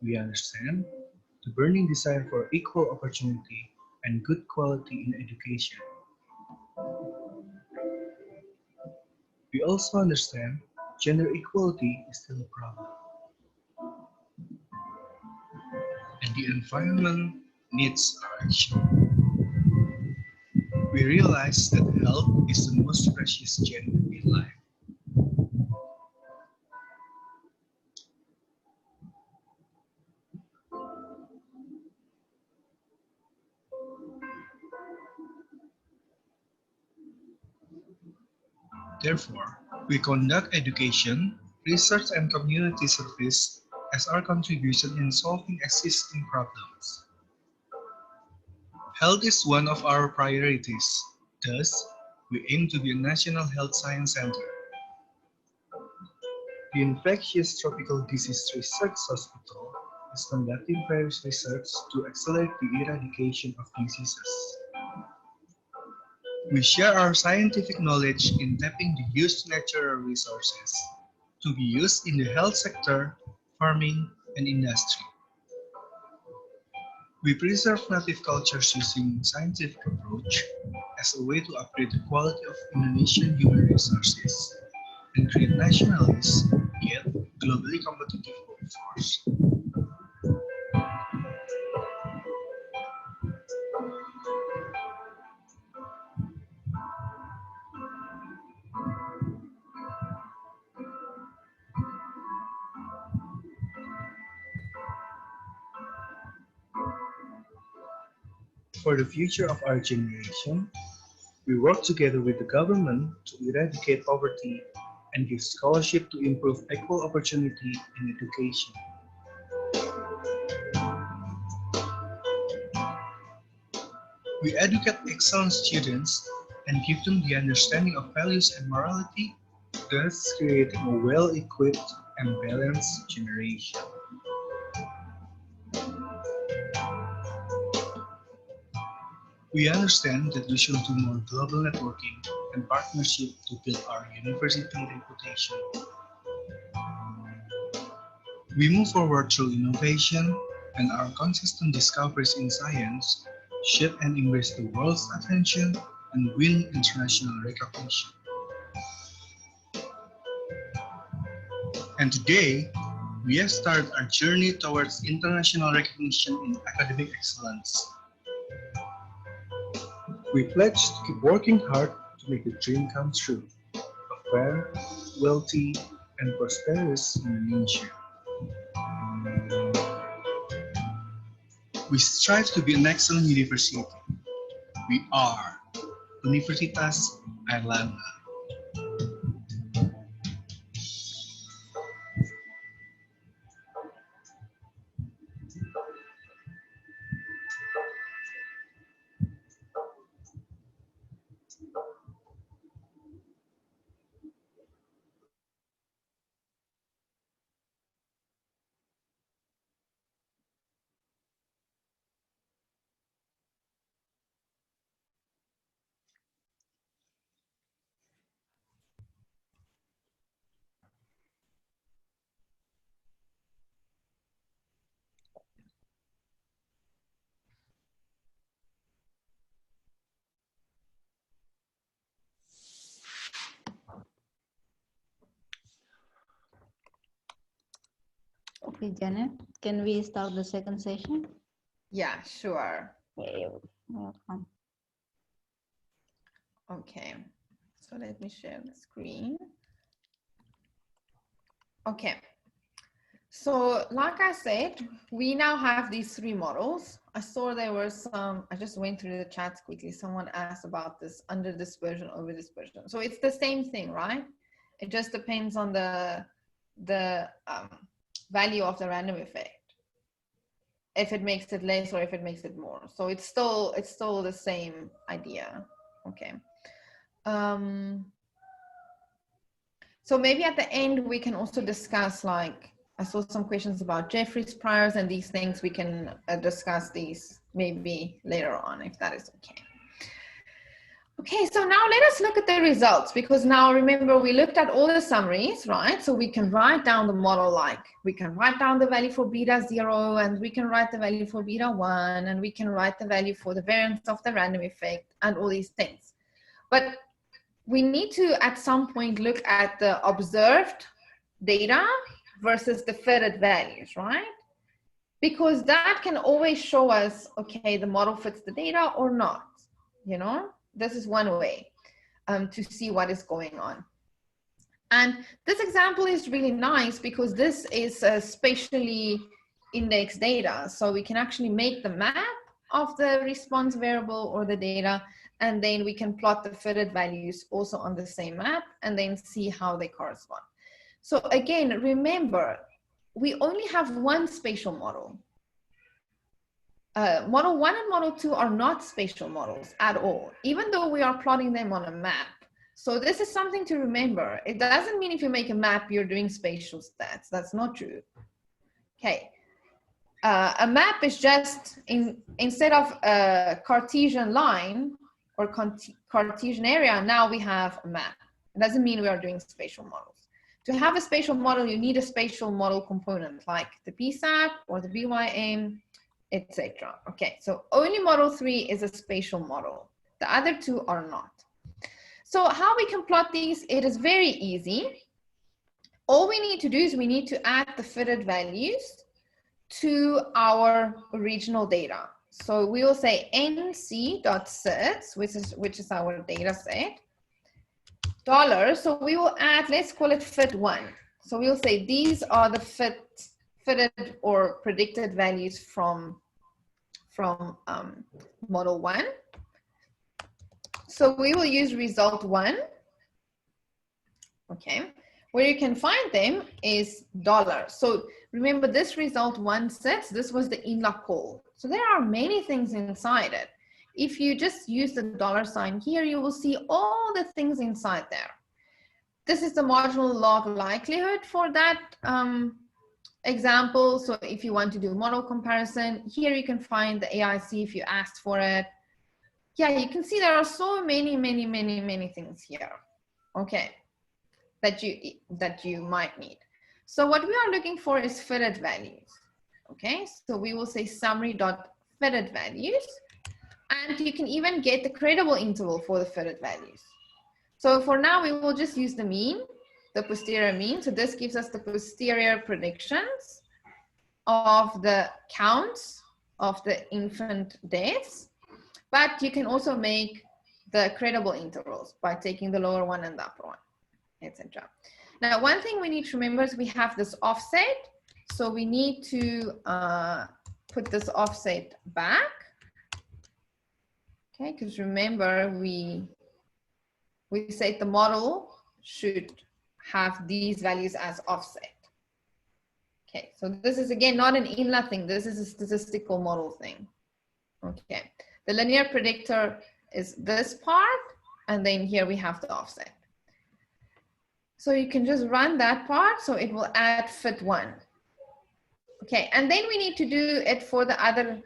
We understand the burning desire for equal opportunity and good quality in education. We also understand gender equality is still a problem, and the environment needs our action. We realize that health is the most precious gem in life. Therefore, we conduct education, research, and community service as our contribution in solving existing problems. Health is one of our priorities. Thus, we aim to be a national health science center. The Infectious Tropical Disease Research Hospital is conducting various research to accelerate the eradication of diseases. We share our scientific knowledge in tapping the used natural resources to be used in the health sector, farming, and industry. We preserve native cultures using scientific approach as a way to upgrade the quality of Indonesian human resources and create nationalist yet globally competitive workforce. For the future of our generation, we work together with the government to eradicate poverty and give scholarship to improve equal opportunity in education. We educate excellent students and give them the understanding of values and morality, thus creating a well-equipped and balanced generation. We understand that we should do more global networking and partnership to build our university reputation. We move forward through innovation, and our consistent discoveries in science shape and embrace the world's attention and win international recognition. And today, we have started our journey towards international recognition in academic excellence. We pledge to keep working hard to make the dream come true, a fair, wealthy, and prosperous Indonesia. We strive to be an excellent university. We are Universitas Airlangga. Okay, Janet, can we start the second session? Yeah, sure. Okay, welcome. Okay, so let me share the screen. Okay, so like I said, we now have these three models. I saw there were some, I just went through the chats quickly. Someone asked about this under dispersion, over dispersion. So it's the same thing, right? It just depends on the value of the random effect, if it makes it less or if it makes it more. So it's still the same idea. Okay. So maybe at the end we can also discuss, like I saw some questions about Jeffrey's priors and these things. We can discuss these maybe later on if that is okay. Okay, so now let us look at the results, because now remember we looked at all the summaries, right? So we can write down the model, like we can write down the value for beta 0, and we can write the value for beta 1, and we can write the value for the variance of the random effect and all these things. But we need to at some point look at the observed data versus the fitted values, right? Because that can always show us, okay, the model fits the data or not, you know? This is one way to see what is going on. And this example is really nice because this is spatially indexed data. So we can actually make the map of the response variable or the data, and then we can plot the fitted values also on the same map and then see how they correspond. So again, remember, we only have one spatial model. Model 1 and Model 2 are not spatial models at all, even though we are plotting them on a map. So this is something to remember. It doesn't mean if you make a map, you're doing spatial stats. That's not true. Okay. A map is just, instead of a Cartesian line or Cartesian area, now we have a map. It doesn't mean we are doing spatial models. To have a spatial model, you need a spatial model component like the PSAP or the BYM, etc. Okay, so only Model 3 is a spatial model. The other two are not. So how we can plot these, it is very easy. All we need to do is we need to add the fitted values to our original data. So we will say nc.sits, which is our data set, $. So we will add, let's call it fit1. So we'll say these are the fitted or predicted values from Model 1. So we will use result 1. Okay, where you can find them is $. So remember this result 1 sets, this was the R-INLA call. So there are many things inside it. If you just use the $sign here, you will see all the things inside there. This is the marginal log likelihood for that example. So if you want to do model comparison, here you can find the AIC if you asked for it. Yeah, you can see there are so many things here, okay, that you might need. So what we are looking for is fitted values, okay? So we will say summary.fitted values, and you can even get the credible interval for the fitted values. So for now, we will just use the mean, the posterior mean. So this gives us the posterior predictions of the counts of the infant deaths. But you can also make the credible intervals by taking the lower one and the upper one, etc. Now, one thing we need to remember is we have this offset. So we need to put this offset back. Okay, because remember we said the model should have these values as offset. Okay, so this is again not an R-INLA thing. This is a statistical model thing. Okay, the linear predictor is this part, and then here we have the offset. So you can just run that part, so it will add fit1. Okay, and then we need to do it for the other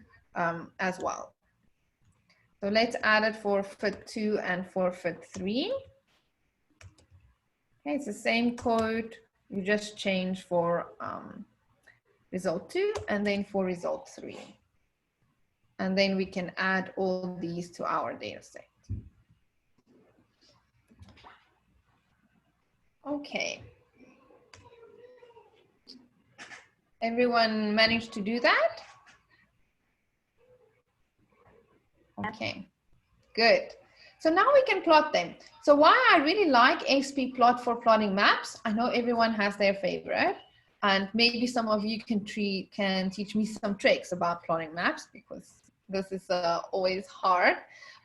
as well. So let's add it for fit2 and for fit3. Okay, it's the same code. You just change for result 2 and then for result 3. And then we can add all these to our data set. Okay. Everyone managed to do that? Okay, good. So now we can plot them. So why I really like ASP plot for plotting maps, I know everyone has their favorite, and maybe some of you can teach me some tricks about plotting maps, because this is always hard.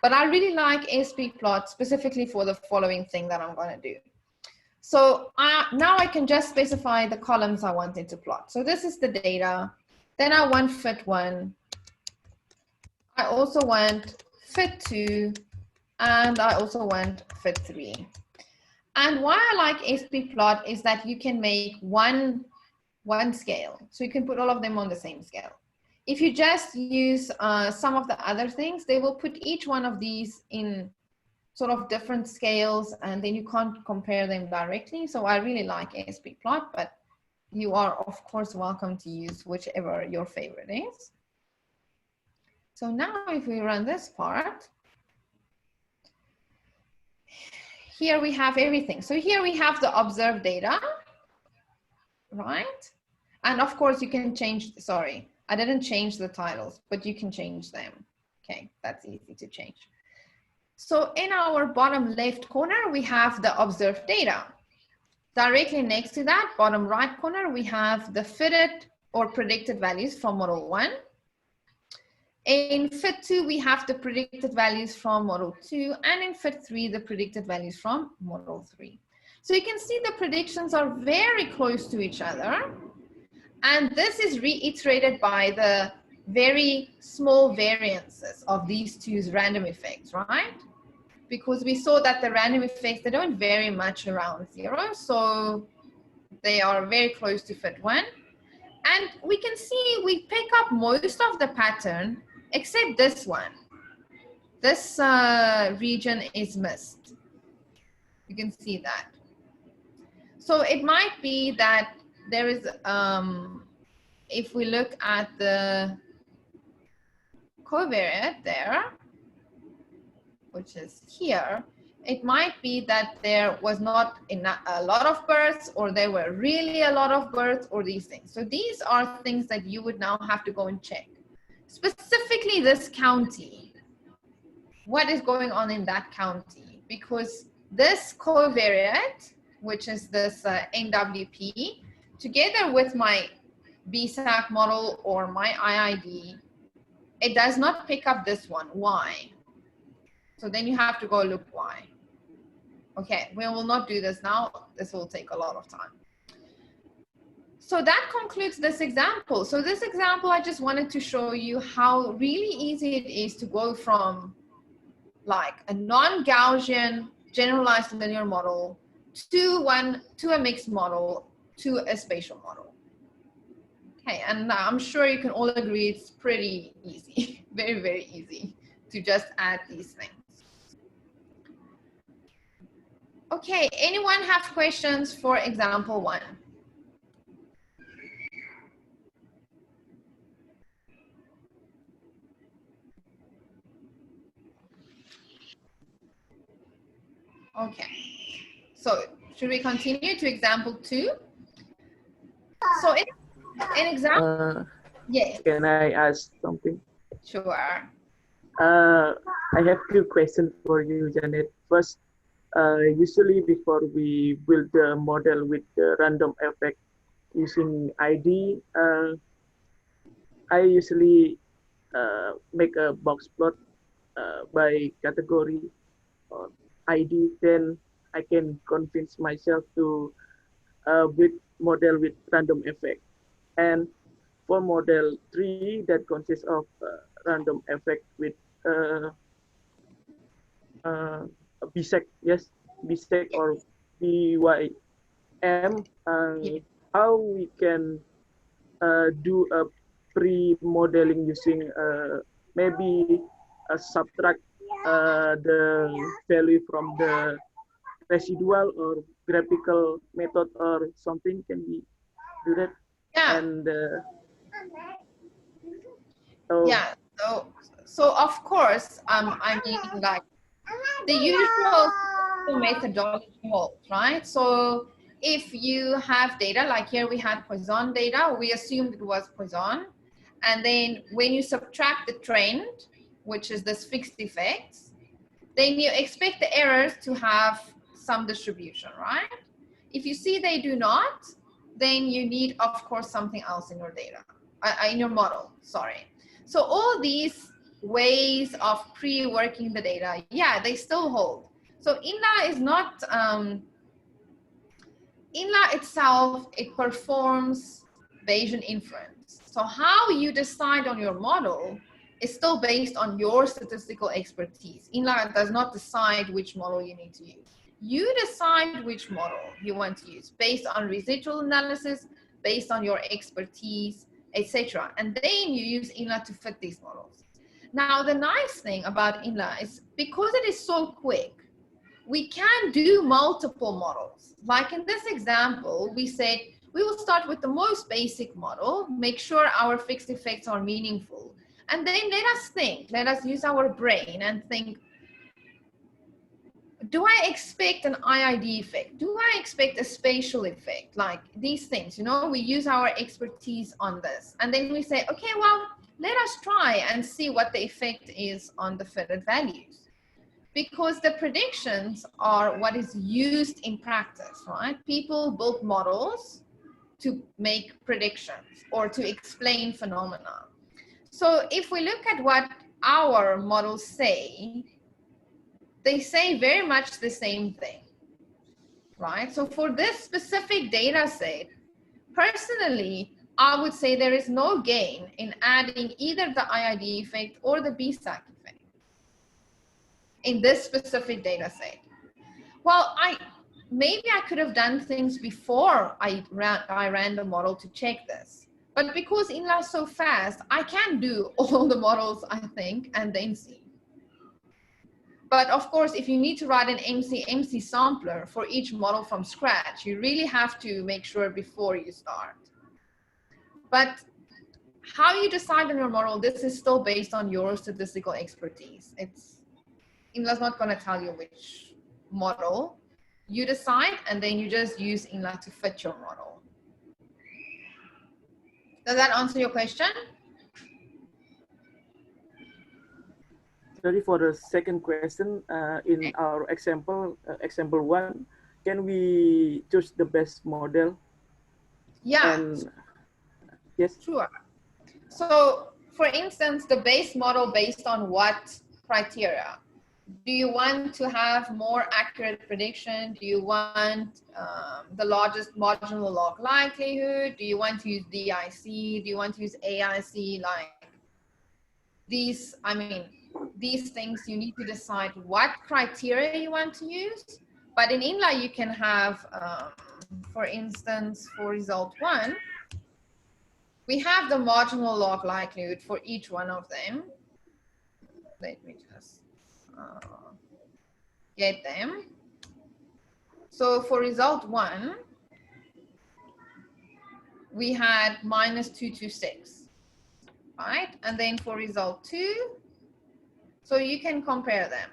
But I really like ASP plot specifically for the following thing that I'm going to do. So now I can just specify the columns I wanted to plot. So this is the data. Then I want fit1. I also want fit2. And I also want fit3. And why I like ASP plot is that you can make one scale. So you can put all of them on the same scale. If you just use some of the other things, they will put each one of these in sort of different scales, and then you can't compare them directly. So I really like ASP plot, but you are of course welcome to use whichever your favorite is. So now if we run this part, here we have everything. So here we have the observed data, right? And of course you can change, sorry, I didn't change the titles, but you can change them. Okay, that's easy to change. So in our bottom left corner, we have the observed data. Directly next to that, bottom right corner, we have the fitted or predicted values from model 1. In fit 2, we have the predicted values from model 2, and in fit 3, the predicted values from model 3. So you can see the predictions are very close to each other. And this is reiterated by the very small variances of these two's random effects, right? Because we saw that the random effects, they don't vary much around 0. So they are very close to fit 1. And we can see we pick up most of the pattern except this one. This region is missed. You can see that. So it might be that there is, if we look at the covariate there, which is here, it might be that there was not a lot of births, or there were really a lot of births, or these things. So these are things that you would now have to go and check. Specifically this county, what is going on in that county? Because this covariate, which is this NWP, together with my BSAC model or my IID, it does not pick up this one. Why? So then you have to go look why. Okay, we will not do this now. This will take a lot of time. So that concludes this example. So this example, I just wanted to show you how really easy it is to go from like a non-Gaussian generalized linear model to a mixed model to a spatial model. Okay, and I'm sure you can all agree it's pretty easy, very, very easy to just add these things. Okay, anyone have questions for example 1? Okay, so should we continue to example 2? So in example, yes. Can I ask something? Sure. I have 2 questions for you, Janet. First, usually before we build the model with the random effect using ID, I usually make a box plot by category or ID. Then I can convince myself to build model with random effect. And for model 3 that consists of random effect with BSEC, yes, BSEC or BYM, how we can do a pre-modeling using maybe subtract the value from the residual or graphical method or something. Can we do that? Yeah. And yeah. So of course, I mean, like the usual methodology holds, right? So if you have data, like here we had Poisson data, we assumed it was Poisson. And then when you subtract the trend, which is this fixed effects, then you expect the errors to have some distribution, right? If you see they do not, then you need, of course, something else in your data, in your model, sorry. So all these ways of pre-working the data, yeah, they still hold. So INLA is not, INLA itself, it performs Bayesian inference. So how you decide on your model is still based on your statistical expertise. INLA does not decide which model you need to use. You decide which model you want to use based on residual analysis, based on your expertise, etc. And then you use INLA to fit these models. Now, the nice thing about INLA is because it is so quick, we can do multiple models. Like in this example, we said we will start with the most basic model, make sure our fixed effects are meaningful. And then let us think, let us use our brain and think, do I expect an IID effect? Do I expect a spatial effect? Like these things, you know, we use our expertise on this. And then we say, okay, well, let us try and see what the effect is on the fitted values. Because the predictions are what is used in practice, right? People build models to make predictions or to explain phenomena. So if we look at what our models say, they say very much the same thing, right? So for this specific data set, personally, I would say there is no gain in adding either the IID effect or the BSAC effect in this specific data set. Well, maybe I could have done things before I ran the model to check this. But because INLA is so fast, I can do all the models, I think, and then see. But of course, if you need to write an MC sampler for each model from scratch, you really have to make sure before you start. But how you decide on your model, this is still based on your statistical expertise. INLA's not going to tell you which model. You decide, and then you just use INLA to fit your model. Does that answer your question? Sorry for the second question. In our example 1, can we choose the best model? Yeah. And, yes. Sure. So, for instance, the base model based on what criteria? Do you want to have more accurate prediction? Do you want the largest marginal log likelihood? Do you want to use DIC? Do you want to use AIC? Like these, these things you need to decide what criteria you want to use. But in INLA, you can have, for instance, for result 1, we have the marginal log likelihood for each one of them. Let me just get them. So for result 1, we had -226, right? And then for result 2, so you can compare them.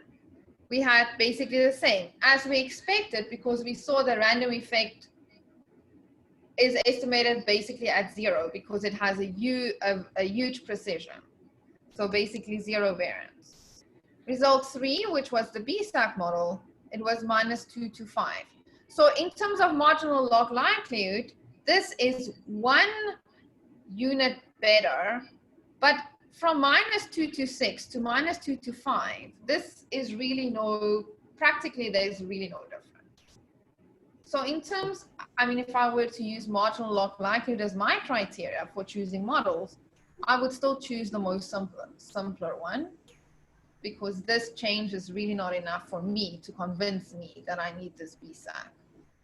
We had basically the same as we expected, because we saw the random effect is estimated basically at 0 because it has a huge precision. So basically 0 variance. Result 3, which was the BSAC model, it was -225. So in terms of marginal log likelihood, this is 1 unit better, but from -226 to -225, this is really practically there's really no difference. So in terms, if I were to use marginal log likelihood as my criteria for choosing models, I would still choose the most simpler one, because this change is really not enough for me to convince me that I need this BSAC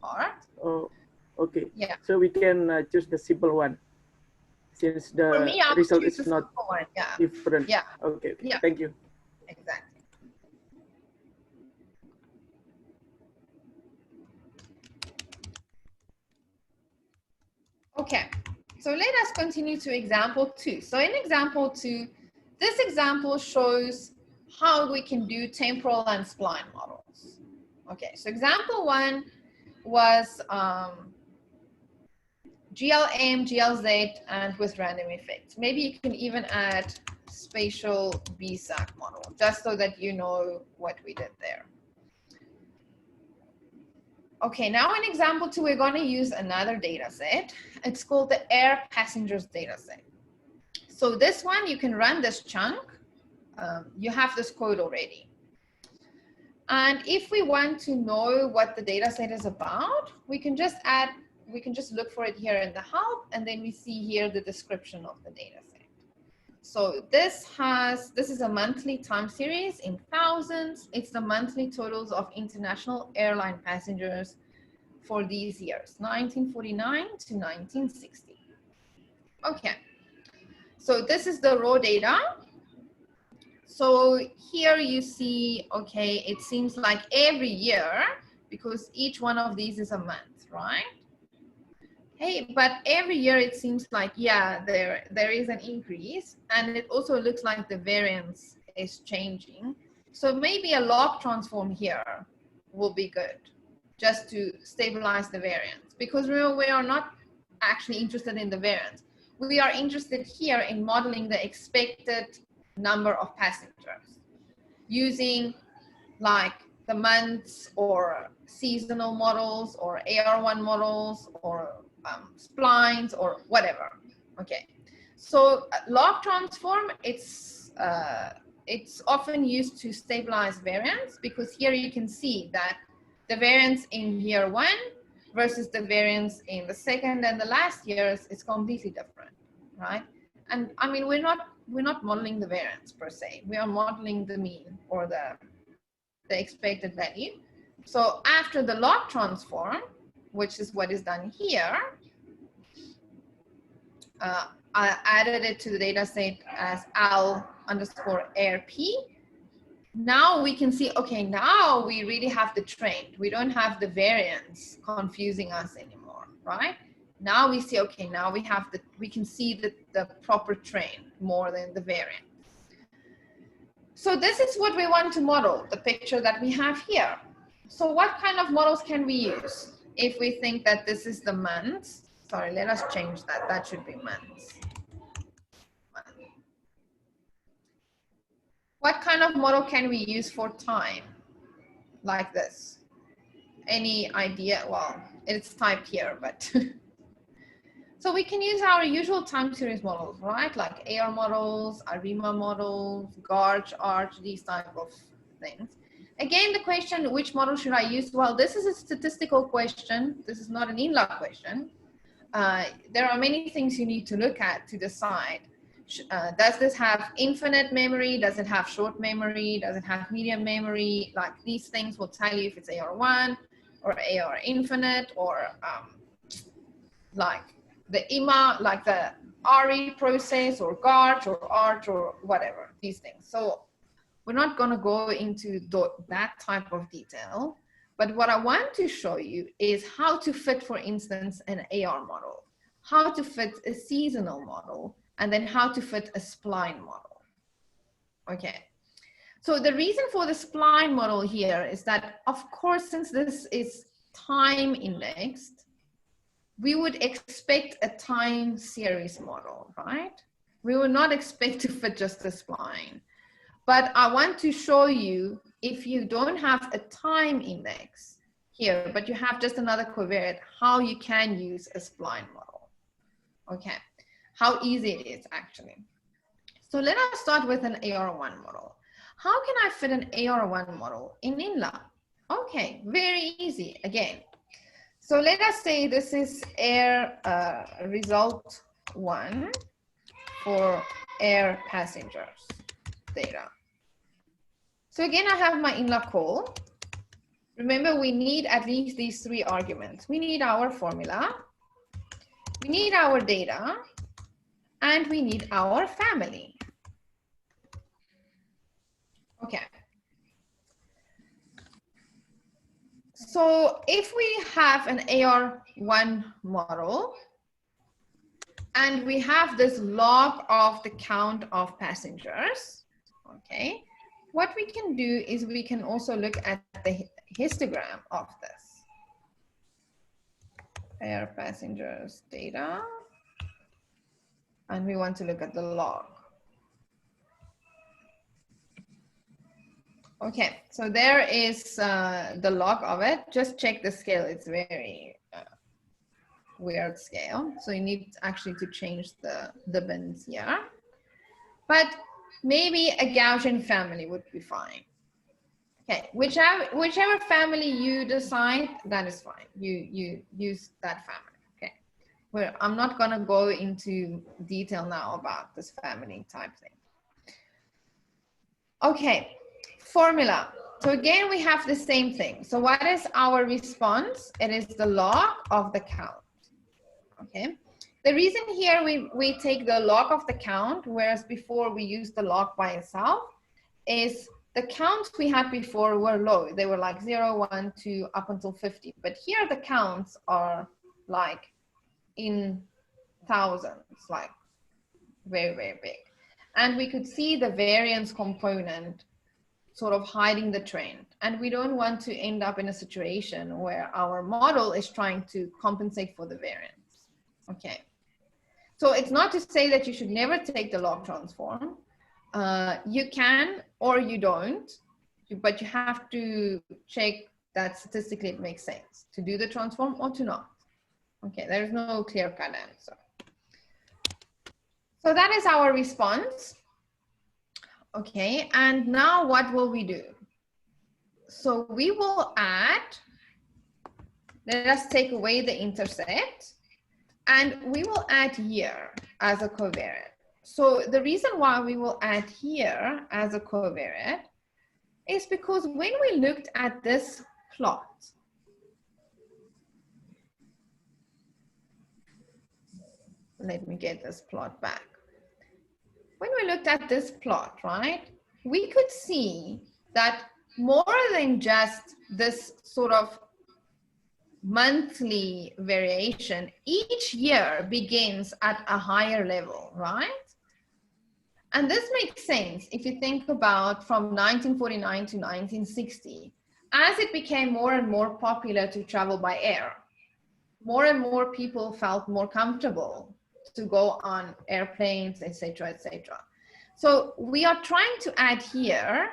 part. Oh, okay. Yeah. So we can choose the simple one, since the result is not different. Yeah. Okay. Yeah. Thank you. Exactly. Okay, so let us continue to example 2. So in example 2, this example shows how we can do temporal and spline models. Okay, so example 1 was GLM, GLZ, and with random effects. Maybe you can even add spatial BSAC model, just so that you know what we did there. Okay, now in example 2, we're going to use another data set. It's called the air passengers data set. So this one, you can run this chunk. You have this code already. And if we want to know what the data set is about, we can just look for it here in the help, and then we see here the description of the data set. So this is a monthly time series in thousands. It's the monthly totals of international airline passengers for these years, 1949 to 1960. Okay, so this is the raw data So here you see, okay, it seems like every year, because each one of these is a month, right? Hey, but every year it seems like, yeah, there is an increase, and it also looks like the variance is changing. So maybe a log transform here will be good, just to stabilize the variance, because we are not actually interested in the variance. We are interested here in modeling the expected number of passengers using like the months or seasonal models or AR1 models or splines or whatever. Okay, so log transform, it's often used to stabilize variance, because here you can see that the variance in year 1 versus the variance in the second and the last years is completely different, right? And I mean, we're not modeling the variance per se. We are modeling the mean or the expected value. So after the log transform, which is what is done here, I added it to the data set as L_ARP. Now we can see, okay, now we really have the trend. We don't have the variance confusing us anymore, right? Now we see, okay, now we can see the proper trend more than the variance. So this is what we want to model, the picture that we have here. So what kind of models can we use if we think that this is the months? Sorry, let us change that. That should be months. What kind of model can we use for time like this? Any idea? Well, it's typed here, but so we can use our usual time series models, right? Like AR models, ARIMA models, GARCH, ARCH, these type of things. Again, the question, which model should I use? Well, this is a statistical question. This is not an INLA question. There are many things you need to look at to decide. Does this have infinite memory? Does it have short memory? Does it have medium memory? Like these things will tell you if it's AR1 or AR infinite, or like the IMA, like the RE process, or GARCH or ARCH or whatever, these things. So we're not going to go into that type of detail. But what I want to show you is how to fit, for instance, an AR model, how to fit a seasonal model, and then how to fit a spline model. Okay. So the reason for the spline model here is that, of course, since this is time indexed, we would expect a time series model, right? We would not expect to fit just a spline. But I want to show you, if you don't have a time index here, but you have just another covariate, how you can use a spline model. Okay, how easy it is actually. So let us start with an AR1 model. How can I fit an AR1 model in INLA? Okay, very easy again. So let us say this is air result 1 for air passengers data. So again, I have my INLA call. Remember, we need at least these 3 arguments. We need our formula, we need our data, and we need our family. Okay. So if we have an AR1 model, and we have this log of the count of passengers, okay, what we can do is we can also look at the histogram of this. Air passengers data, and we want to look at the log. Okay, so there is the log of it. Just check the scale. It's very weird scale. So you need actually to change the bins here. But maybe a Gaussian family would be fine. Okay, whichever family you decide, that is fine. You use that family. Okay, well, I'm not gonna go into detail now about this family type thing. Okay. Formula. So again, we have the same thing. So what is our response? It is the log of the count. Okay. The reason here we take the log of the count, whereas before we used the log by itself, is the counts we had before were low. They were like 0, 1, 2, up until 50. But here the counts are like in thousands, like very, very big. And we could see the variance component sort of hiding the trend. And we don't want to end up in a situation where our model is trying to compensate for the variance. Okay. So it's not to say that you should never take the log transform. You can or you don't, but you have to check that statistically it makes sense to do the transform or to not. Okay, there's no clear-cut answer. So that is our response. Okay, and now what will we do? So we will add, let us take away the intercept, and we will add here as a covariate. So the reason why we will add here as a covariate is because when we looked at this plot, let me get this plot back. When we looked at this plot, right, we could see that more than just this sort of monthly variation, each year begins at a higher level, right? And this makes sense if you think about from 1949 to 1960, as it became more and more popular to travel by air, more and more people felt more comfortable to go on airplanes, etc., etc. So we are trying to add here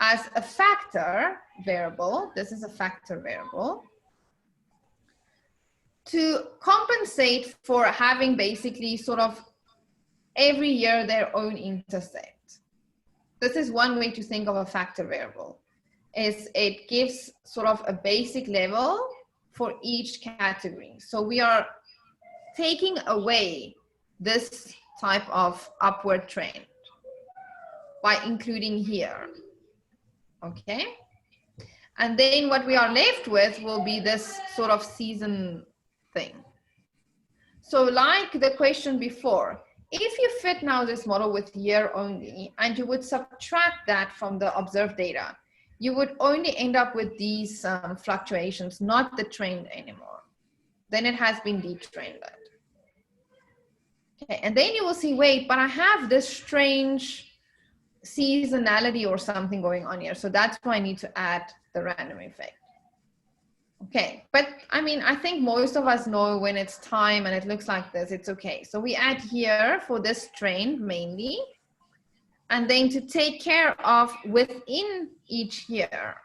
as a factor variable, this is a factor variable, to compensate for having basically sort of every year their own intercept. This is one way to think of a factor variable, is it gives sort of a basic level for each category. So we are taking away this type of upward trend by including here, okay? And then what we are left with will be this sort of season thing. So like the question before, if you fit now this model with year only, and you would subtract that from the observed data, you would only end up with these fluctuations, not the trend anymore. Then it has been detrended. Okay, and then you will see, wait, but I have this strange seasonality or something going on here. So that's why I need to add the random effect. Okay, but I mean, I think most of us know when it's time and it looks like this, it's okay. So we add here for this trend mainly, and then to take care of within each year,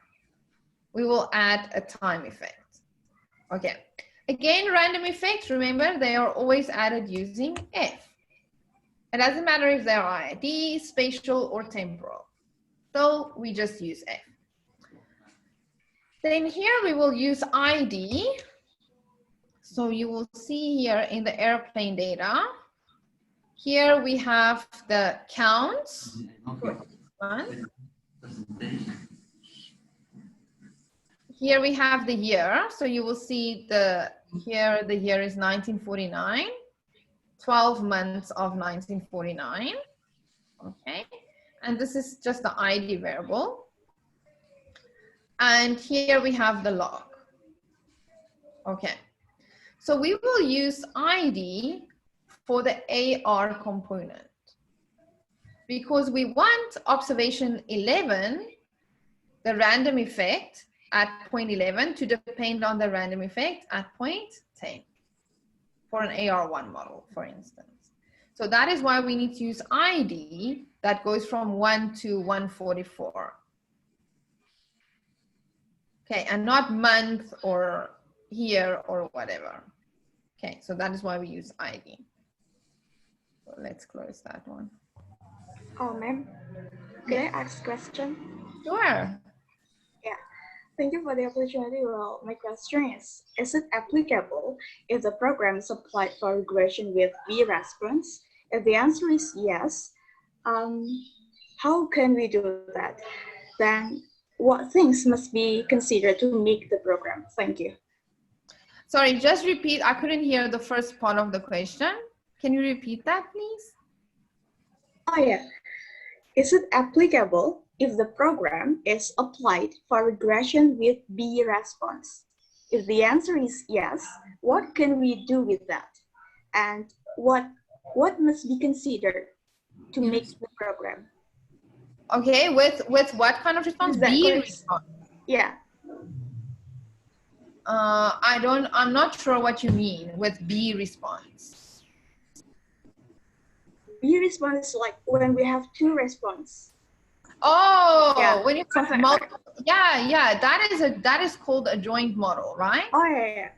we will add a time effect. Okay, again, random effects, remember, they are always added using F. It doesn't matter if they're ID, spatial, or temporal. So we just use F. Then here we will use ID. So you will see here in the airplane data, here we have the counts. Here we have the year. So you will see the year is 1949, 12 months of 1949. Okay, and this is just the ID variable. And here we have the log. Okay, so we will use ID for the AR component because we want observation 11, the random effect at point 11 to depend on the random effect at point 10 for an AR1 model, for instance. So that is why we need to use ID that goes from 1 to 144. Okay, and not month or year or whatever. Okay, so that is why we use ID. So let's close that one. Oh, ma'am, could I ask a question? Sure. Yeah, thank you for the opportunity. Well, my question is it applicable if the program is applied for regression with V response? If the answer is yes, how can we do that? Then what things must be considered to make the program? Thank you. Sorry, just repeat. I couldn't hear the first part of the question. Can you repeat that, please? Oh, yeah. Is it applicable if the program is applied for regression with B response? If the answer is yes, what can we do with that? And what must be considered to make the program? Okay, with what kind of response? B response. Yeah. I'm not sure what you mean with B response. B response is like when we have two responses. Oh, Yeah, when you have multiple, yeah, that is called a joint model, right? Oh yeah.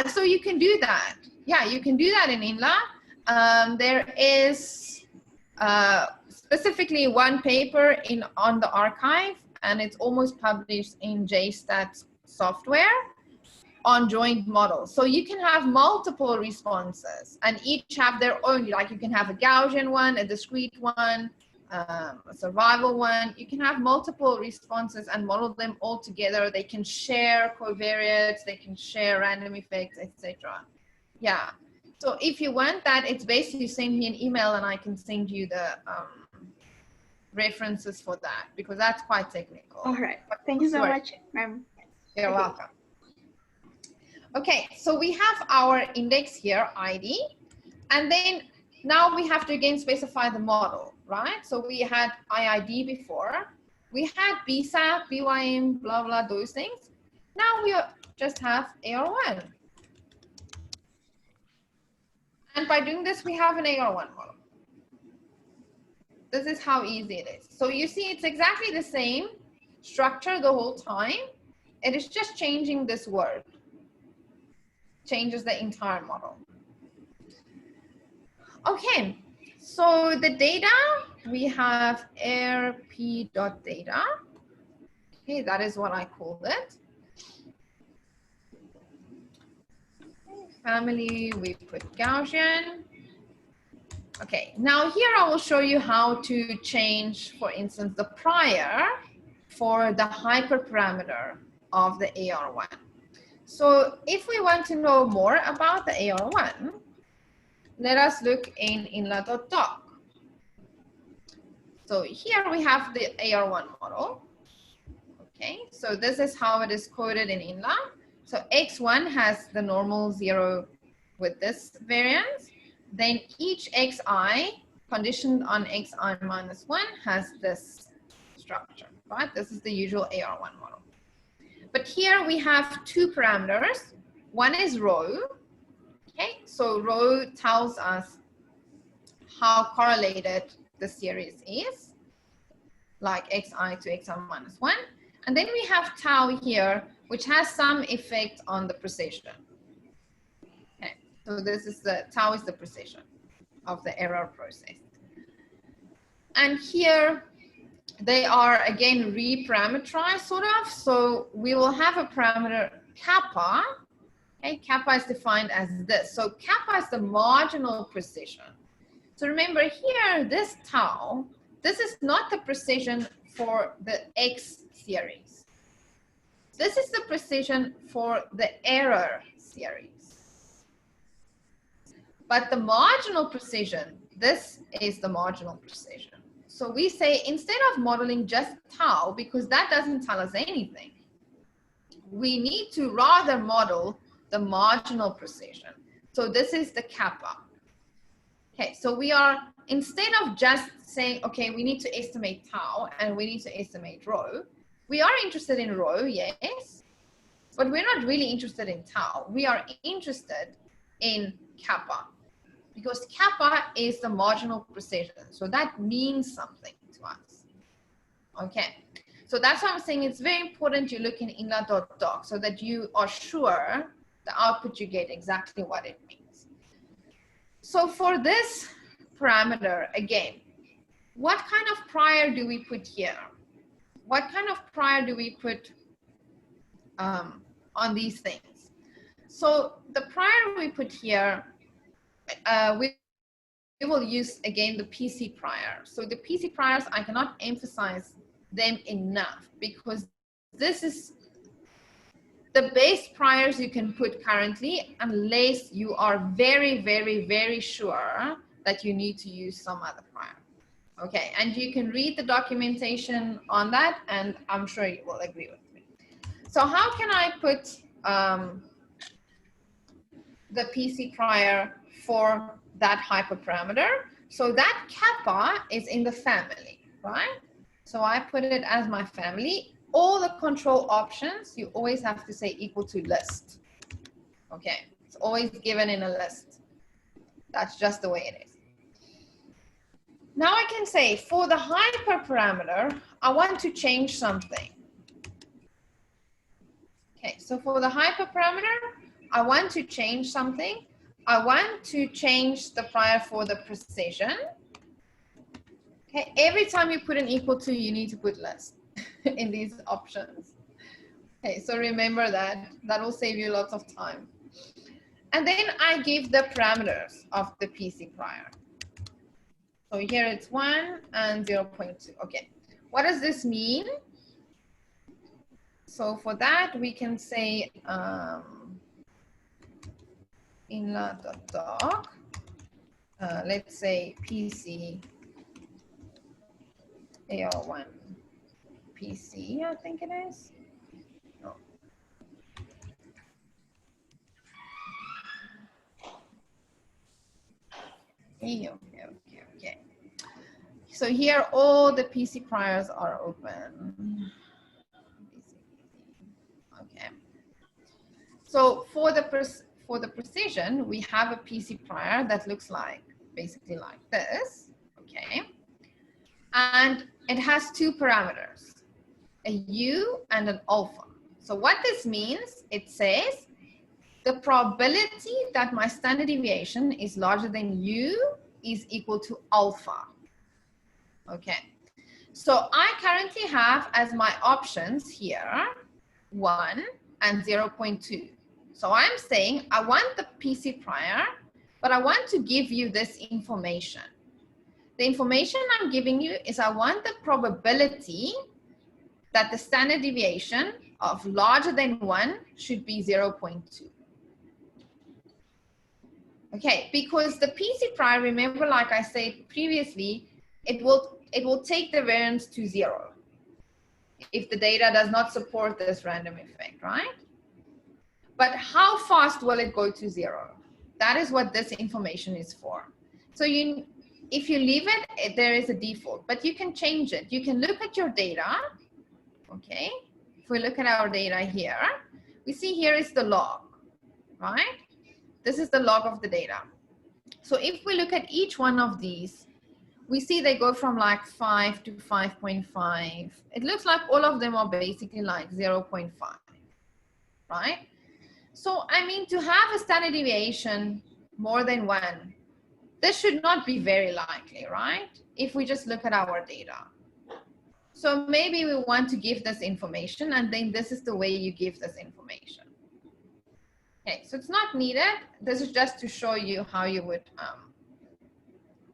So you can do that. Yeah, you can do that in INLA. There is specifically one paper on the archive, and it's almost published in JSTAT software on joint models. So you can have multiple responses and each have their own, like you can have a Gaussian one, a discrete one, a survival one. You can have multiple responses and model them all together. They can share covariates, they can share random effects, etc. Yeah. So if you want that, it's basically send me an email and I can send you the references for that, because that's quite technical. All right. Thank you so much, ma'am. You're welcome. Okay, so we have our index here, ID, and then now we have to again specify the model, right? So we had IID before, we had BSAP, BYM, blah, blah, those things. Now we just have AR1. And by doing this, we have an AR1 model. This is how easy it is. So you see, it's exactly the same structure the whole time. It is just changing this word. Changes the entire model. Okay, so the data, we have airp.data. Okay, that is what I called it. Family, we put Gaussian. Okay, now here I will show you how to change, for instance, the prior for the hyperparameter of the AR1. So if we want to know more about the AR1, let us look in inla.doc. So here we have the AR1 model. Okay, so this is how it is coded in INLA. So X1 has the normal 0 with this variance. Then each Xi conditioned on Xi minus 1 has this structure, right? This is the usual AR1 model. But here we have two parameters. One is rho. Okay, so rho tells us how correlated the series is, like Xi to Xi minus 1. And then we have tau here, which has some effect on the precision. Okay, so this is the tau is the precision of the error process. And here they are again reparameterized sort of. So we will have a parameter kappa. Okay, kappa is defined as this. So kappa is the marginal precision. So remember here, this tau, this is not the precision for the X series. This is the precision for the error series. But the marginal precision, this is the marginal precision. So we say, instead of modeling just tau, because that doesn't tell us anything, we need to rather model the marginal precision. So this is the kappa. Okay, so we are, instead of just saying, okay, we need to estimate tau and we need to estimate rho, we are interested in rho, yes, but we're not really interested in tau. We are interested in kappa, because kappa is the marginal precision. So that means something to us. Okay, so that's why I'm saying it's very important you look in inla.doc so that you are sure the output you get exactly what it means. So for this parameter, again, what kind of prior do we put here? What kind of prior do we put on these things? So the prior we put here, we will use again the PC prior. So the PC priors, I cannot emphasize them enough, because this is the base priors you can put currently, unless you are very, very, very sure that you need to use some other prior. Okay, and you can read the documentation on that, and I'm sure you will agree with me. So how can I put the PC prior for that hyperparameter? So that kappa is in the family, right? So I put it as my family. All the control options, you always have to say equal to list. Okay, it's always given in a list. That's just the way it is. Now I can say for the hyperparameter, I want to change something. Okay, so for the hyperparameter, I want to change something. I want to change the prior for the precision. Okay, every time you put an equal to, you need to put less in these options. Okay, so remember that. That will save you lots of time. And then I give the parameters of the PC prior. So here it's 1 and 0.2. Okay, what does this mean? So for that, we can say INLA.doc, let's say PC AR1 PC, I think it is. No. Okay. So here all the PC priors are open. Okay. So for the precision, we have a PC prior that looks like basically like this. Okay. And it has two parameters, a U and an alpha. So what this means, it says the probability that my standard deviation is larger than U is equal to alpha. Okay. So I currently have as my options here 1 and 0.2. So I'm saying I want the PC prior, but I want to give you this information. The information I'm giving you is I want the probability that the standard deviation of larger than 1 should be 0.2. Okay, because the PC prior, remember, like I said previously, it will take the variance to 0 if the data does not support this random effect, right? But how fast will it go to 0? That is what this information is for. So if you leave it, there is a default, but you can change it. You can look at your data. Okay, if we look at our data here, we see here is the log, right? This is the log of the data. So if we look at each one of these, we see they go from like 5 to 5.5. It looks like all of them are basically like 0.5, right? So, I mean, to have a standard deviation more than 1, this should not be very likely, right? If we just look at our data. So maybe we want to give this information, and then this is the way you give this information. Okay, so it's not needed. This is just to show you how you would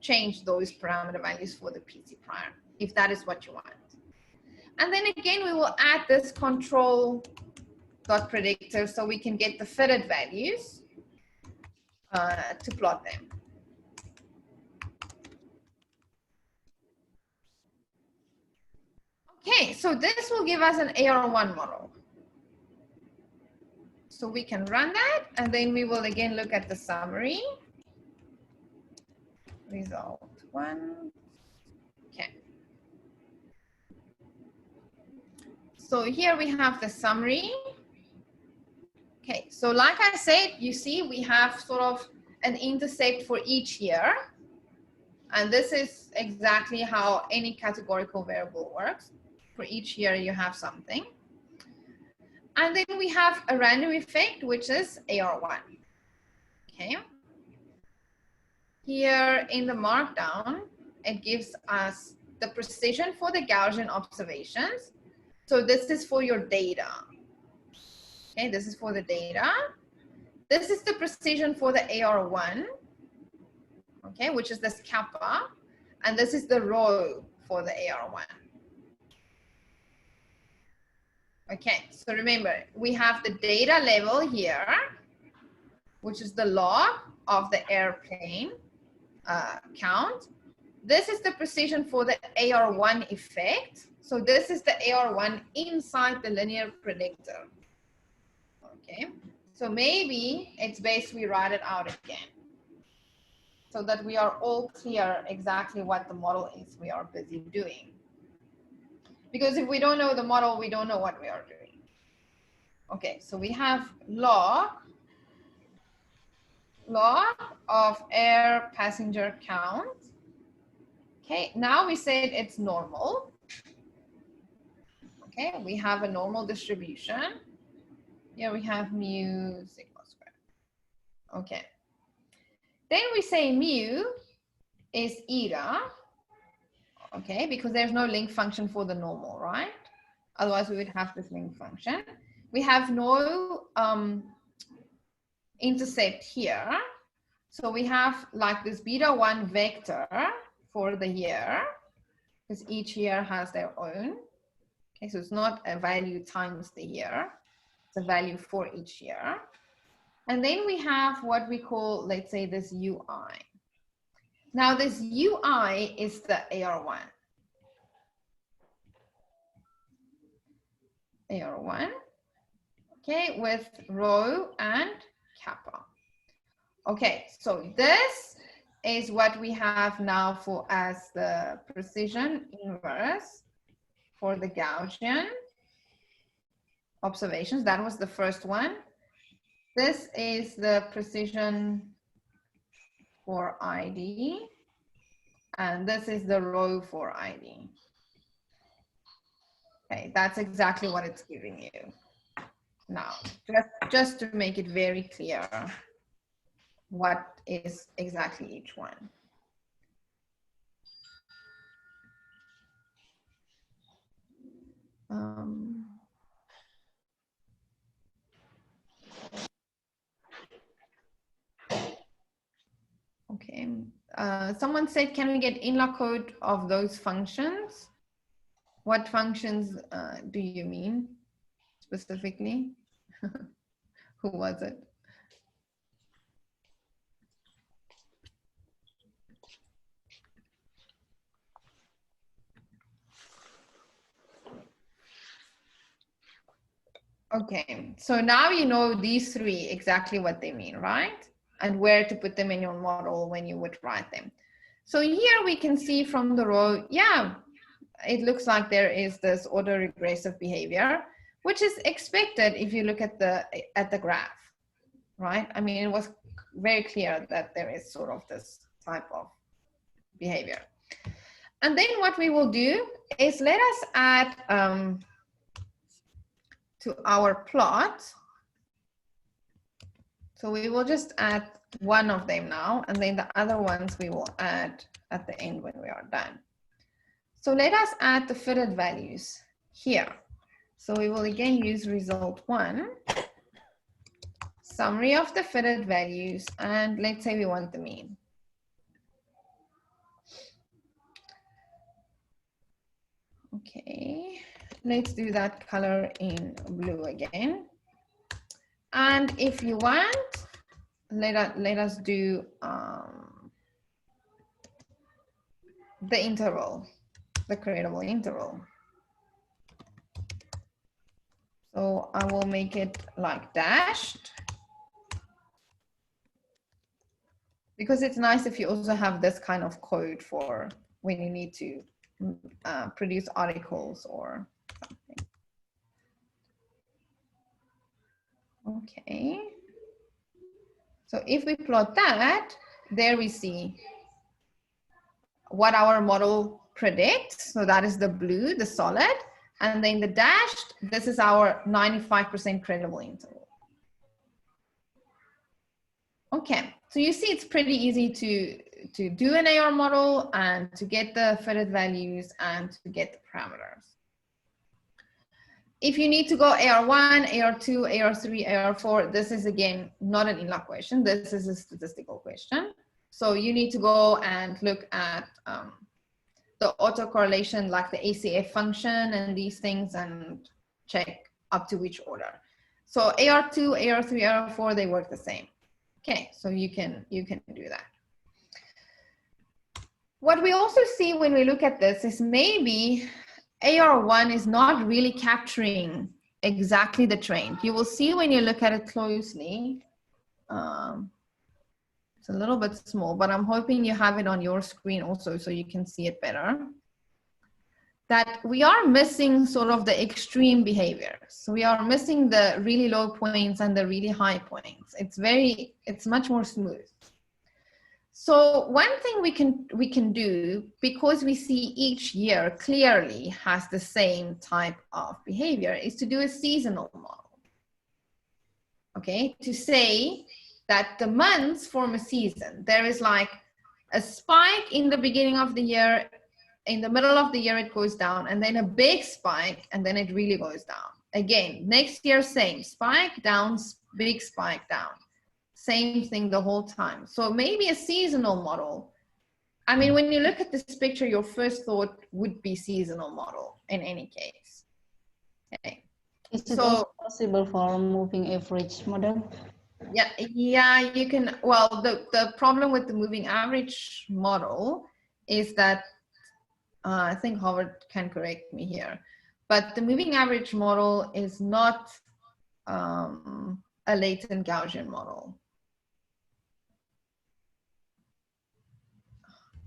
change those parameter values for the PC prior, if that is what you want. And then again, we will add this control dot predictor so we can get the fitted values to plot them. Okay, so this will give us an AR1 model. So we can run that, and then we will again look at the summary. Result 1. Okay. So here we have the summary. Okay, so like I said, you see we have sort of an intercept for each year. And this is exactly how any categorical variable works. For each year you have something. And then we have a random effect, which is AR1. Okay. Here in the markdown, it gives us the precision for the Gaussian observations. So this is for your data. Okay, this is for the data. This is the precision for the AR1, okay, which is this kappa. And this is the rho for the AR1. Okay, so remember, we have the data level here, which is the log of the airplane count. This is the precision for the AR1 effect. So this is the AR1 inside the linear predictor. Okay, so maybe it's best we write it out again so that we are all clear exactly what the model is we are busy doing. Because if we don't know the model, we don't know what we are doing. Okay, so we have log of air passenger count. Okay, now we said it's normal. Okay, we have a normal distribution. Here we have mu sigma squared. Okay. Then we say mu is eta. Okay, because there's no link function for the normal, right? Otherwise we would have this link function. We have no intercept here. So we have like this beta1 vector for the year, because each year has their own. Okay, so it's not a value times the year, it's a value for each year. And then we have what we call, let's say, this UI. Now this UI is the AR1. AR1, okay, with rho and kappa. Okay, so this is what we have now for as the precision inverse for the Gaussian observations. That was the first one. This is the precision for ID, and this is the rho for ID. Okay, that's exactly what it's giving you. Now, just to make it very clear what is exactly each one. Okay, someone said, can we get INLA code of those functions? What functions do you mean specifically? Who was it? Okay, so now you know these three exactly what they mean, right? And where to put them in your model when you would write them. So here we can see from the row, yeah, it looks like there is this autoregressive behavior, which is expected if you look at the graph, right? I mean, it was very clear that there is sort of this type of behavior. And then what we will do is let us add to our plot. So we will just add one of them now, and then the other ones we will add at the end when we are done. So let us add the fitted values here. So we will again use result 1, summary of the fitted values, and let's say we want the mean. Okay, let's do that color in blue again. And if you want, let us do the interval, the credible interval. So I will make it like dashed, because it's nice if you also have this kind of code for when you need to produce articles or something. Okay. So if we plot that, there we see what our model predicts. So that is the blue, the solid. And then the dashed, this is our 95% credible interval. Okay, so you see it's pretty easy to do an AR model and to get the fitted values and to get the parameters. If you need to go AR1, AR2, AR3, AR4, this is again not an INLA question. This is a statistical question. So you need to go and look at the autocorrelation, like the ACF function and these things, and check up to which order. So AR2, AR3, AR4, they work the same. Okay, so you can do that. What we also see when we look at this is maybe AR1 is not really capturing exactly the trend. You will see when you look at it closely, it's a little bit small, but I'm hoping you have it on your screen also so you can see it better, that we are missing sort of the extreme behaviors. We are missing the really low points and the really high points. It's much more smooth. So one thing we can do, because we see each year clearly has the same type of behavior, is to do a seasonal model. Okay, to say that the months form a season. There is like a spike in the beginning of the year, in the middle of the year it goes down, and then a big spike, and then it really goes down. Again, next year, same, spike down, big spike down. Same thing the whole time. So maybe a seasonal model. I mean, when you look at this picture, your first thought would be seasonal model in any case. Okay. Is it also possible for moving average model? Yeah, you can. Well, the problem with the moving average model is that, I think Haavard can correct me here, but the moving average model is not a latent Gaussian model.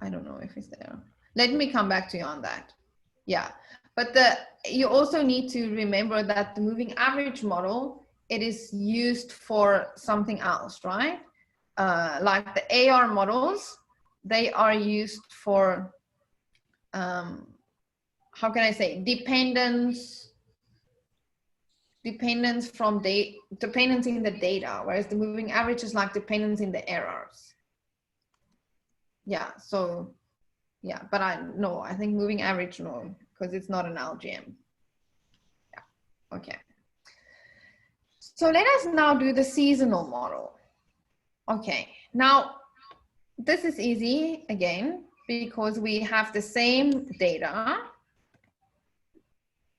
I don't know if it's there. Let me come back to you on that. Yeah, but you also need to remember that the moving average model, it is used for something else, right? Like the AR models, they are used for, how can I say, dependence from dependence in the data, whereas the moving average is like dependence in the errors. Yeah, so, yeah, but I think moving average, no, because it's not an LGM. Yeah, okay. So let us now do the seasonal model. Okay, now this is easy again, because we have the same data,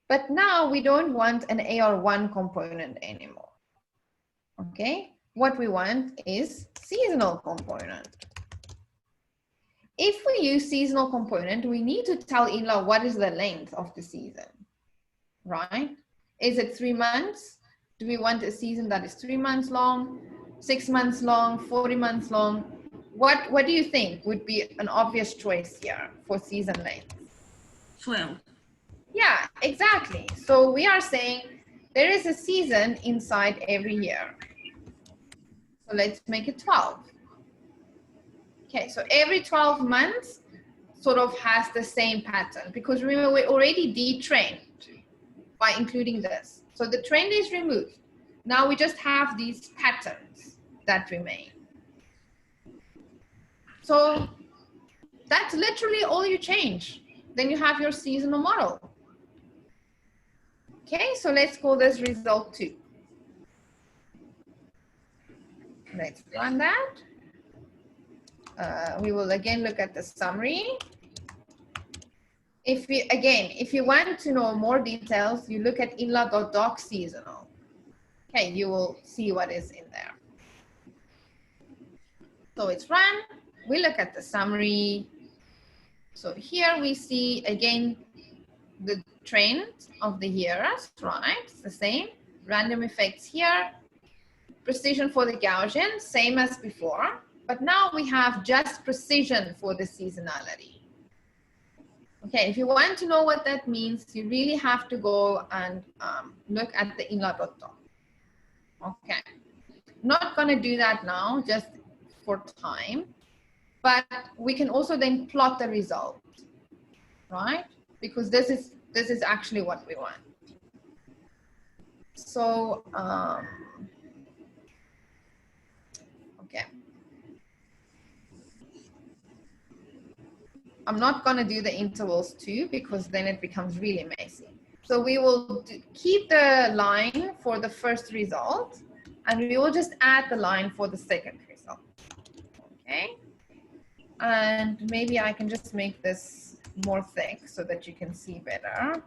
but now we don't want an AR1 component anymore. Okay, what we want is seasonal component. If we use seasonal component, we need to tell INLA what is the length of the season, right? Is it 3 months? Do we want a season that is 3 months long, 6 months long, 40 months long? What do you think would be an obvious choice here for season length? 12. Yeah, exactly. So we are saying there is a season inside every year. So let's make it 12. Okay, so every 12 months sort of has the same pattern, because remember we already detrained by including this. So the trend is removed. Now we just have these patterns that remain. So that's literally all you change. Then you have your seasonal model. Okay, so let's call this result 2. Let's run that. We will again look at the summary. If you want to know more details, you look at inla.doc seasonal. Okay, you will see what is in there. So it's run. We look at the summary. So here we see again the trend of the years, right? It's the same. Random effects here. Precision for the Gaussian, same as before. But now we have just precision for the seasonality. Okay, if you want to know what that means, you really have to go and look at the inla.doc. Okay, not going to do that now, just for time. But we can also then plot the result, right? Because this is actually what we want. So, okay. I'm not going to do the intervals too, because then it becomes really messy. So we will keep the line for the first result, and we will just add the line for the second result. Okay. And maybe I can just make this more thick so that you can see better.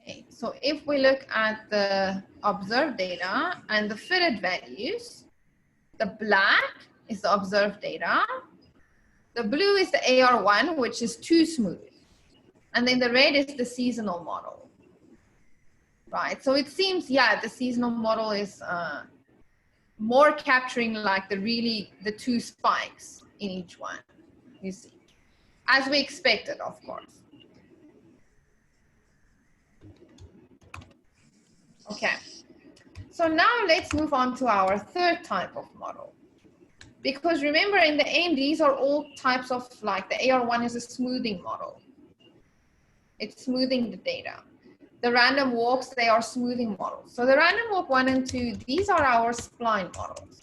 Okay, so if we look at the observed data and the fitted values, The black is the observed data. The blue is the AR1, which is too smooth. And then the red is the seasonal model. Right, so it seems, yeah, the seasonal model is more capturing like the two spikes in each one, you see. As we expected, of course. Okay, so now let's move on to our third type of model. Because remember, in the end, these are all types of, like the AR1 is a smoothing model. It's smoothing the data. The random walks, they are smoothing models. So the random walk 1 and 2, these are our spline models.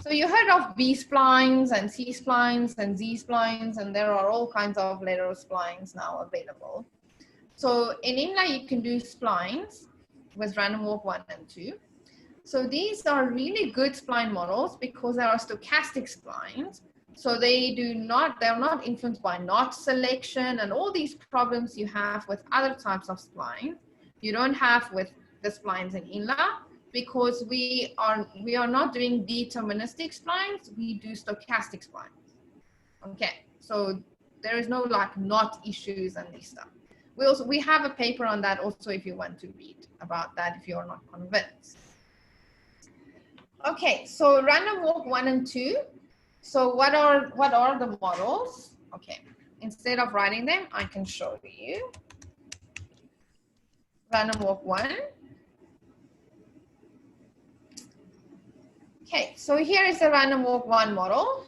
So you heard of B splines and C splines and Z splines, and there are all kinds of letter splines now available. So in INLA, you can do splines with random walk 1 and 2. So these are really good spline models because they are stochastic splines. So they're not influenced by knot selection and all these problems you have with other types of splines. You don't have with the splines in INLA because we are not doing deterministic splines, we do stochastic splines. Okay, so there is no like knot issues and this stuff. We have a paper on that also if you want to read about that if you're not convinced. Okay, so random walk 1 and 2. So what are the models? Okay, instead of writing them, I can show you. Random walk 1. Okay, so here is the random walk 1 model.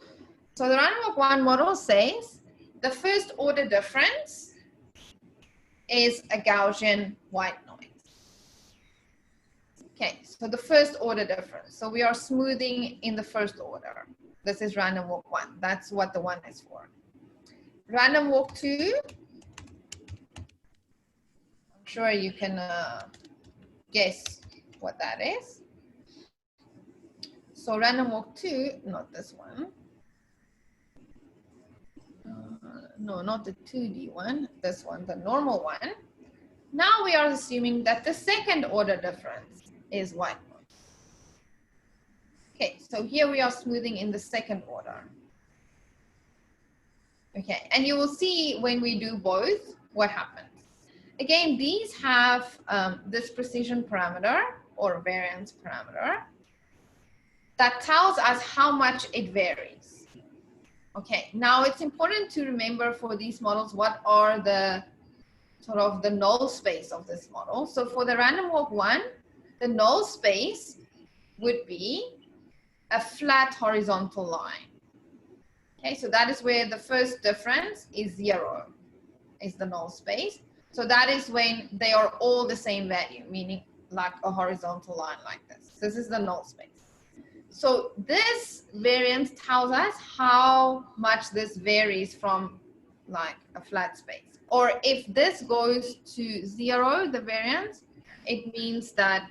So the random walk 1 model says the first order difference is a Gaussian white noise. Okay, so the first order difference. So we are smoothing in the first order. This is random walk 1. That's what the 1 is for. Random walk 2. I'm sure you can guess what that is. So random walk 2, not this one. No, not the 2D one. This one, the normal one. Now we are assuming that the second order difference is white noise. Okay, so here we are smoothing in the second order. Okay, and you will see when we do both, what happens. Again, these have this precision parameter or variance parameter that tells us how much it varies. Okay, now it's important to remember for these models, what are the sort of the null space of this model. So for the random walk 1, the null space would be a flat horizontal line. Okay, so that is where the first difference is 0, is the null space. So that is when they are all the same value, meaning like a horizontal line like this. This is the null space. So this variance tells us how much this varies from like a flat space. Or if this goes to 0, the variance, it means that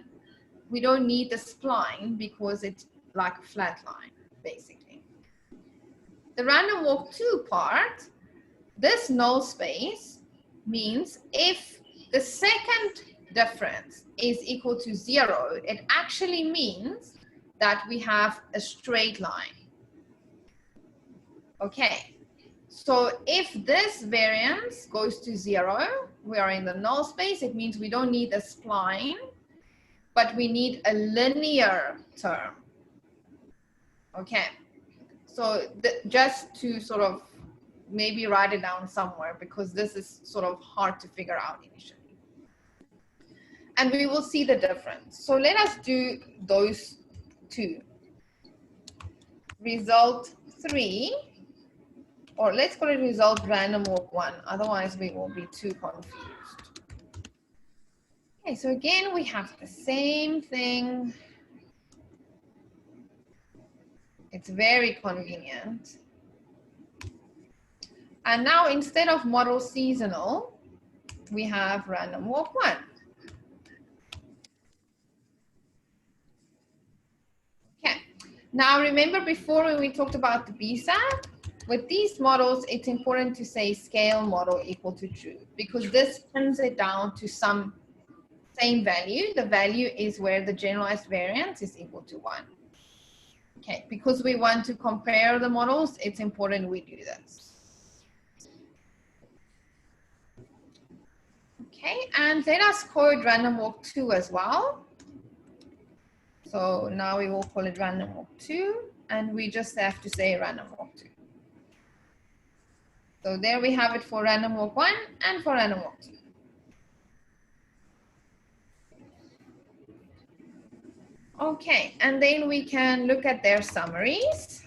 we don't need the spline because it's like a flat line, basically. The random walk 2 part, this null space means if the second difference is equal to 0, it actually means that we have a straight line. Okay, so if this variance goes to 0, we are in the null space. It means we don't need a spline, but we need a linear term. Okay, so just to sort of maybe write it down somewhere because this is sort of hard to figure out initially. And we will see the difference. So let us do those two. Result 3, or let's call it result random walk 1, otherwise we will be too confused. Okay, so again, we have the same thing. It's very convenient. And now instead of model seasonal, we have random walk 1. Okay, now remember before when we talked about the BSAP, with these models, it's important to say scale model equal to true because this pins it down to some same value. The value is where the generalized variance is equal to 1. Okay, because we want to compare the models, it's important we do this. Okay, and let us code random walk 2 as well. So now we will call it random walk 2, and we just have to say random walk 2. So there we have it for random walk 1 and for random walk 2. Okay, and then we can look at their summaries.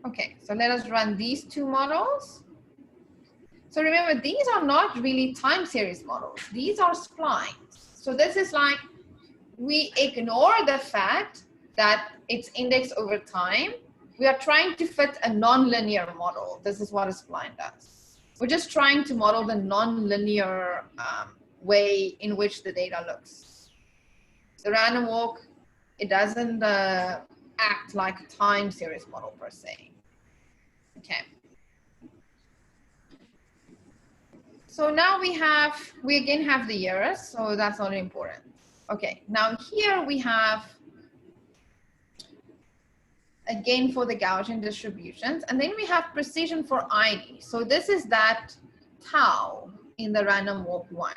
Okay, so let us run these two models. So remember, these are not really time series models. These are splines. So this is like, we ignore the fact that it's indexed over time. We are trying to fit a non-linear model. This is what a spline does. We're just trying to model the non-linear way in which the data looks. The random walk, it doesn't act like a time series model per se. Okay. So now we again have the years, so that's not important. Okay, now here we have, again for the Gaussian distributions, and then we have precision for ID. So this is that tau in the random walk 1,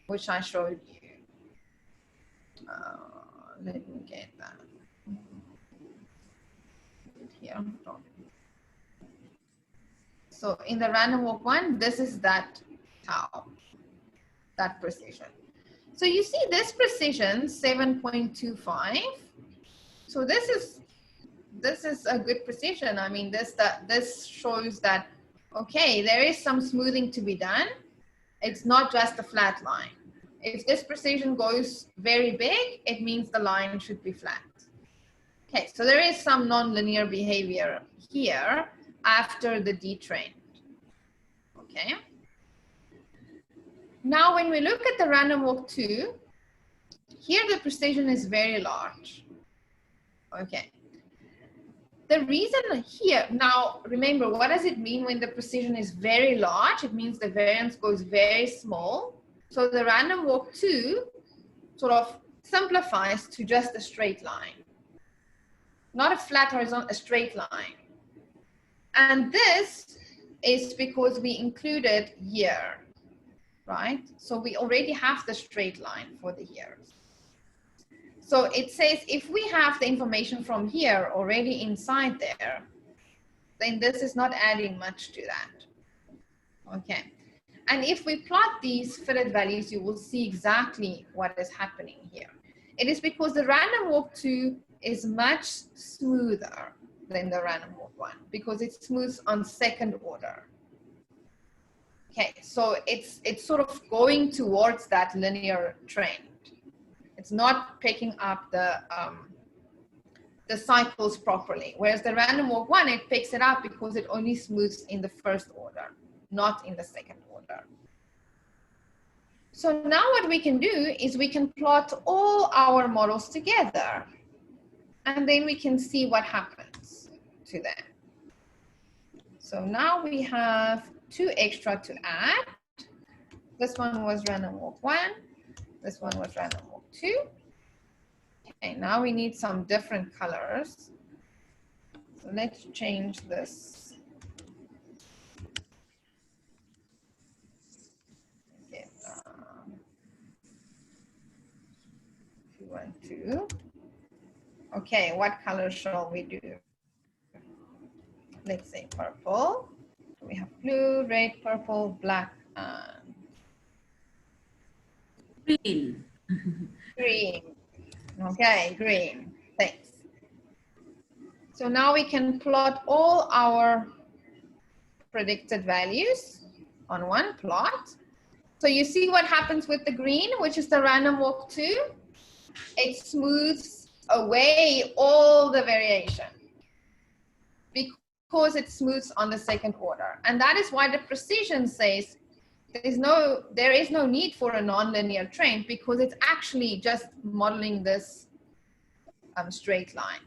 which I showed you. Let me get that here. So in the random walk 1, this is that tau, that precision. So you see this precision 7.25. So this is a good precision. I mean, this shows that, okay, there is some smoothing to be done. It's not just a flat line. If this precision goes very big, it means the line should be flat. Okay, so there is some nonlinear behavior here after the detrained. Okay. Now, when we look at the random walk 2, here the precision is very large. Okay. The reason here, now remember, what does it mean when the precision is very large? It means the variance goes very small. So the random walk 2 sort of simplifies to just a straight line. Not a flat horizontal, a straight line. And this is because we included year, right? So we already have the straight line for the years. So it says if we have the information from here already inside there, then this is not adding much to that. Okay. And if we plot these fitted values, you will see exactly what is happening here. It is because the random walk 2 is much smoother than the random walk 1 because it smooths on second order. Okay, so it's sort of going towards that linear trend. It's not picking up the cycles properly. Whereas the random walk 1, it picks it up because it only smooths in the first order, not in the second order. So now what we can do is we can plot all our models together, and then we can see what happens to them. So now we have 2 extra to add. This one was random walk 1. This one was random walk 2. Okay, now we need some different colors. So let's change this. Get 2 and 2. Okay, what color shall we do? Let's say purple. We have blue, red, purple, black, and green. Green. Okay, green. Thanks. So now we can plot all our predicted values on one plot. So you see what happens with the green, which is the random walk 2. It smooths away all the variation because it smooths on the second order. And that is why the precision says there is no need for a nonlinear trend because it's actually just modeling this straight line.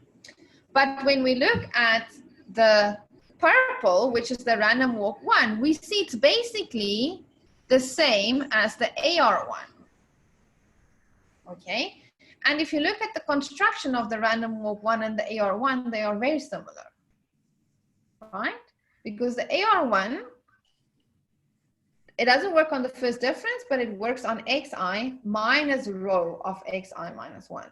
But when we look at the purple, which is the random walk one, we see it's basically the same as the AR one. Okay, and if you look at the construction of the random walk one and the AR one, they are very similar, right? Because the AR one, it doesn't work on the first difference, but it works on xi minus rho of xi minus 1.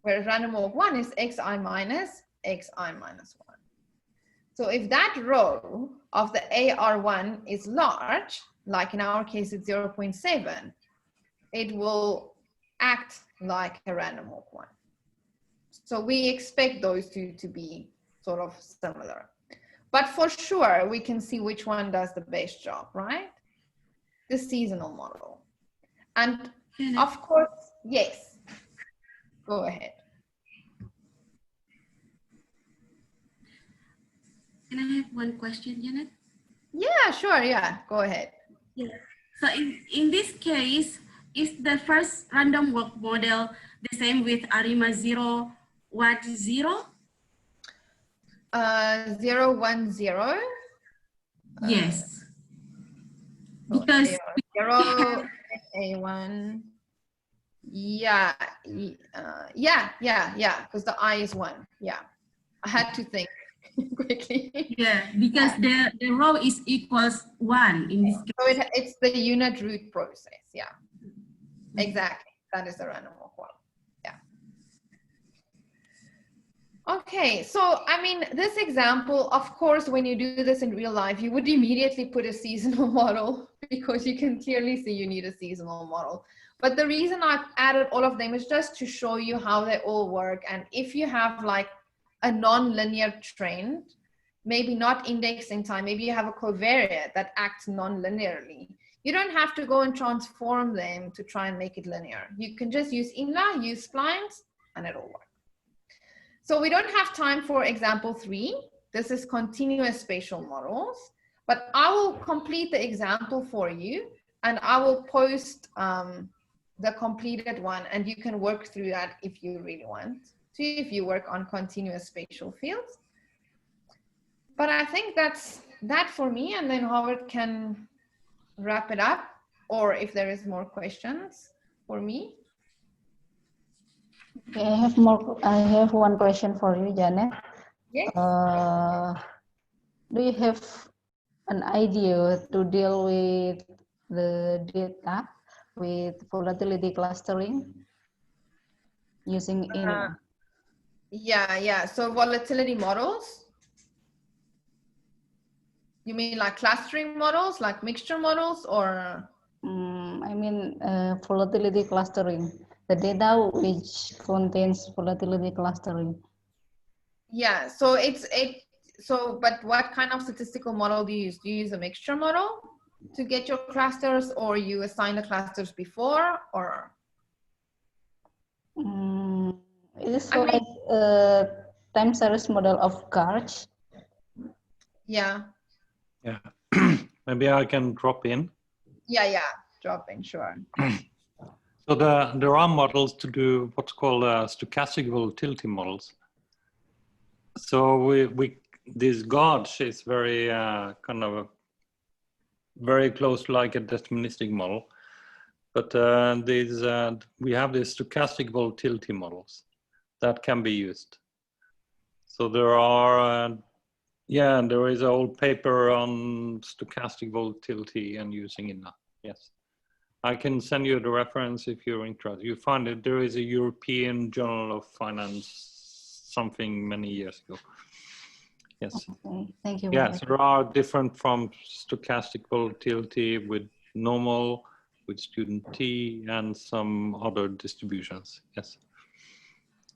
Whereas random walk 1 is xi minus 1. So if that rho of the AR1 is large, like in our case it's 0.7, it will act like a random walk 1. So we expect those two to be sort of similar. But for sure, we can see which one does the best job, right? The seasonal model. And of course, yes, go ahead. Can I have one question, Janet? Yeah, sure, yeah, go ahead. Yeah. So in this case, is the first random walk model the same with ARIMA 0, 1, 0? 0, 1, 0? Yes. Because 0, A1. Yeah, because the I is 1. Yeah, I had to think quickly. Yeah, because the row is equals 1 in this case. So it's the unit root process. Yeah, exactly. That is the random walk one. Yeah. Okay, so I mean, this example, of course, when you do this in real life, you would immediately put a seasonal model because you can clearly see you need a seasonal model. But the reason I've added all of them is just to show you how they all work. And if you have like a non-linear trend, maybe not indexed in time, maybe you have a covariate that acts non-linearly, you don't have to go and transform them to try and make it linear. You can just use R-INLA, use splines, and it'll work. So we don't have time for example 3. This is continuous spatial models, but I will complete the example for you and I will post the completed one and you can work through that if you really want to, if you work on continuous spatial fields. But I think that's that for me, and then Haavard can wrap it up, or if there is more questions for me. Okay, I have one question for you, Janet. Yes. Do you have an idea to deal with the data with volatility clustering using INLA? Yeah. So volatility models. You mean like clustering models, like mixture models, or? I mean volatility clustering, the data which contains volatility clustering. Yeah, so but what kind of statistical model do you use? Do you use a mixture model to get your clusters, or you assign the clusters before, or? It is like a time series model of GARCH. Yeah. Yeah, maybe I can drop in. Yeah, drop in, sure. So there are models to do what's called stochastic volatility models. So this GARCH is very kind of very close to like a deterministic model, but we have these stochastic volatility models that can be used. So there are there is an old paper on stochastic volatility and using INLA. Yes, I can send you the reference if you're interested. You find it. There is a European Journal of Finance something many years ago. Yes. Okay, thank you. Yeah, so there are different from stochastic volatility with normal, with student T, and some other distributions. Yes.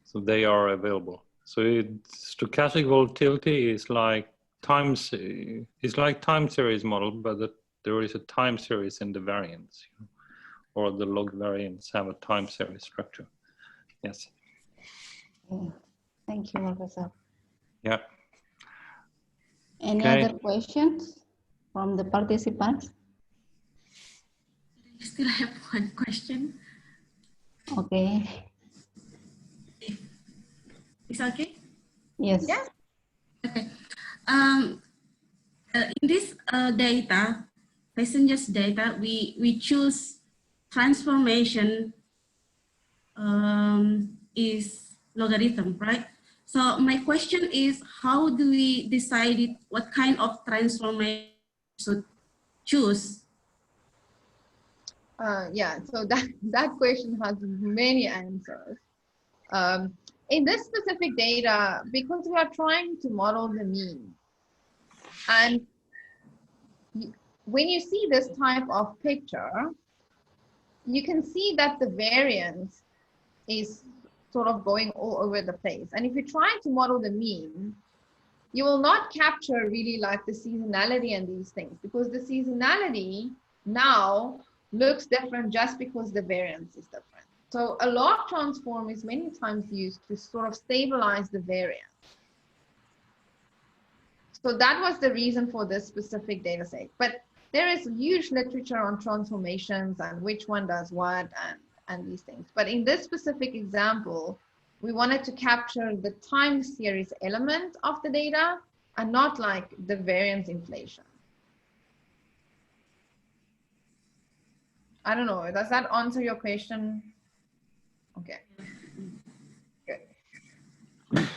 So they are available. So stochastic volatility is like time series model, but there is a time series in the variance, or the log variants have a time series structure. Yes. Thank you, Professor. Yeah. Any other questions from the participants? I still have one question. Okay. It's okay? Yes. Yeah. Okay. in this data, passengers data, we choose transformation is logarithm, right? So my question is, how do we decide what kind of transformation should choose? Yeah, so that question has many answers. In this specific data, because we are trying to model the mean, and when you see this type of picture, you can see that the variance is sort of going all over the place. And if you're trying to model the mean, you will not capture really like the seasonality and these things, because the seasonality now looks different just because the variance is different. So a log transform is many times used to sort of stabilize the variance. So that was the reason for this specific data set. But there is huge literature on transformations and which one does what and these things. But in this specific example, we wanted to capture the time series element of the data and not like the variance inflation. I don't know, does that answer your question? Okay. Good.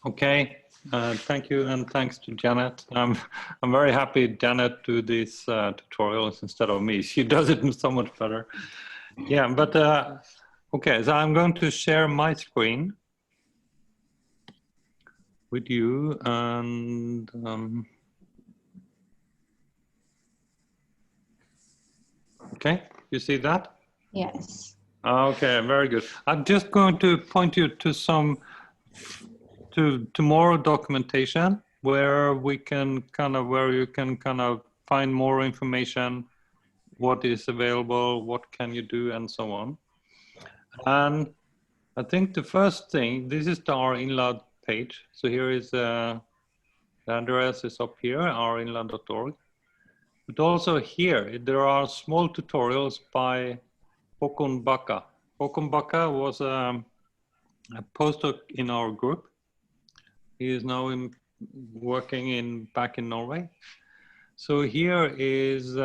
Okay, thank you, and thanks to Janet. I'm very happy Janet do these tutorials instead of me. She does it so much better. Yeah, but okay, so I'm going to share my screen with you, and okay, you see that? Yes. Okay, very good. I'm just going to point you to some more documentation where we can where you can find more information, what is available, what can you do, and so on. And I think the first thing, this is the R-INLA page. So here is the address is up here, rinla.org. But also here, there are small tutorials by Håkon Bakka. Håkon Bakka was a postdoc in our group. He is now working back in Norway. So here is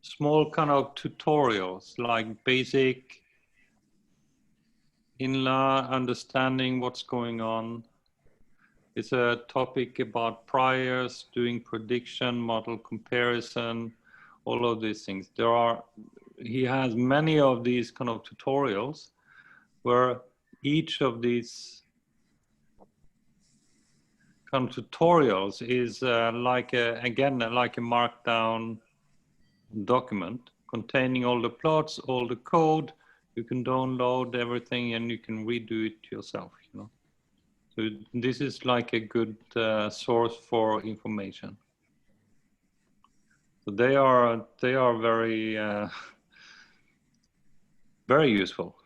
small kind of tutorials, like basic INLA, understanding what's going on. It's a topic about priors, doing prediction, model comparison, all of these things. He has many of these kind of tutorials where each of these kind of tutorials is like a markdown document containing all the plots, all the code. You can download everything and you can redo it yourself, you know. So this is like a good source for information. So they are very very useful.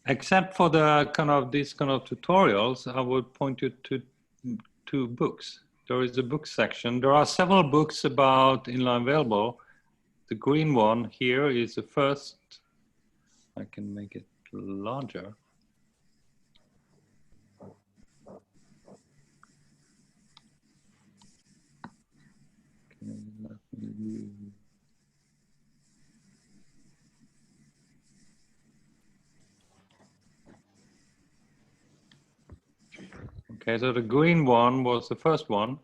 Except for the these kind of tutorials, I would point you to two books. There is a book section. There are several books about INLA available. The green one here is the first. I can make it larger. Okay, let me Okay, so the green one was the first one.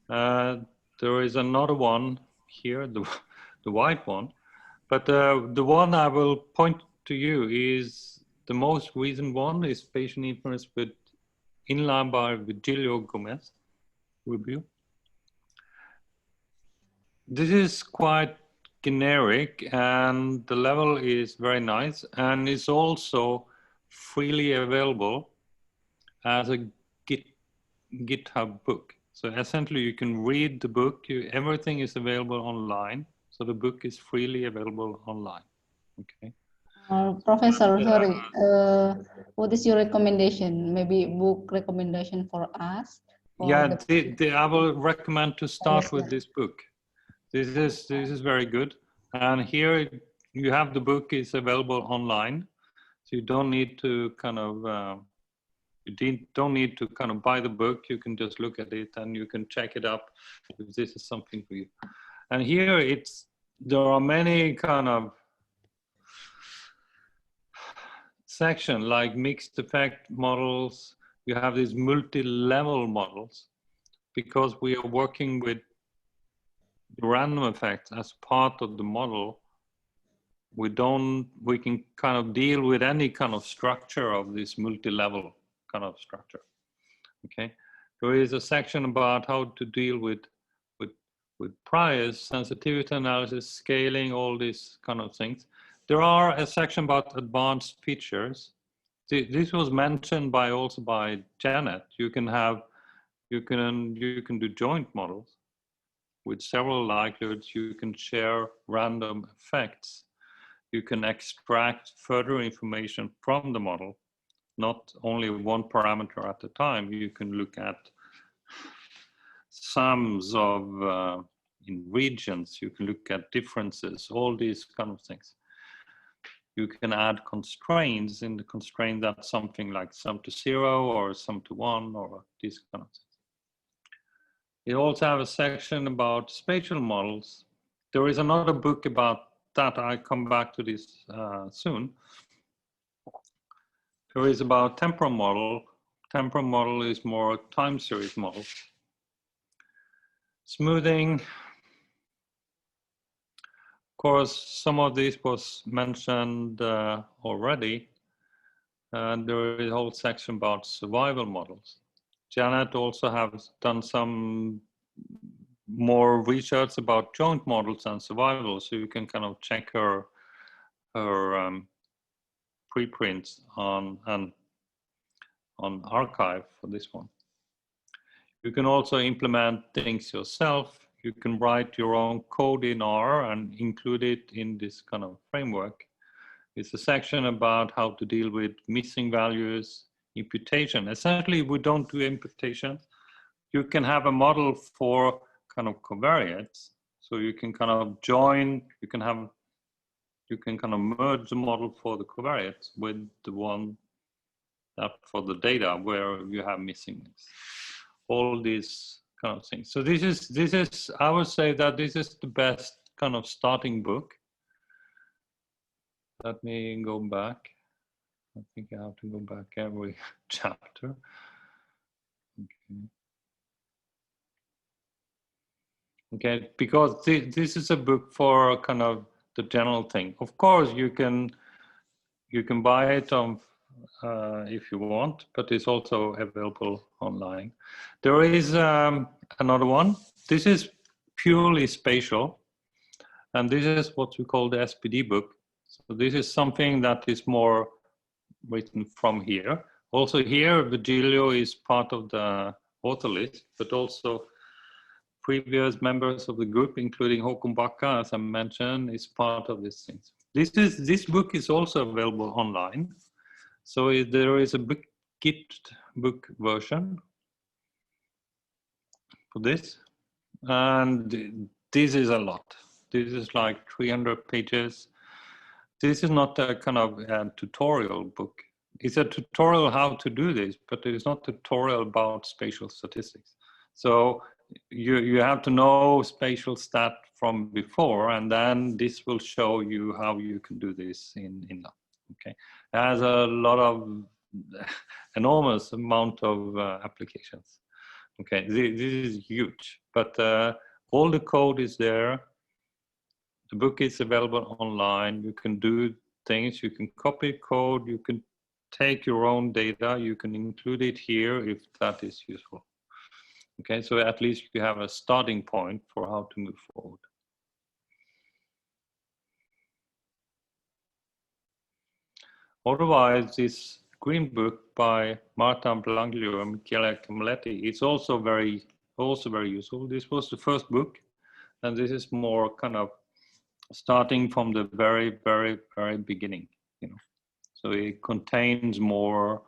There is another one here, the white one. But the one I will point to you is the most recent one, is Patient Inference with INLA by Virgilio Gomez review. This is quite generic and the level is very nice, and it's also freely available as a GitHub book. So essentially you can read the book, everything is available online. So the book is freely available online, okay? Professor, sorry, what is your recommendation? Maybe book recommendation for us? Yeah, I will recommend to start with this book. This is very good. And here you have the book is available online. So you don't need to You don't need to kind of buy the book. You can just look at it and you can check it up if this is something for you. And here there are many kind of sections like mixed effect models. You have these multi-level models because we are working with random effects as part of the model. We can kind of deal with any kind of structure of this multi-level kind of structure. Okay, there is a section about how to deal with priors, sensitivity analysis, scaling, all these kind of things. There are a section about advanced features. This was mentioned also by Janet. You can do joint models with several likelihoods. You can share random effects. You can extract further information from the model, not only one parameter at a time. You can look at sums of in regions. You can look at differences, all these kind of things. You can add constraints. In the constraint, that's something like sum to 0 or sum to 1 or these kind of things. You also have a section about spatial models. There is another book about that. I come back to this soon. There is about temporal model. Temporal model is more time series model. Smoothing. Of course, some of this was mentioned already. And there is a whole section about survival models. Janet also has done some more research about joint models and survival, so you can kind of check her preprints on archive for this one. You can also implement things yourself. You can write your own code in R and include it in this kind of framework. It's a section about how to deal with missing values, imputation. Essentially, we don't do imputation. You can have a model for kind of covariates. So you can kind of join, you can kind of merge the model for the covariates with the one that for the data where you have missingness. All these kind of things. So this is, I would say that this is the best kind of starting book. Let me go back. I think I have to go back every chapter. Okay, because this is a book for kind of the general thing. Of course, you can buy it on if you want, but it's also available online. There is another one. This is purely spatial, and this is what we call the SPD book. So this is something that is more written from here. Also here, Virgilio is part of the author list, but also previous members of the group, including Håkon Bakka, as I mentioned, is part of these things. This book is also available online. So there is a Git book version for this. And this is a lot. This is like 300 pages. This is not a kind of tutorial book. It's a tutorial how to do this, but it is not a tutorial about spatial statistics. So you have to know spatial stat from before, and then this will show you how you can do this in INLA. Okay, it has a lot of enormous amount of applications. Okay, this is huge, but all the code is there. The book is available online. You can do things. You can copy code. You can take your own data. You can include it here if that is useful. Okay, so at least you have a starting point for how to move forward. Otherwise, this green book by Marta Blanglio and Michele Camilletti is also very useful. This was the first book, and this is more kind of starting from the very, very, very beginning. You know, so it contains more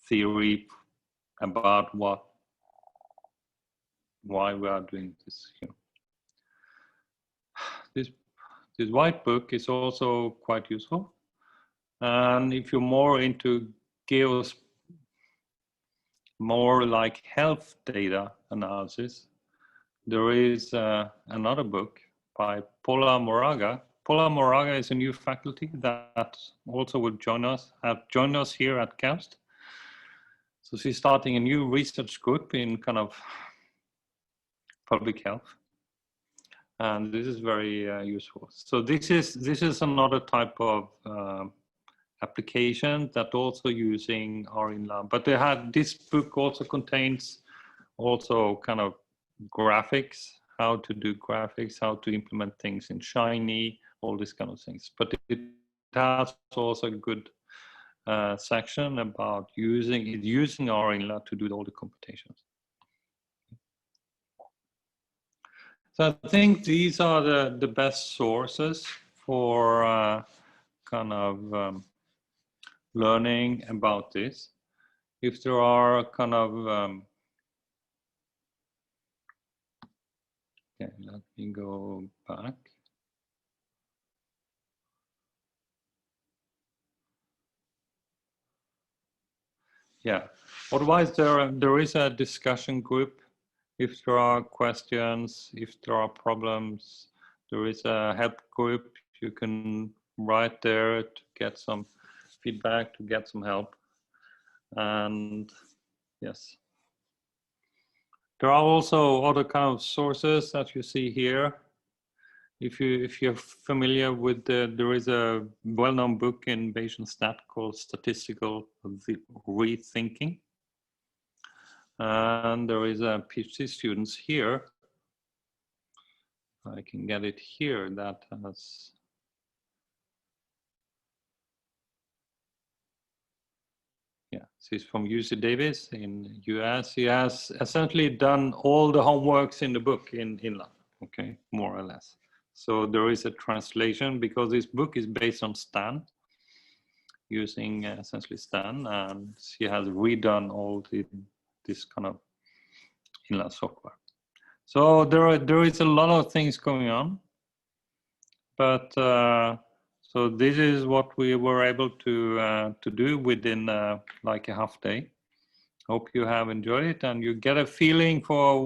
theory about why we are doing this. You know. This white book is also quite useful. And if you're more into gives more like health data analysis, there is another book by Paula Moraga. Paula Moraga is a new faculty that also will join us here at KAUST. So she's starting a new research group in kind of public health. And this is very useful. So this is another type of application that also using R-INLA. But this book also contains also kind of graphics, how to do graphics, how to implement things in Shiny, all these kind of things. But it has also a good section about using R-INLA to do all the computations. So I think these are the best sources for kind of learning about this. If there are kind of, okay, let me go back. Yeah, otherwise there is a discussion group. If there are questions, if there are problems, there is a help group. You can write there to get some feedback, to get some help. And yes, there are also other kind of sources that you see here. If you're familiar with there is a well-known book in Bayesian Stat called Statistical Rethinking. And there is a PhD students here. I can get it here that has. Yeah, she's from UC Davis in US. He has essentially done all the homeworks in the book in INLA, okay, more or less. So there is a translation because this book is based on Stan, using essentially Stan, and she has redone all this kind of INLA software. So there is a lot of things going on, but so this is what we were able to do within like a half day. Hope you have enjoyed it and you get a feeling for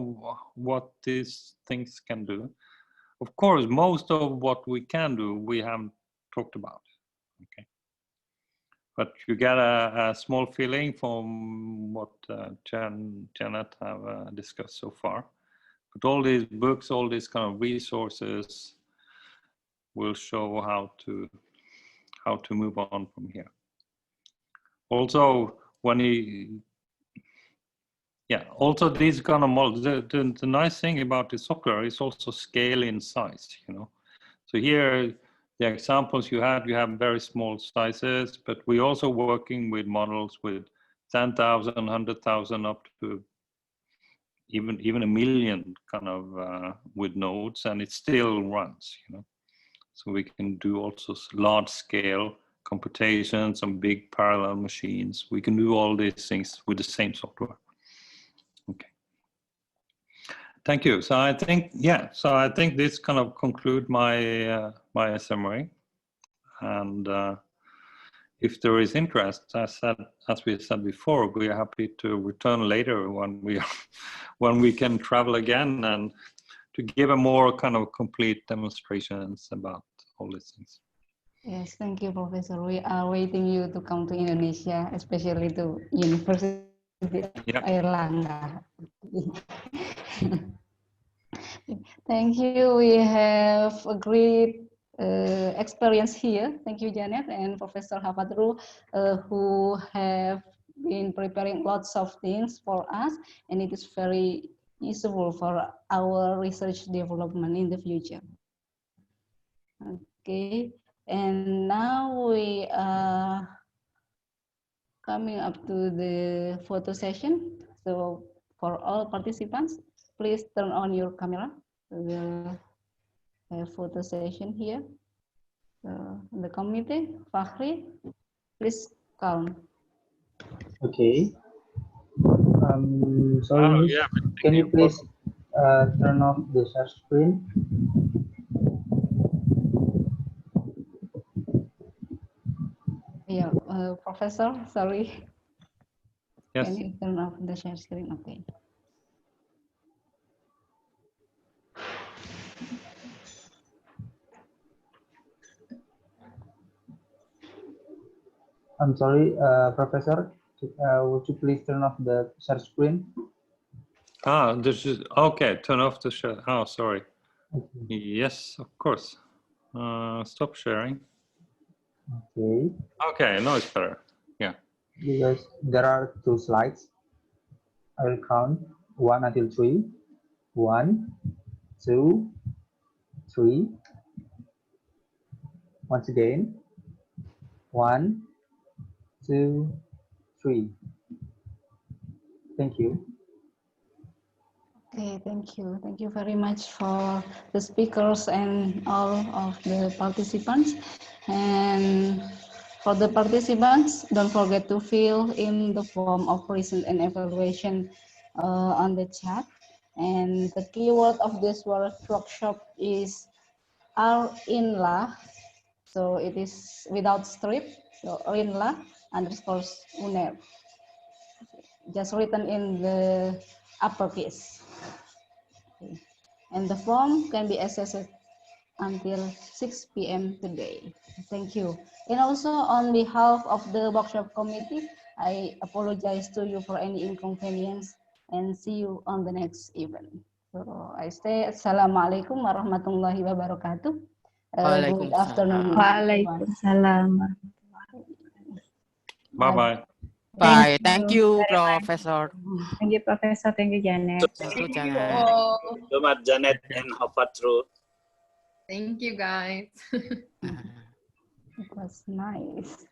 what these things can do. Of course, most of what we can do, we haven't talked about, okay? But you get a small feeling from what Janet have discussed so far. But all these books, all these kind of resources will show how to move on from here. Also, also these kind of models, the nice thing about the software is also scale in size, you know. So here, the examples you have very small sizes, but we're also working with models with 10,000, 100,000 up to even a million kind of with nodes, and it still runs, you know. So we can do also large scale computations on big parallel machines. We can do all these things with the same software. Okay. Thank you. So I think, I think this kind of conclude my my summary. And if there is interest, as we said before, we are happy to return later when we can travel again and to give a more kind of complete demonstrations about all these things. Yes, thank you, Professor. We are waiting you to come to Indonesia, especially to University of Airlangga. Thank you. We have a great experience here. Thank you, Janet and Professor Haavard, who have been preparing lots of things for us, and it is very useful for our research development in the future. Okay, and now we are coming up to the photo session. So for all participants, please turn on your camera. We'll have photo session here. The committee, Fahri, please come. Okay. Sorry, Miss, can you please turn off the share screen? Yeah, Professor, sorry. Yes. Can you turn off the share screen? Okay. I'm sorry, Professor. Would you please turn off the share screen? Ah, this is okay. Turn off the share. Oh, sorry. Okay. Yes, of course. Stop sharing. Okay. Okay, now it's better. Yeah. Because there are 2 slides. I will count 1 until 3. 1, 2, 3. Once again. 1, 2, 3. Thank you. Okay, thank you. Thank you very much for the speakers and all of the participants. And for the participants, don't forget to fill in the form of present and evaluation on the chat. And the keyword of this workshop is R-INLA. So it is without strip, so R-INLA _ UNER. Just written in the uppercase. Okay. And the form can be accessed until 6 p.m. today. Thank you. And also on behalf of the workshop committee, I apologize to you for any inconvenience and see you on the next event. So I say Assalamualaikum warahmatullahi wabarakatuh. Good afternoon. Waalaikumsalam. Bye-bye. Bye. Thank you, Professor. Thank you, Professor. Thank you, Janet. Thank you, Janet. all. So much, Janet and Haavard through. Thank you, guys. It was nice.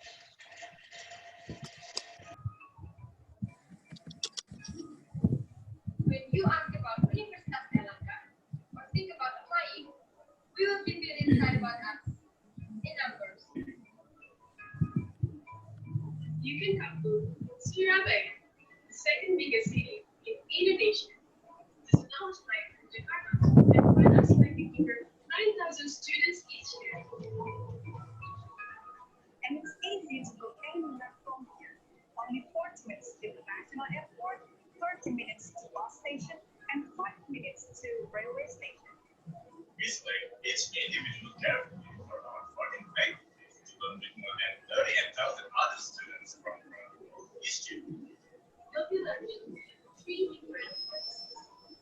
When you ask about Universitas Airlangga or think about applying, we will give you an insight about us in numbers. You can come to Surabaya, the second biggest city in Indonesia. Just an hour's flight from Jakarta and find us expecting over 9,000 students each year. And it's easy to go anywhere from here. Only 40 minutes to the national airport, 30 minutes to bus station, and 5 minutes to railway station. We select each individual carefully for our funding faculty to learn with more than 38,000 other students from each year. You'll be learning 3 different courses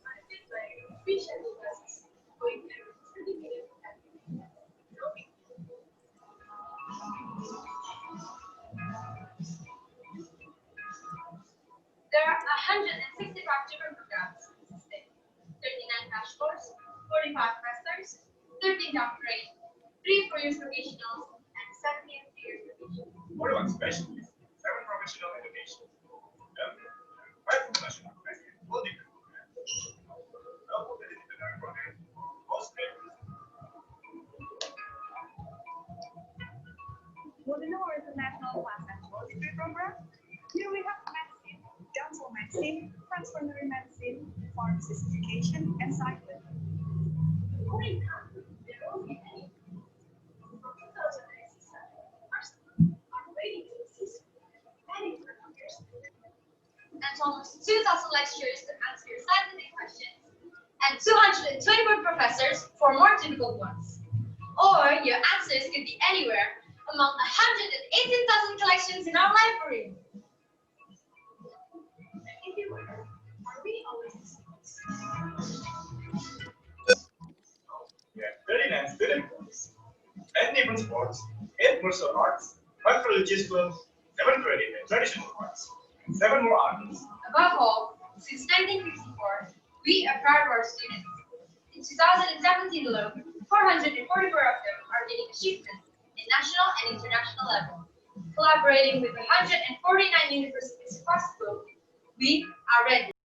on a big way, 3 scheduled classes, going every 30 minutes every week. No week. There are 165 different programs consisting 39 crash courses, 45 masters, 13 doctorate, 3 4 years vocationals, and 17 years vocational. 41 specialists, 7 professional education, 5 professional graduate, all different programs. Now, the disciplinary program, post-graduate. Want to know our international class and degree program? Here we have medicine, dental medicine, transformatory medicine, pharmacist education, and cycling. According to there will be any from 2006 are waiting to assist many years. And almost 2,000 lecturers to answer your scientific questions, and 224 professors for more difficult ones. Or your answers could be anywhere among 118,000 collections in our library. If you were, are we always the same? We have 39 student groups, 10 different sports, 8 martial arts, 5 religious clubs, 7 traditional and traditional arts, and 7 more arts. Above all, since 1954, we are proud of our students. In 2017 alone, 444 of them are gaining achievements in national and international level. Collaborating with 149 universities across the globe, we are ready.